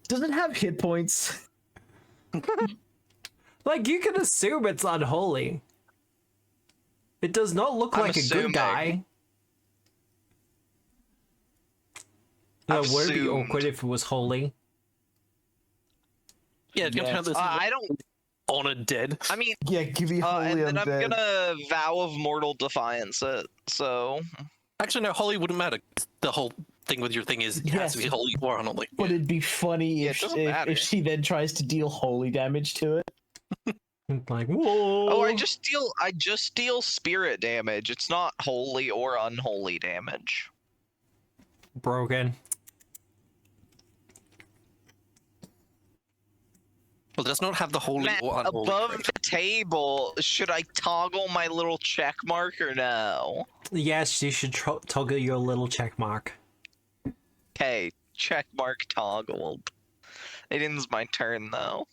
Does it have hit points? Like, you can assume it's unholy. It does not look I'm like a assuming. good guy. It would be Assumed. awkward if it was holy. Yeah, you have this I don't. honored dead. I mean, Yeah, give me holy and then I'm undead. gonna vow of mortal defiance it. So Actually, no, holy wouldn't matter. The whole thing with your thing is it has to be Yes. holy or unholy. But it'd be funny Yeah, it if, doesn't matter. if she then tries to deal holy damage to it. Like, whoa. oh, I just deal spirit damage. It's not holy or unholy damage. Broken. Well, it does not have the holy Matt, or unholy. above trait. the table, should I toggle my little check mark or no? Yes, you should toggle your little check mark. Okay, check mark toggled. It ends my turn though.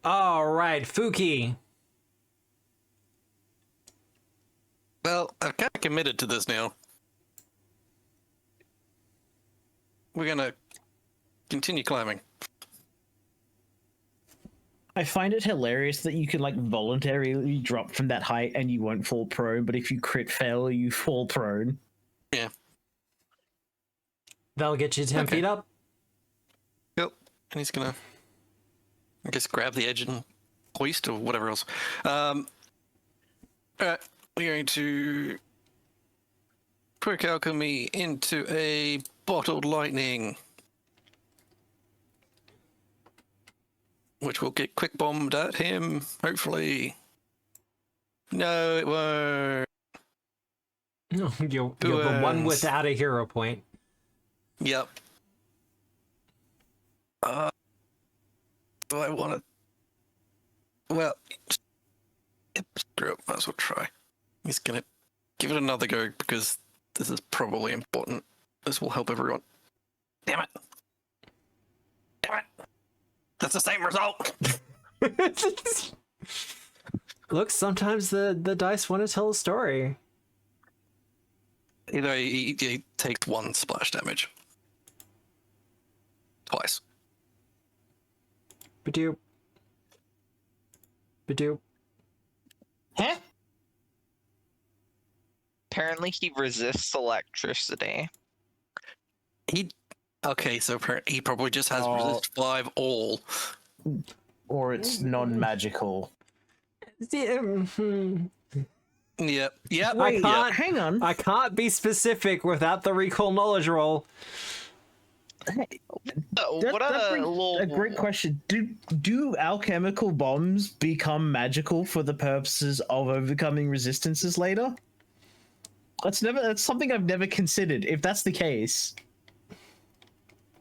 Alright, Fuki. Well, I've kind of committed to this now. We're gonna continue climbing. I find it hilarious that you can like voluntarily drop from that height and you won't fall prone, but if you crit fail, you fall prone. Yeah. That'll get you 10 Okay. feet up. Yep. And he's gonna, I guess, grab the edge and hoist or whatever else. Alright, we're going to quick alchemy into a bottled lightning, which will get quick bombed at him, hopefully. No, it won't. No, you're the one without a hero point. Yep. Do I want to? Well, screw it. Might as well try. He's gonna give it another go because this is probably important. This will help everyone. Damn it! Damn it! That's the same result. Look, sometimes the dice want to tell a story. You know, he takes one splash damage. Twice. Badoop. Badoop. Huh? Apparently he resists electricity. Okay, so he probably just has Oh. resist 5 all. Or it's non-magical. Hmm. Yep. Yep. I can't. Hang on. I can't be specific without the recall knowledge roll. What a brings little a great question. Do alchemical bombs become magical for the purposes of overcoming resistances later? That's something I've never considered. If that's the case,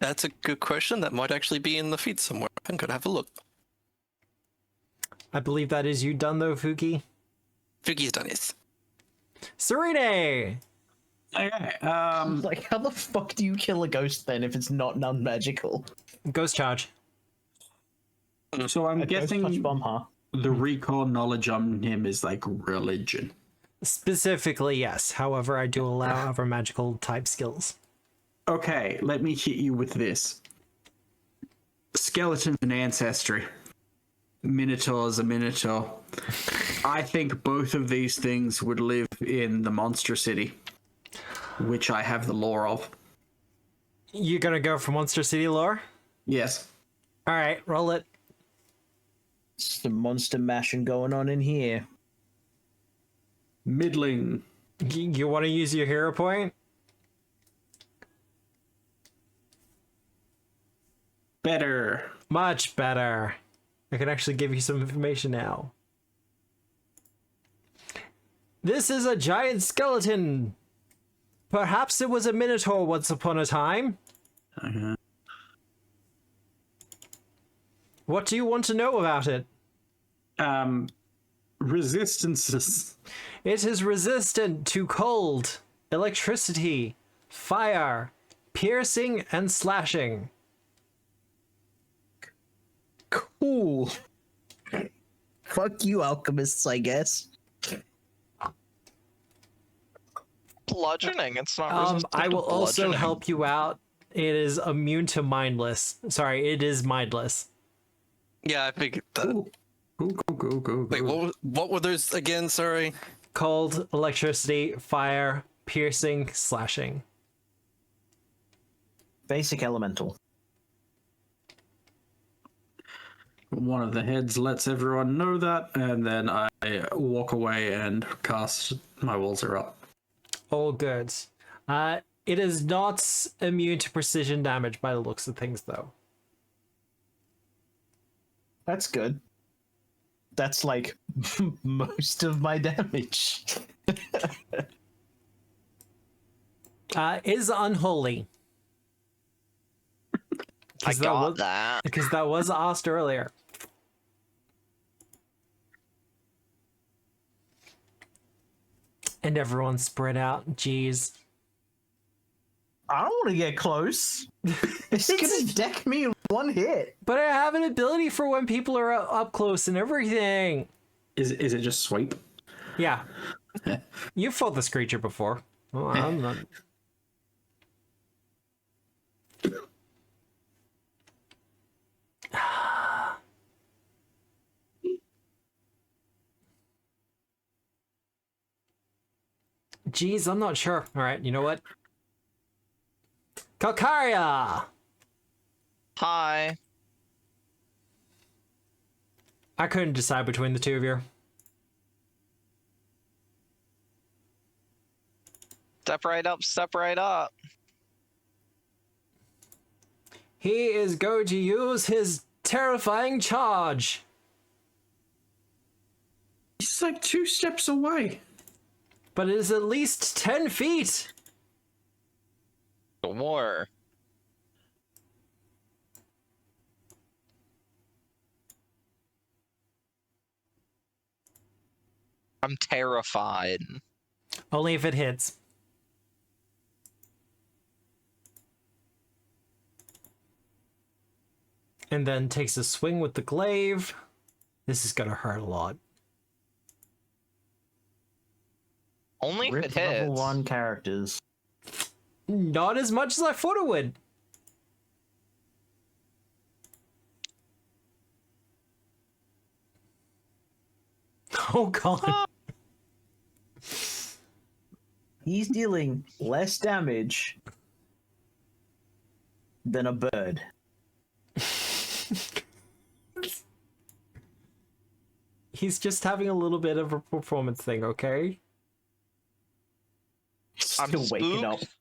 That's a good question. That might actually be in the feed somewhere. I'm gonna have a look. I believe that is you done though, Fuki. Fuki's done it. Serene! Okay. Like, how the fuck do you kill a ghost then if it's not non-magical? Ghost charge. So I'm A ghost touch guessing bomb, huh? the recall knowledge on him is like religion. Specifically, yes. However, I do allow other magical type skills. Okay, let me hit you with this. Skeletons and ancestry. Minotaur's a minotaur. I think both of these things would live in the monster city, which I have the lore of. You gonna go for Monster City lore? Yes. Alright, roll it. Some monster mashing going on in here. Middling. You want to use your hero point? Better. Much better. I can actually give you some information now. This is a giant skeleton. Perhaps it was a minotaur once upon a time. Uh-huh. What do you want to know about it? Resistances. It is resistant to cold, electricity, fire, piercing, and slashing. Cool. Fuck you, alchemists, I guess. Bludgeoning. It's not resistant I to will also bludgeoning. help you out. It is immune to mindless. Sorry, it is mindless. Yeah, I figured that. Go. Wait, what were those again? Sorry. Cold, electricity, fire, piercing, slashing. Basic elemental. One of the heads lets everyone know that, and then I walk away and cast my walls are up. All good. It is not immune to precision damage by the looks of things, though. That's good. That's like most of my damage. Is unholy. I got that. Because that was asked earlier. And everyone's spread out. Jeez. I don't want to get close. It's gonna deck me in one hit. But I have an ability for when people are up close and everything. Is it just swipe? Yeah. You've fought this creature before. Well, I'm not. Jeez, I'm not sure. All right, you know what? Kalkaria! Hi. I couldn't decide between the two of you. Step right up, step right up. He is going to use his terrifying charge. He's like 2 steps away. But it is at least 10 feet. More. I'm terrified. Only if it hits. And then takes a swing with the glaive. This is gonna hurt a lot. Only if it Rip hits. level 1 characters. Not as much as I thought it would. Oh god. He's dealing less damage than a bird. He's just having a little bit of a performance thing, okay? I'm Still waking up. spooked.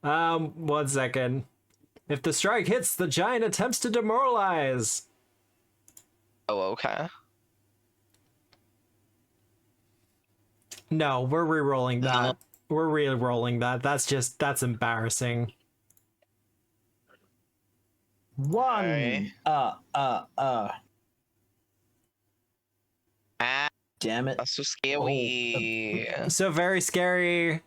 1 second. If the strike hits, the giant attempts to demoralize. Oh, okay. No, we're re-rolling that. We're re-rolling that. That's embarrassing. 1. Okay. Damn it. That's so scary. So very scary.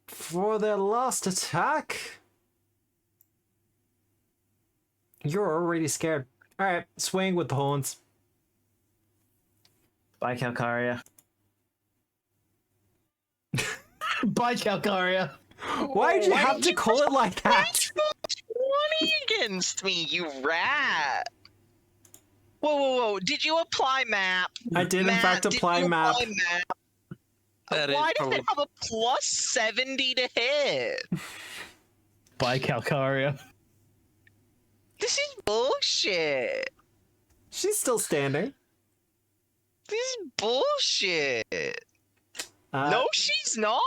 For their last attack, you're already scared. All right, swing with the horns. Bye, Calcaria. Bye, Calcaria. Why'd you have to call it like that? 20 against me, you rat. Whoa. Did you apply map? I did, in fact, apply map. Why does it have a plus 70 to hit? Bye, Calcaria. This is bullshit. She's still standing. This is bullshit. No, she's not.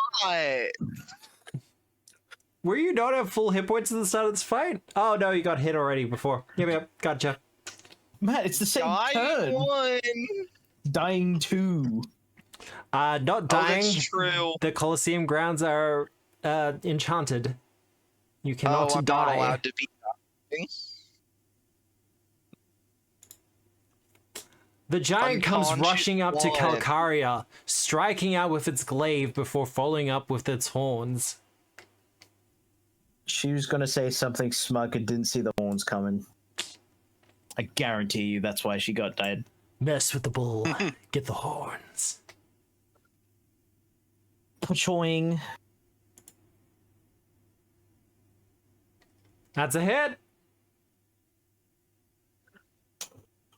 Were you not at full hit points at the start of this fight? Oh no, you got hit already before. Yep, gotcha. Matt, it's the same Dying turn. 1. Dying 2. Not dying. Oh, that's true. The Coliseum grounds are enchanted. You cannot I'm die. not allowed to be dying. The giant comes Unconscious rushing up to one. Calcaria, striking out with its glaive before following up with its horns. She was gonna say something smug and didn't see the horns coming. I guarantee you that's why she got dead. Mess with the bull, get the horns. Pachoing. That's a hit.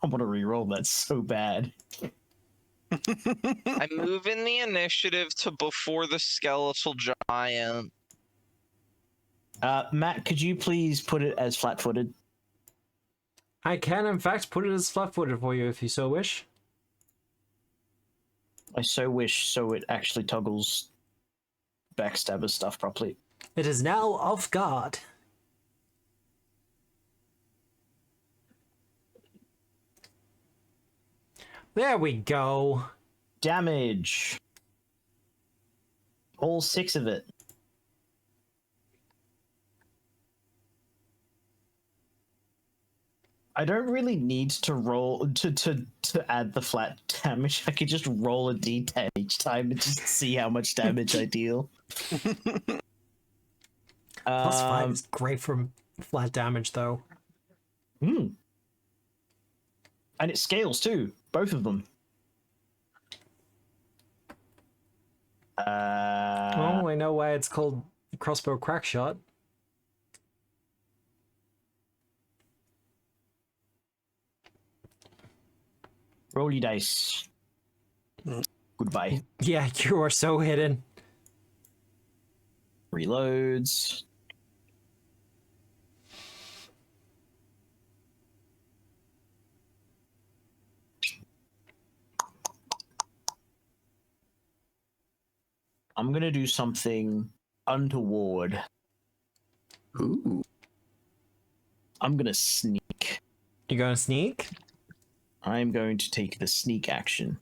I want to reroll that so bad. I'm moving the initiative to before the skeletal giant. Matt, could you please put it as flat-footed? I can, in fact, put it as flat-footed for you if you so wish. I so wish so it actually toggles backstabber stuff properly. It is now off guard. There we go. Damage. All 6 of it. I don't really need to roll to add the flat damage. I could just roll a d10 each time and just see how much damage I deal. Plus 5 is great for flat damage, though. And it scales too, both of them. Oh, I know why it's called crossbow crackshot. Rolly dice. Goodbye. Yeah, you are so hidden. Reloads. I'm gonna do something untoward. Ooh. I'm gonna sneak. You gonna sneak? I'm going to take the sneak action.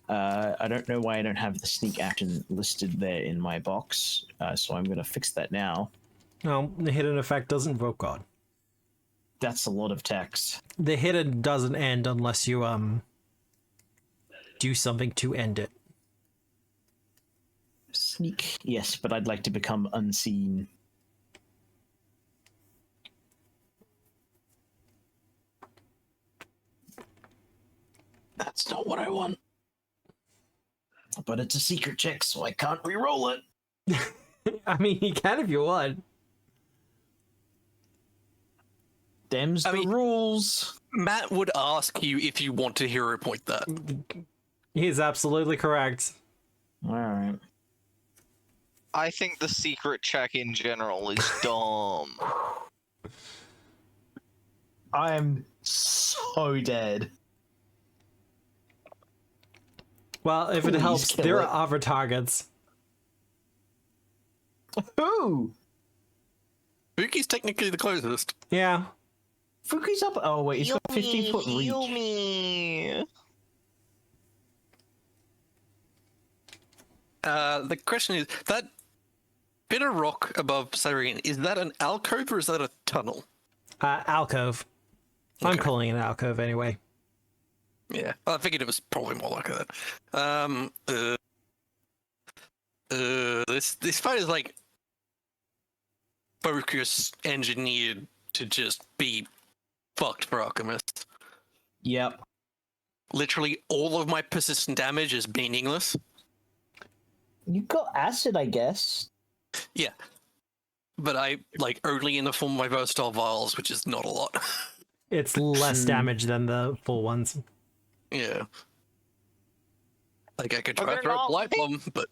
I don't know why I don't have the sneak action listed there in my box, so I'm gonna fix that now. No, the hidden effect doesn't invoke God. That's a lot of text. The hidden doesn't end unless you do something to end it. Sneak, yes, but I'd like to become unseen. That's not what I want. But it's a secret check, so I can't re-roll it. I mean, you can if you want. Them's the rules. Matt would ask you if you want to hero point that. He's absolutely correct. All right. I think the secret check in general is dumb. I'm so dead. Well, if it Please helps, kill there it. are other targets. Who? Buki's technically the closest. Yeah. Fuki's up. Oh wait, he's got 15-foot reach. Heal me. The question is that bit of rock above Cyrene, is that an alcove or is that a tunnel? Alcove. I'm Okay. calling it an alcove anyway. Yeah, I figured it was probably more like that. This fight is like focus engineered to just be fucked for alchemists. Yep. Literally all of my persistent damage is meaningless. You got acid, I guess. Yeah. But I like only in the form of my versatile vials, which is not a lot. It's less damage than the full ones. Yeah. Like I could Are try there to throw a not blight bomb, but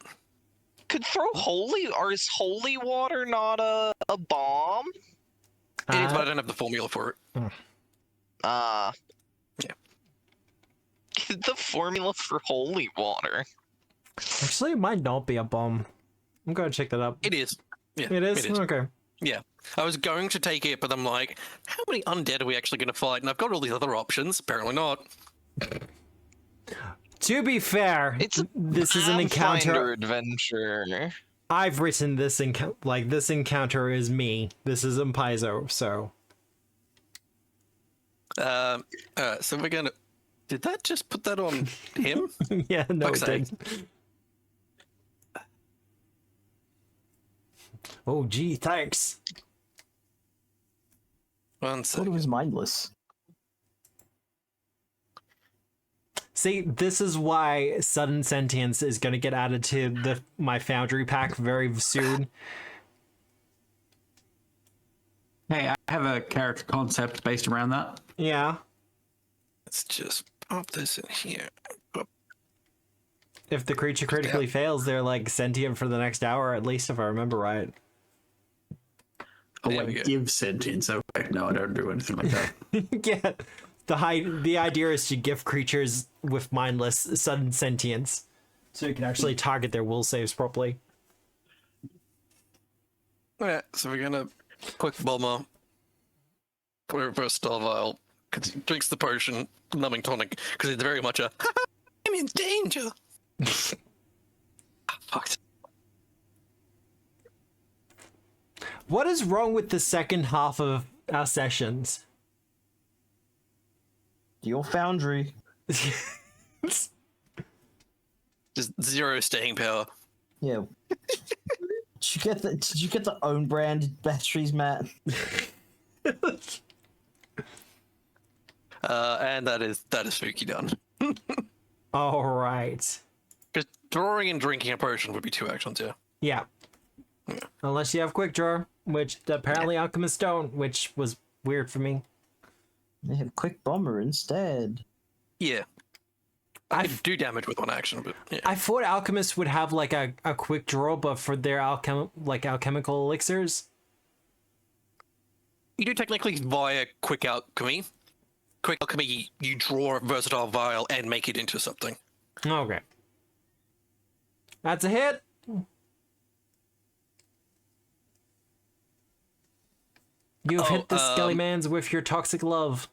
Could throw holy, or is holy water not a bomb? it is, but I don't have the formula for it. Yeah. Yeah. The formula for holy water. Actually, it might not be a bomb. I'm gonna check that up. It is. Yeah, It is? Okay. Yeah. I was going to take it, but I'm like, how many undead are we actually going to fight? And I've got all these other options. Apparently not. To be fair, this is an Pathfinder encounter. adventure. I've written this this encounter is me. This isn't Paizo, so. So we're going to... Did that just put that on him? Yeah, no, Fuck's it did. Oh, gee, thanks. One I thought second. it was mindless. See, this is why sudden sentience is going to get added to my Foundry pack very soon. Hey, I have a character concept based around that. Yeah. Let's just pop this in here. If the creature critically fails, they're like sentient for the next hour, at least if I remember right. Oh, There we wait, go. give sentience. Okay, no, I don't do anything like that. Yeah. The idea is to give creatures with mindless sudden sentience, so you can actually target their will saves properly. Alright, so we're going to quick bomber. Put a versatile vial. Because he drinks the potion, numbing tonic. Because it's very much a, I'm in danger. Fucked. What is wrong with the second half of our sessions? Your foundry. Just zero staying power. Yeah. Did you get the own brand batteries, Matt? And that is spooky done. All right. Because drawing and drinking a potion would be 2 actions, yeah. Yeah. Unless you have quick draw, which apparently alchemists don't, which was weird for me. They have quick bomber instead. Yeah. I could do damage with 1 action, but yeah. I thought alchemists would have like a quick draw, but for their alchemical elixirs. You do technically via quick alchemy. Quick alchemy, you draw a versatile vial and make it into something. Okay. That's a hit. You've hit the skelly mans with your toxic love.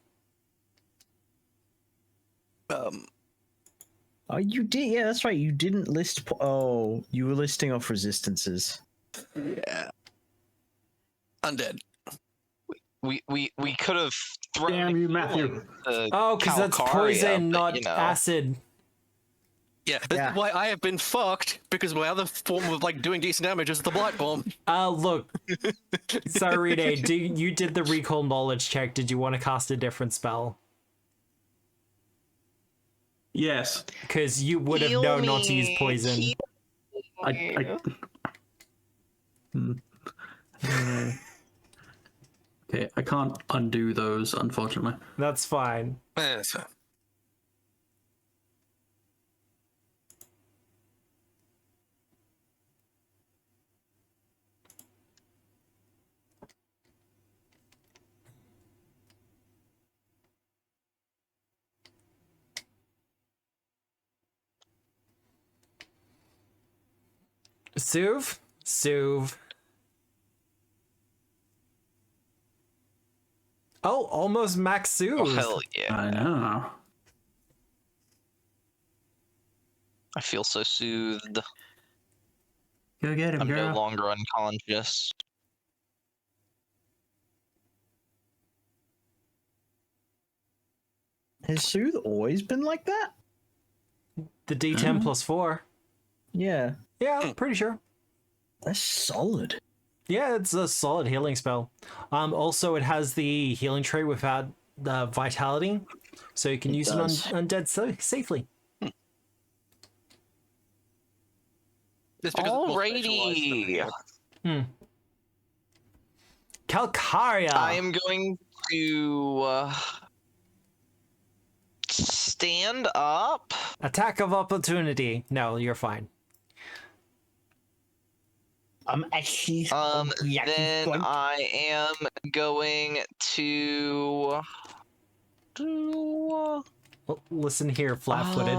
Oh, you did? Yeah, that's right. You didn't list. Oh, you were listing off resistances. Yeah. Undead. We could have thrown. Damn you, Matthew. Oh, because that's poison, not acid. Yeah, that's why I have been fucked, because my other form of like doing decent damage is the blight bomb. Look. Sarine, you did the recall knowledge check. Did you want to cast a different spell? Yes. Because you would have known not to use poison. Okay, I can't undo those, unfortunately. That's fine. So. Suv. Oh, almost max Suv. Oh, hell yeah. I know. I feel so soothed. Go get him, I'm no girl. longer unconscious. Has Soothe always been like that? The D10 plus 4. Yeah, Yeah, I'm pretty sure. that's solid. Yeah, it's a solid healing spell. Also, it has the healing trait without the vitality, so you can use does. it on undead safely. Just because it's more specialized than the Alrighty. other. Calcaria! I am going to stand up. Attack of opportunity. No, you're fine. I'm actually. Then I am going to do. Well, listen here, flat-footed.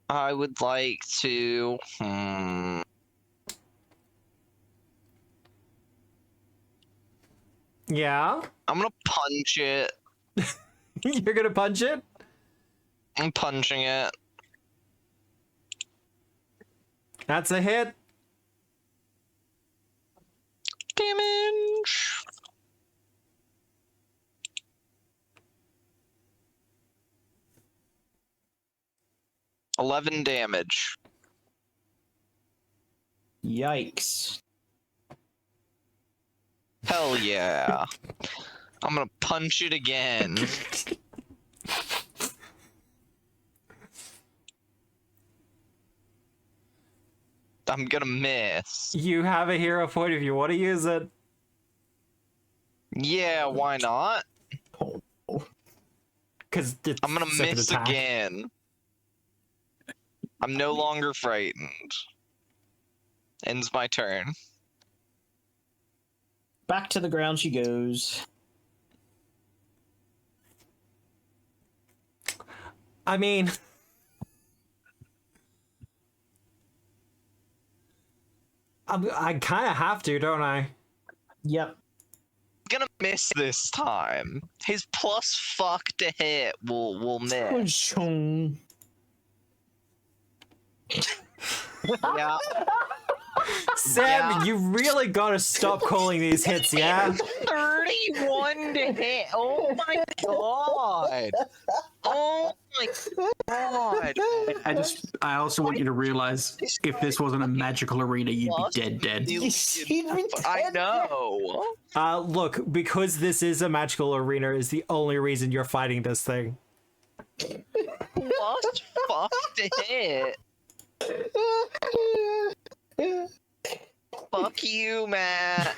I would like to. Yeah? I'm gonna punch it. You're gonna punch it? I'm punching it. That's a hit. Damage. $11 damage. Yikes. Hell yeah. I'm gonna punch it again. I'm gonna miss. You have a hero point if you want to use it. Yeah, why not? Because I'm gonna miss again. I'm no longer frightened. Ends my turn. Back to the ground she goes. I mean... I kind of have to, don't I? Yep. Gonna miss this time. His plus fuck to hit will miss. Chong. Yeah. Sam, Yeah. you really gotta stop calling these hits, yeah? 31 to hit. Oh my god. Oh my god. I also want you to realize if this wasn't a magical arena, you'd be dead. I know. Look, because this is a magical arena is the only reason you're fighting this thing. Plus fuck to hit. Fuck you, Matt.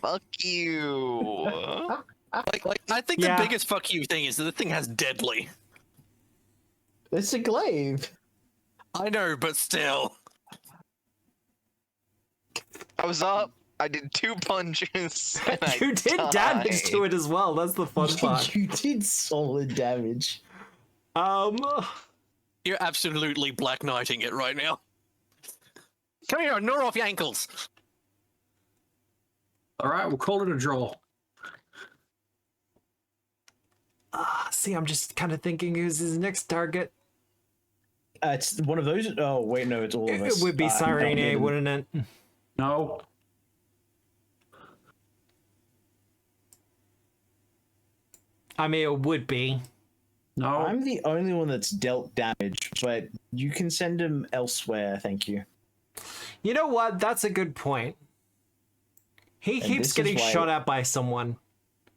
Fuck you. I think Yeah. the biggest fuck you thing is that the thing has deadly. It's a glaive. I know, but still. I was up. I did 2 punches. And You did damage to it as well, that's the fun part. You did solid damage. You're absolutely Black Knighting it right now. Come here, gnaw off your ankles. All right, we'll call it a draw. See, I'm just kind of thinking who's his next target. It's one of those. Oh wait, no, it's all of us. It would be Cyrene, wouldn't it? No. I mean, it would be. No. I'm the only one that's dealt damage, but you can send him elsewhere. Thank you. You know what? That's a good point. He this keeps is getting why- shot at by someone.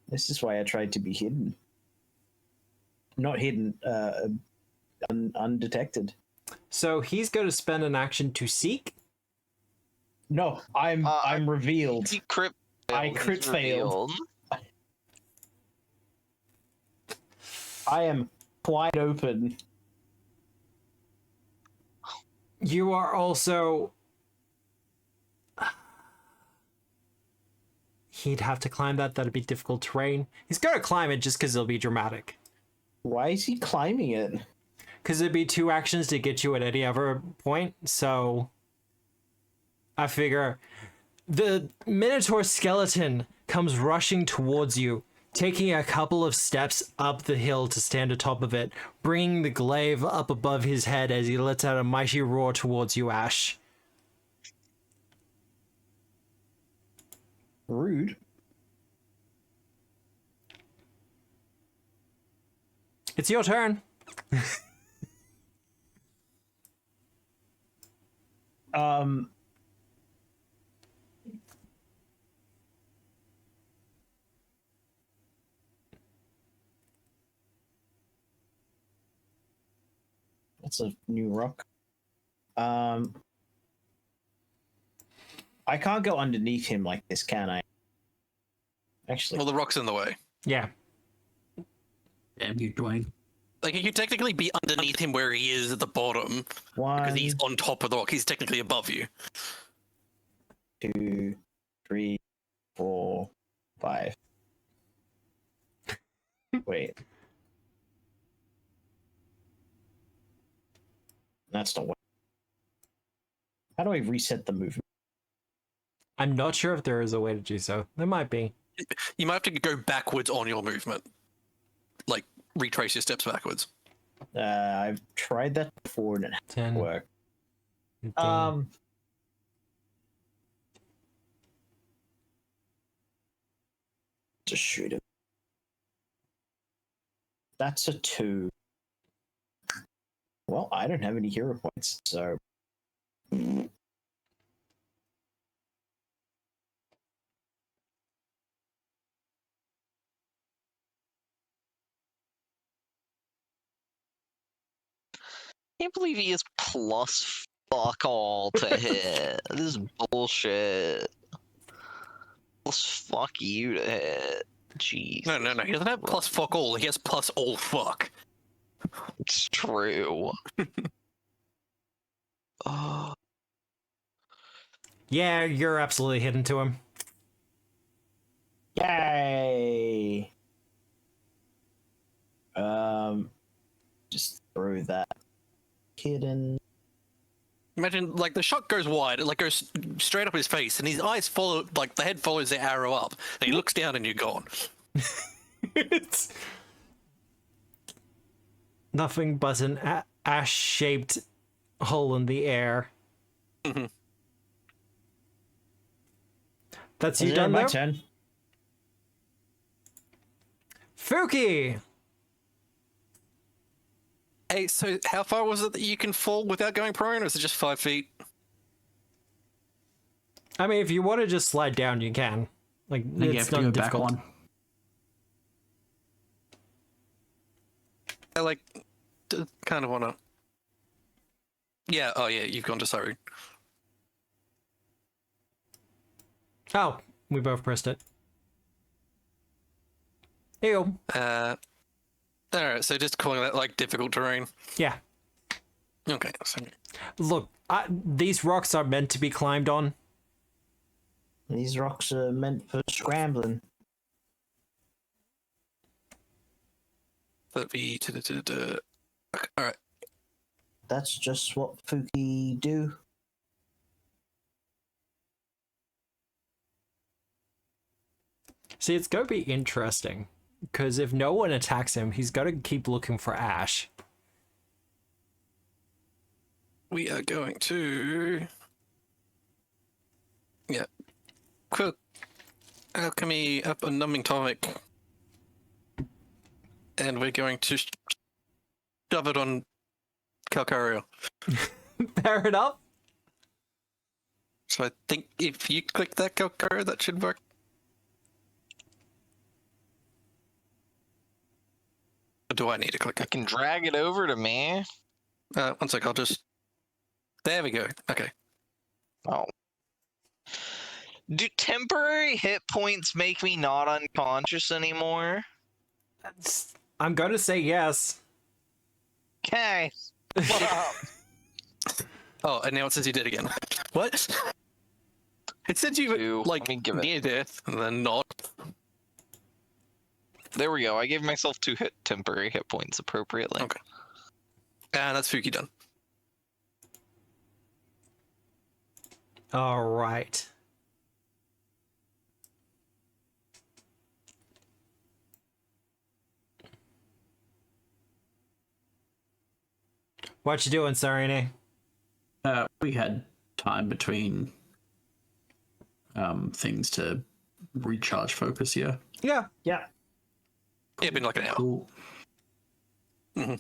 This is why I tried to be hidden. Not hidden, undetected. So he's going to spend an action to seek. No, I'm revealed. He crit I failed. crit He's failed. revealed. I am wide open. You are also... He'd have to climb that. That'd be difficult terrain. He's going to climb it just because it'll be dramatic. Why is he climbing it? Because it'd be 2 actions to get you at any other point, so... I figure... The Minotaur skeleton comes rushing towards you, taking a couple of steps up the hill to stand atop of it, bringing the glaive up above his head as he lets out a mighty roar towards you, Ash. Rude. It's your turn. That's a new rock. I can't go underneath him like this, can I? Actually, Well, the rock's in the way. Yeah. Damn you, Dwayne. Like, you could technically be underneath him where he is at the bottom, because one, he's on top of the rock. He's technically above you. 2, 3, 4, 5. Wait. That's not what. How do I reset the movement? I'm not sure if there is a way to do so. There might be. You might have to go backwards on your movement. Like, retrace your steps backwards. I've tried that before and it 10. didn't work. 15. Just shoot him. That's a 2. Well, I don't have any hero points, so. Can't believe he is plus fuck all to hit. This is bullshit. Plus fuck you to hit. Jeez. No. He doesn't have plus fuck all. He has plus all fuck. It's true. Oh. Yeah, you're absolutely hitting to him. Yay! Just throw that kid in. Imagine, like, the shot goes wide, it, like, goes straight up his face, and his eyes follow, like, the head follows the arrow up, and he looks down and you're gone. It's nothing but an ash-shaped hole in the air. Mhm. That's Is you it done my there? turn? Fuki! Hey, so how far was it that you can fall without going prone, or is it just 5 feet? I mean, if you want to just slide down, you can. Like, I think you it's have to not go back difficult. one. I, like, kind of want to... Yeah, oh yeah, you've gone to Saru. Oh, we both pressed it. Ew. Alright, so just calling that, like, difficult terrain. Yeah. Okay, so... Look, these rocks are meant to be climbed on. These rocks are meant for scrambling. That'd be... Okay, alright. That's just what Fuki do. See, it's going to be interesting. Because if no one attacks him, he's got to keep looking for Ash. We are going to... Yeah. Quick. Alchemy up a numbing tonic. And we're going to shove it on Calcario. Fair enough. So I think if you click that Calcario, that should work. Or do I need to click I it? can drag it over to me. One sec, I'll just... There we go. Okay. Oh. Do temporary hit points make me not unconscious anymore? I'm going to say yes. Okay. What up? Oh, and now it says you did again. What? It said you Two. were, like, Let me give it- near death, and then not. There we go. I gave myself 2 temporary hit points appropriately. Okay. And that's Fuki done. All right. What you doing, Sarene? We had time between things to recharge focus, yeah. Yeah. Yeah. Yeah, been like an hour. Cool. Am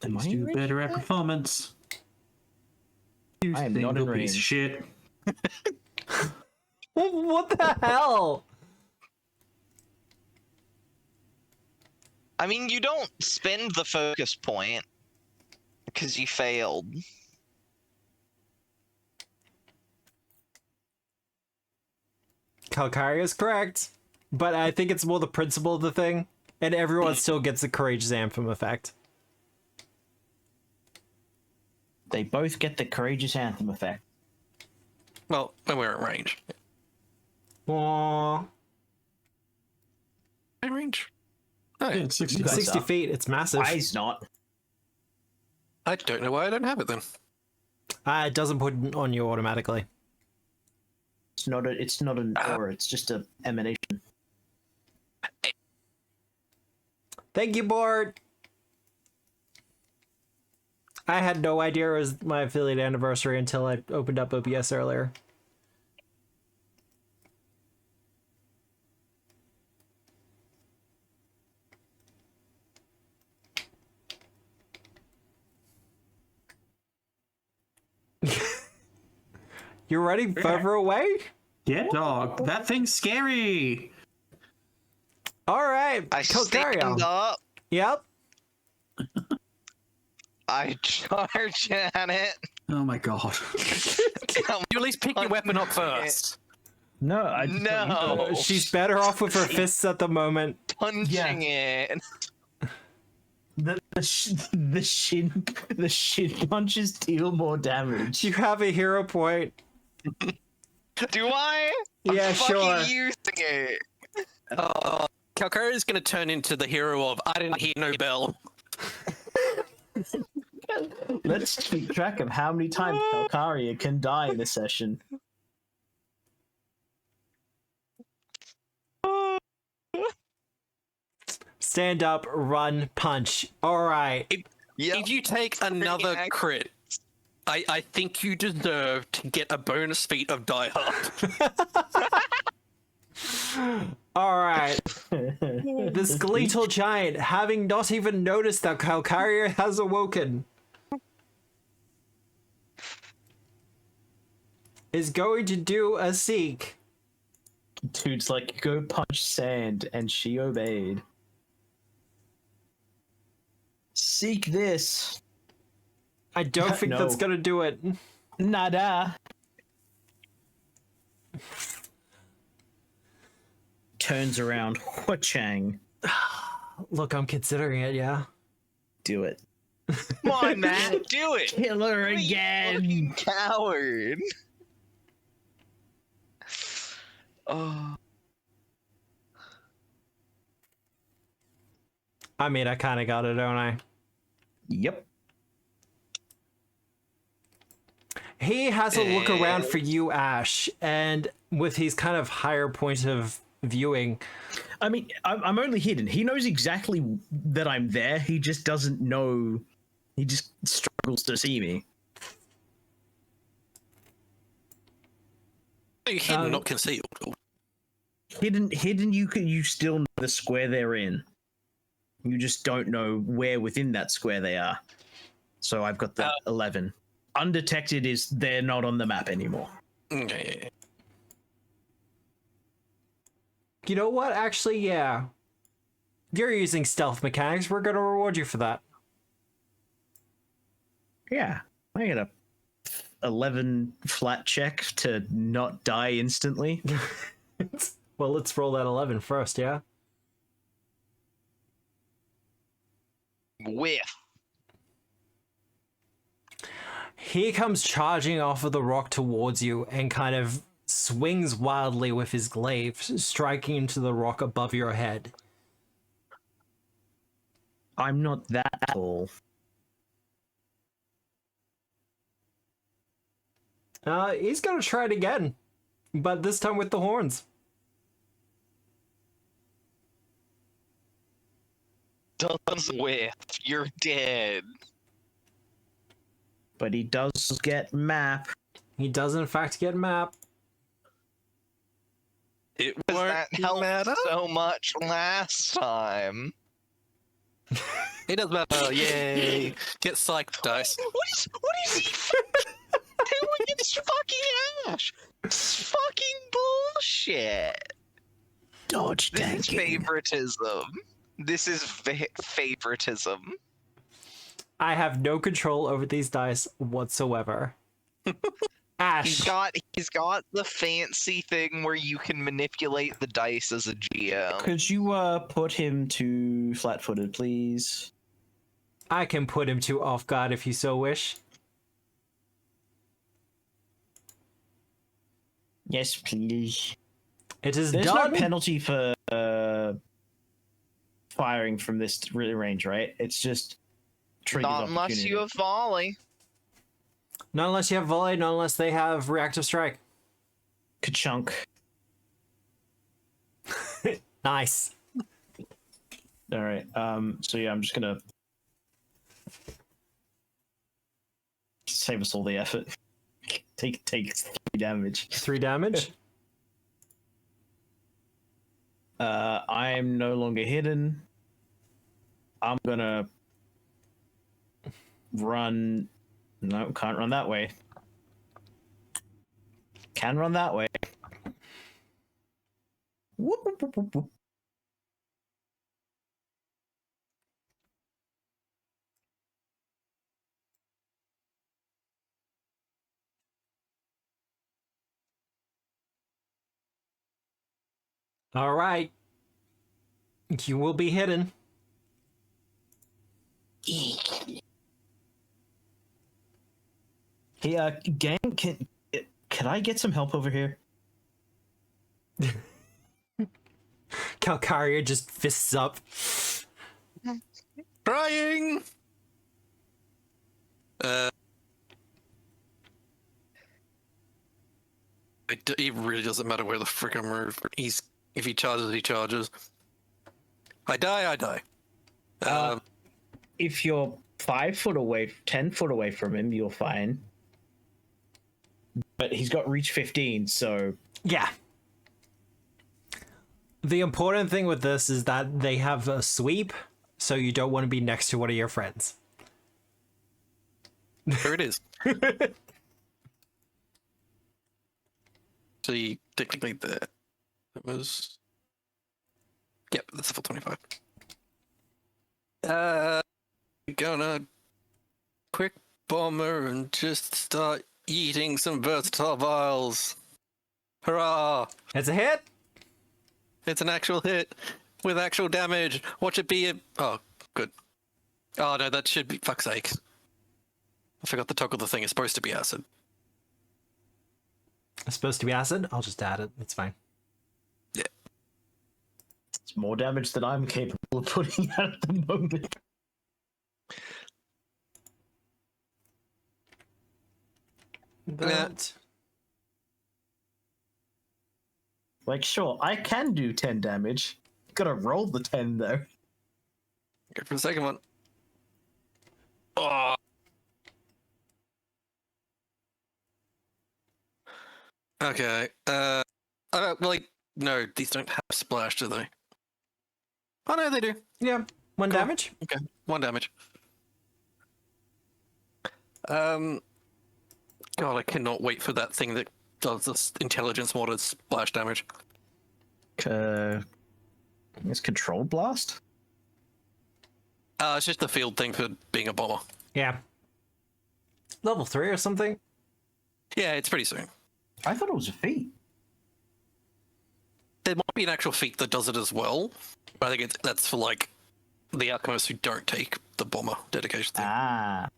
Please I do in range better of at that? performance. You I am not in single piece of range. shit. What the hell? I mean, you don't spend the focus point because you failed. Kalkari is correct, but I think it's more the principle of the thing, and everyone still gets the Courageous Anthem effect. They both get the Courageous Anthem effect. Well, when we're in range. Aww. In range? Oh, Yeah, yeah. it's 60 You guys 60 are. feet, it's massive. Why's not? I don't know why I don't have it then. It doesn't put it on you automatically. It's not an aura, it's just a emanation. Thank you, board. I had no idea it was my affiliate anniversary until I opened up OBS earlier. You're running further away? Yeah, dog. That thing's scary. All right. I stand up. Yep. I charge at it. Oh my god. You at least pick your weapon up first. No, I No. She's better off with her fists at the moment. Punching it. the shin punches deal more damage. You have a hero point. Do I? I'm Yeah, fucking sure. using it. Kalkara is going to turn into the hero of I didn't hear no bell. Let's keep track of how many times Kalkaria can die in a session. Stand up, run, punch. All right. Yep. If you take another accurate. crit, I think you deserve to get a bonus feat of Die Hard. All right. The skeletal giant, having not even noticed that Kalkaria has awoken, is going to do a seek. Dude's like, go punch sand, and she obeyed. Seek this. I don't think No. that's gonna do it. Nada. Turns around. Huachang. Look, I'm considering it, yeah. Do it. Come on, Matt. Do it. Kill her You again. fucking coward. Oh. I mean, I kind of got it, don't I? Yep. He has a look around for you, Ash, and with his kind of higher point of viewing, I mean, I'm only hidden. He knows exactly that I'm there. He just doesn't know. He just struggles to see me. You're hidden, not concealed. Hidden. You still know the square they're in. You just don't know where within that square they are. So I've got the 11. Undetected is they're not on the map anymore. Okay. you know what? Actually, yeah. You're using stealth mechanics. We're going to reward you for that. Yeah, I get a 11 flat check to not die instantly. Well, let's roll that 11 first, yeah? Whiff. He comes charging off of the rock towards you and kind of swings wildly with his glaive, striking into the rock above your head. I'm not that tall. He's gonna try it again, but this time with the horns. Does whiff. You're dead. But he does get map. He does in fact get map. It Because won't that helped matter. so much last time. It doesn't matter. Yay! Get psyched, dice. What is he doing? It's fucking Ash. It's fucking bullshit. Dodge This is tanking. favoritism. This is favoritism. I have no control over these dice whatsoever. Ash. He's got the fancy thing where you can manipulate the dice as a GM. Could you put him to flat-footed, please? I can put him to off guard if you so wish. Yes, please. It is There's done. no penalty for firing from this range, right? It's just triggers Not unless you have volley. Not unless you have volley, not unless they have reactive strike. Ka-chunk. Nice. All right. So yeah, I'm just gonna save us all the effort. Take 3 damage. 3 damage. I'm no longer hidden. I'm gonna run. No, can't run that way. Can run that way. Whoop, whoop, whoop, whoop, whoop. All right. You will be hidden. Hey, gang, can I get some help over here? Calcaria just fists up. Trying. It really doesn't matter where the frick I move. If he charges, he charges. I die. If you're 5 foot away, 10 foot away from him, you're fine. But he's got reach 15, so Yeah. The important thing with this is that they have a sweep, so you don't want to be next to one of your friends. There it is. See, technically that was. Yep, that's a full 25. Gonna quick bomber and just start eating some versatile vials. Hurrah! It's a hit. It's an actual hit with actual damage. Watch it be a. Oh, good. Oh no, that should be. Fuck's sake. I forgot to toggle the thing. It's supposed to be acid. It's supposed to be acid. I'll just add it. It's fine. Yeah. it's more damage than I'm capable of putting out at the moment. That. Like, sure, I can do 10 damage. Gotta roll the 10, though. Go for the second one. Oh. Okay. Like, no, these don't have splash, do they? Oh no, they do. Yeah. 1 Cool. damage. Okay, 1 damage. God, I cannot wait for that thing that does this intelligence modded splash damage. It's controlled blast? It's just the field thing for being a bomber. Yeah. Level 3 or something. Yeah, it's pretty soon. I thought it was a feat. There might be an actual feat that does it as well, but I think that's for like the alchemists who don't take the bomber dedication thing. Ah.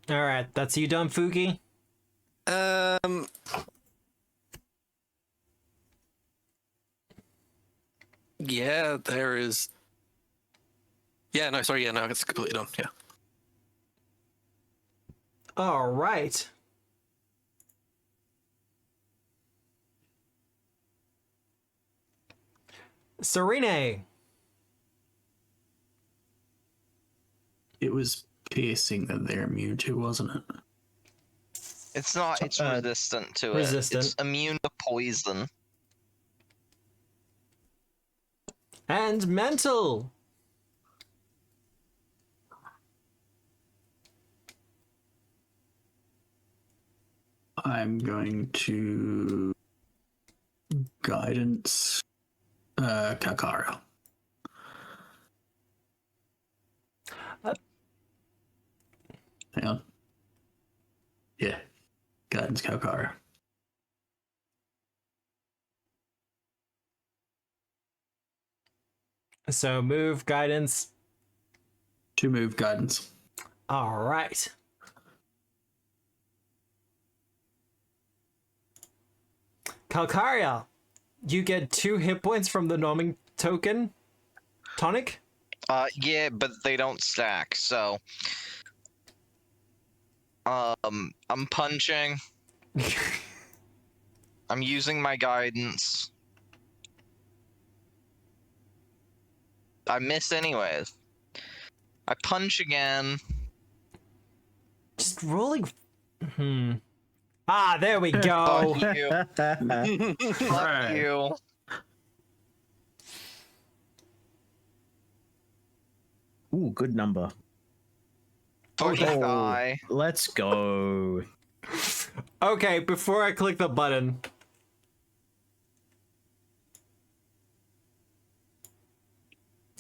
All right. That's you done, Fuki. Yeah, there is. Yeah, no, sorry, yeah, no, it's completely done. Yeah. All right. Serene. It was piercing that they're immune to, wasn't it? It's not. It's resistant to it. resistant. It's immune to poison. And mental. I'm going to guidance Kakara. Hang on. Yeah. Guidance Kakara. So move, guidance. 2 move guidance. All right. Calcaria, you get 2 hit points from the numbing token. Tonic? Yeah, but they don't stack, so I'm punching. I'm using my guidance. I miss anyways. I punch again. Just rolling. Ah, there we go. Fuck you. Fuck you. Ooh, good number. Fuck you, guy. Let's go. Okay, before I click the button.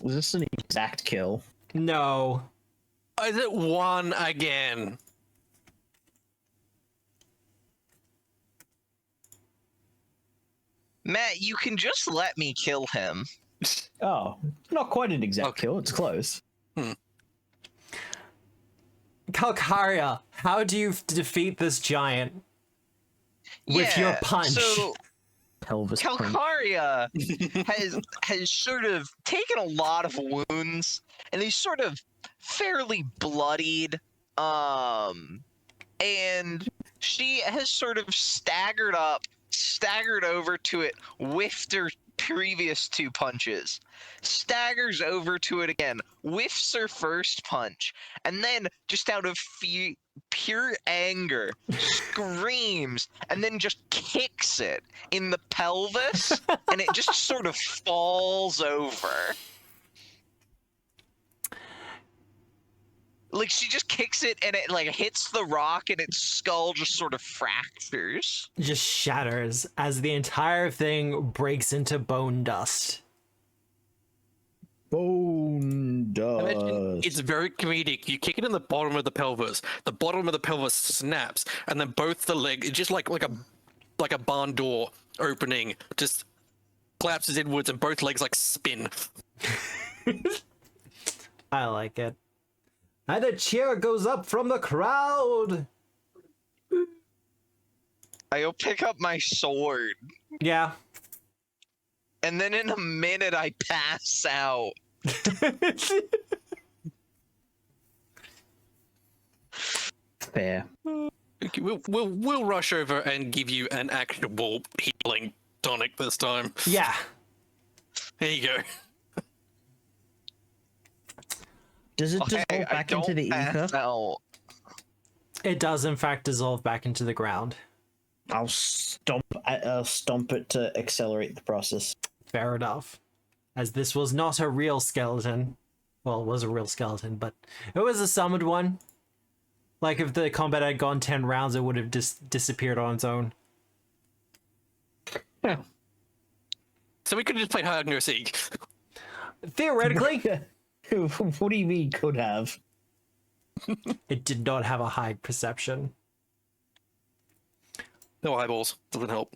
Was this an exact kill? No. Is it 1 again? Matt, you can just let me kill him. Oh, not quite an exact kill. It's close. Calcaria, how do you defeat this giant? With your punch. So Pelvis punch. Calcaria has sort of taken a lot of wounds, and he's sort of fairly bloodied. And she has sort of staggered over to it, whiffed her previous 2 punches, staggers over to it again, whiffs her first punch, and then just out of pure anger screams and then just kicks it in the pelvis, and it just sort of falls over. Like, she just kicks it and it like hits the rock and its skull just sort of fractures. Just shatters as the entire thing breaks into bone dust. Bone dust. It's very comedic. You kick it in the bottom of the pelvis. The bottom of the pelvis snaps, and then both the legs, just like a barn door opening, just collapses inwards, and both legs like spin. I like it. And a cheer goes up from the crowd. I'll pick up my sword, Yeah. and then in a minute I pass out. Fair. Okay, we'll rush over and give you an actionable healing tonic this time. Yeah. Here you go. Does it dissolve I back into the don't pass ether? out. It does, in fact, dissolve back into the ground. I'll stomp it to accelerate the process. Fair enough. As this was not a real skeleton. Well, it was a real skeleton, but it was a summoned one. Like, if the combat had gone 10 rounds, it would have disappeared on its own. Yeah. So we could have just played hide and go seek. Theoretically, What do you mean could have? it did not have a high perception. No eyeballs. Doesn't help.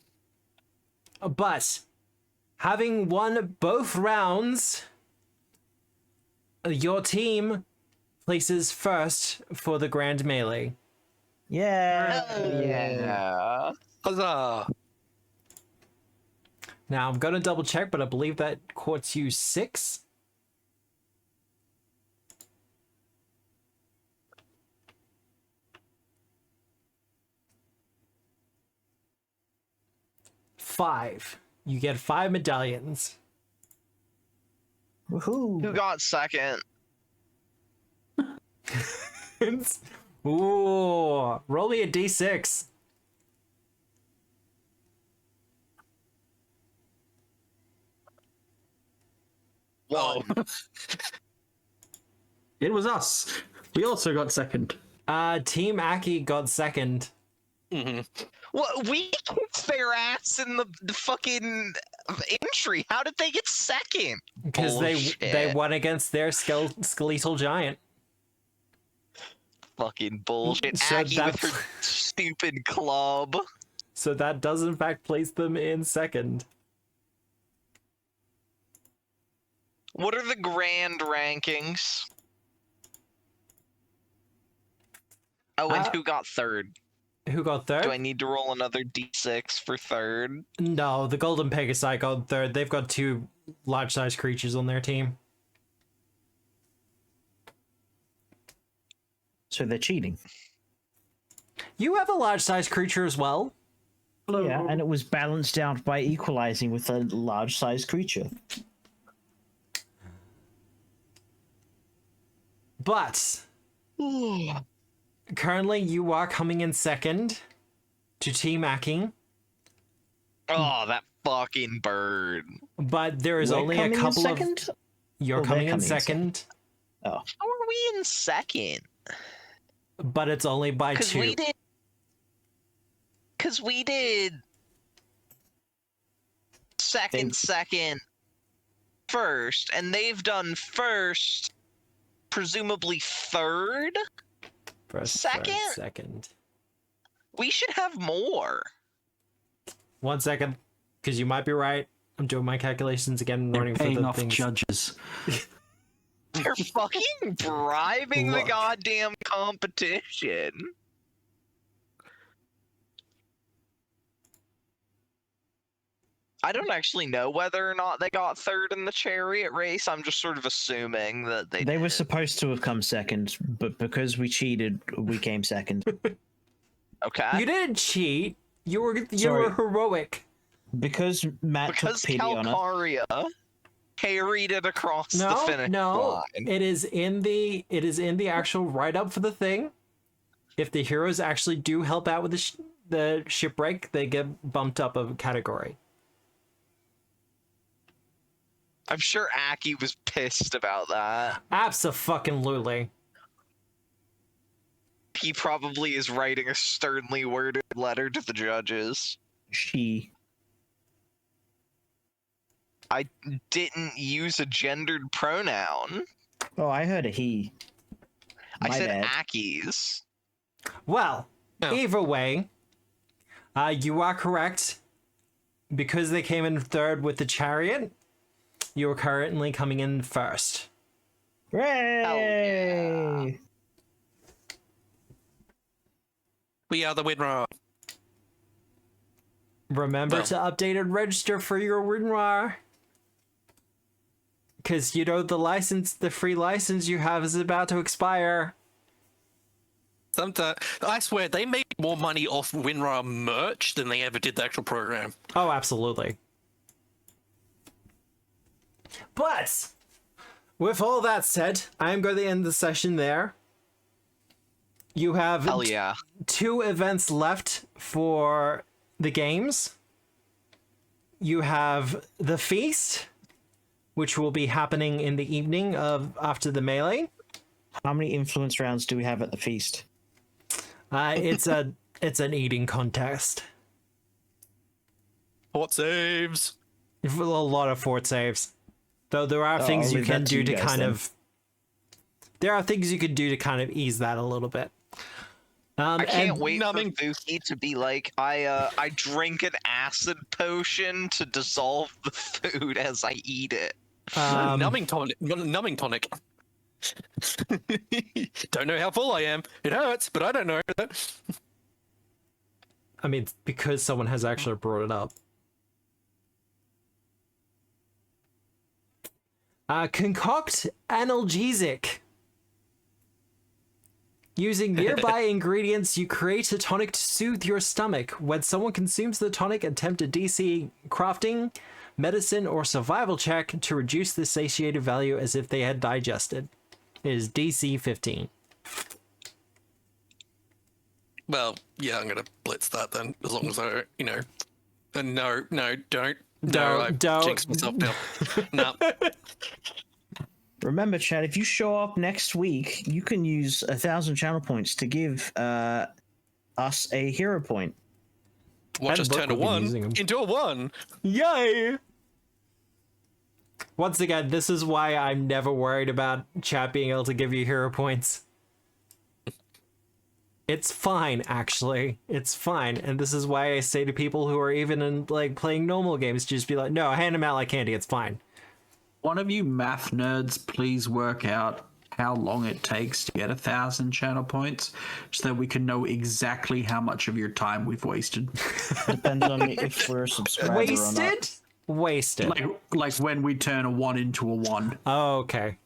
But, having won both rounds, your team places first for the grand melee. Yeah. Yeah. Huzzah! Now, I'm going to double check, but I believe that courts you 6. Five. You get 5 medallions. Who Woohoo. got second? Ooh, roll me a d6. Oh. It was us. We also got second. Team Aki got second. What, we kicked their ass in the fucking entry. How did they get second? Because they Bullshit. won against their skeletal giant. Fucking bullshit. So Aggie with that's- her stupid club. So that does in fact place them in second. What are the grand rankings? Oh, and who got third? Who got third? Do I need to roll another d6 for third? No, the Golden Pegasi got third. They've got 2 large-sized creatures on their team. So they're cheating. You have a large-sized creature as well. Yeah, and it was balanced out by equalizing with a large-sized creature. But currently you are coming in second to Team Aki. Oh, that fucking bird. But there is We're only a coming in couple of... second? You're Oh, they're coming in coming in second, How are we in second? but it's only by 2. Because we did second, first, and they've done first, presumably third. First, second? third, second. We should have more. 1 second, because you might be right. I'm doing my calculations again, They're running for paying the off things. judges. They're fucking bribing the Look. goddamn competition. I don't actually know whether or not they got third in the chariot race. I'm just sort of assuming that they They were did. supposed to have come second, but because we cheated, we came second. Okay. You didn't cheat. You were Sorry. heroic. Because Matt Because took pity on us. Calcaria carried it across the No, finish no. line. It is in the actual write-up for the thing. If the heroes actually do help out with the shipwreck, they get bumped up a category. I'm sure Aki was pissed about that. Abso-fucking-lutely. He probably is writing a sternly worded letter to the judges. She. I didn't use a gendered pronoun. Oh, I heard a he. I My said bad. Aki's. Well, Oh. either way, you are correct. Because they came in third with the chariot, you're currently coming in first. Hooray! We are the winner. Remember Well. to update and register for your WinRAR. Because, you know, the free license you have is about to expire. Sometimes, I swear, they make more money off WinRAR merch than they ever did the actual program. Oh, absolutely. But, with all that said, I'm going to end the session there. You have Hell yeah. 2 events left for the games. You have the feast, which will be happening in the evening after the melee. How many influence rounds do we have at the feast? It's an eating contest. Fort saves. A lot of fort saves. Though there are things I'll you leave can that to do you to guys kind then. of... There are things you can do to kind of ease that a little bit. I can't and- wait numbing- for Buki to be like, I drink an acid potion to dissolve the food as I eat it. Numbing tonic. Numbing tonic. Don't know how full I am. It hurts, but I don't know. I mean, because someone has actually brought it up. Concoct analgesic. Using nearby ingredients, you create a tonic to soothe your stomach. When someone consumes the tonic, attempt a DC crafting, medicine, or survival check to reduce the satiated value as if they had digested. It is DC 15. Well, yeah, I'm gonna blitz that then, as long as I, no, don't. No, I Don't. jinxed myself now. No. Remember, Chad, if you show up next week, you can use 1,000 channel points to give us a hero point. Watch us Book turn a will be 1 using 'em. into a 1. Yay! Once again, this is why I'm never worried about chat being able to give you hero points. It's fine, actually. It's fine. And this is why I say to people who are even in, like, playing normal games, just be like, no, hand them out like candy, it's fine. One of you math nerds, please work out how long it takes to get 1,000 channel points so that we can know exactly how much of your time we've wasted. Depends on if we're a subscriber or not. Wasted? Wasted. Like when we turn a 1 into a 1. Oh, okay.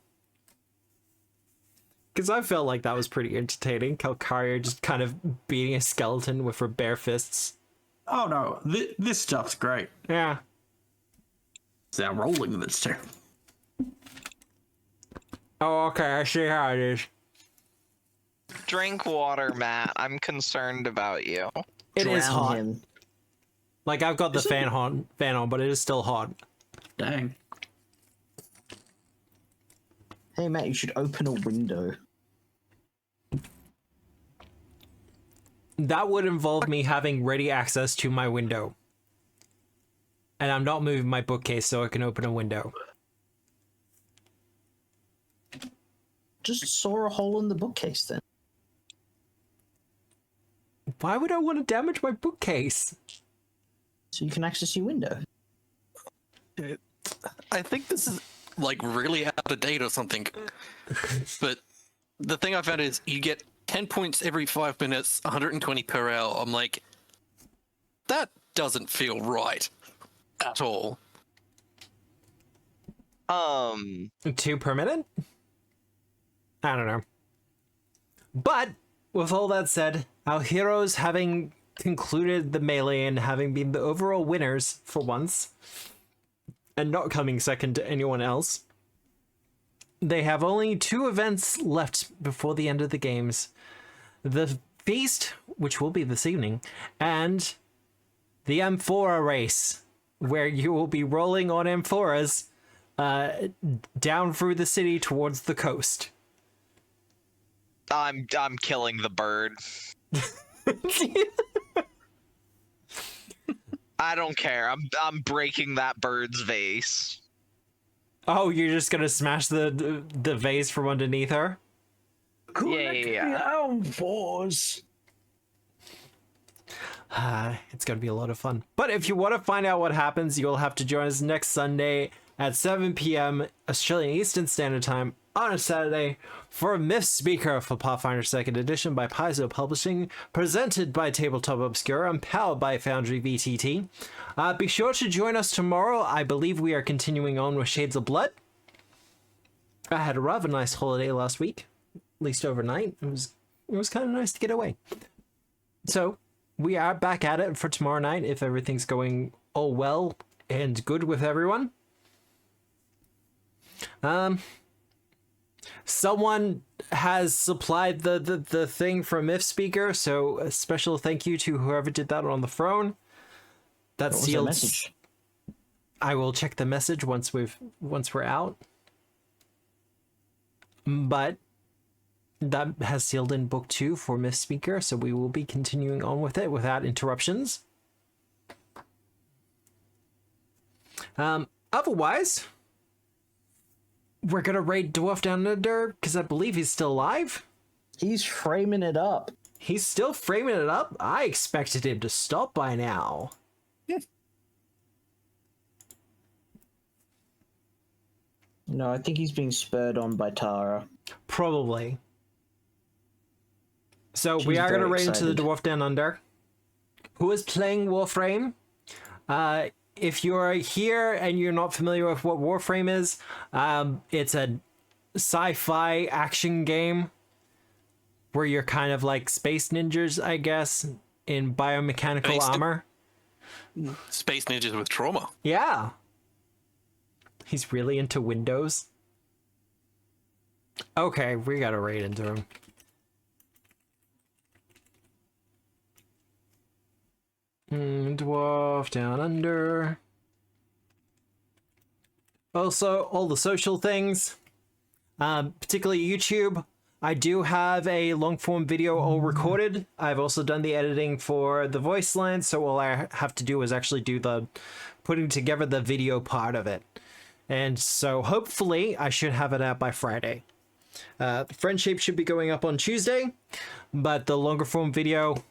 Because I felt like that was pretty entertaining. Calcaria just kind of beating a skeleton with her bare fists. Oh no, this stuff's great. Yeah. It's that rolling that's terrible. Oh, okay, I see how it is. Drink water, Matt. I'm concerned about you. It is Drown hot. him. Like, I've got the fan on, but it is still hot. Dang. Hey, Matt, you should open a window. That would involve me having ready access to my window. And I'm not moving my bookcase so I can open a window. Just saw a hole in the bookcase then. Why would I want to damage my bookcase? So you can access your window. I think this is like really out of date or something. But the thing I found is you get 10 points every 5 minutes, 120 per hour. I'm like, that doesn't feel right at all. 2 per minute? I don't know. But, with all that said, our heroes having concluded the melee and having been the overall winners for once, and not coming second to anyone else, they have only 2 events left before the end of the games. The feast, which will be this evening, and the amphora race, where you will be rolling on amphoras down through the city towards the coast. I'm killing the bird. I don't care. I'm breaking that bird's vase. Oh, you're just gonna smash the vase from underneath her? Yeah. Boys. It's gonna be a lot of fun. But if you want to find out what happens, you'll have to join us next Sunday at 7 p.m. Australian Eastern Standard Time on a Saturday for a Myth Speaker for Pathfinder 2nd Edition by Paizo Publishing, presented by Tabletop Obscura and powered by Foundry VTT. Be sure to join us tomorrow. I believe we are continuing on with Shades of Blood. I had a rather nice holiday last week, at least overnight. It was kind of nice to get away. So we are back at it for tomorrow night if everything's going all well and good with everyone. Someone has supplied the thing from Myth Speaker, so a special thank you to whoever did that on the throne. That's What was that sealed. message? I will check the message once we're out. But that has sealed in book 2 for Myth Speaker, so we will be continuing on with it without interruptions. Otherwise, we're gonna raid Dwarf Down Under because I believe he's still alive. He's framing it up. He's still framing it up. I expected him to stop by now. No, I think he's being spurred on by Tara. Probably. So we She's are going to very raid into the excited. Dwarf Down Under. Who is playing Warframe? If you're here and you're not familiar with what Warframe is, it's a sci-fi action game where you're kind of like space ninjas, I guess, in biomechanical Space- armor. Space ninjas with trauma. Yeah. He's really into Windows. Okay, we gotta raid into him. Dwarf Down Under. Also, all the social things, particularly YouTube. I do have a long form video all recorded. I've also done the editing for the voice lines, so all I have to do is actually do the putting together the video part of it. And so hopefully I should have it out by Friday. The Friendship should be going up on Tuesday, but the longer form video,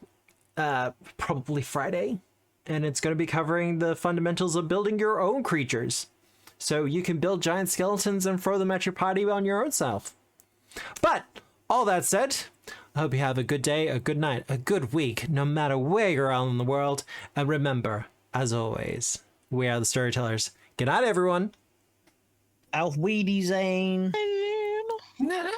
probably Friday. And it's going to be covering the fundamentals of building your own creatures. So you can build giant skeletons and throw them at your party on your own self. But all that said, I hope you have a good day, a good night, a good week, no matter where you're at in the world. And remember, as always, we are the storytellers. Good night, everyone. Auf Wiedersehen. Nah.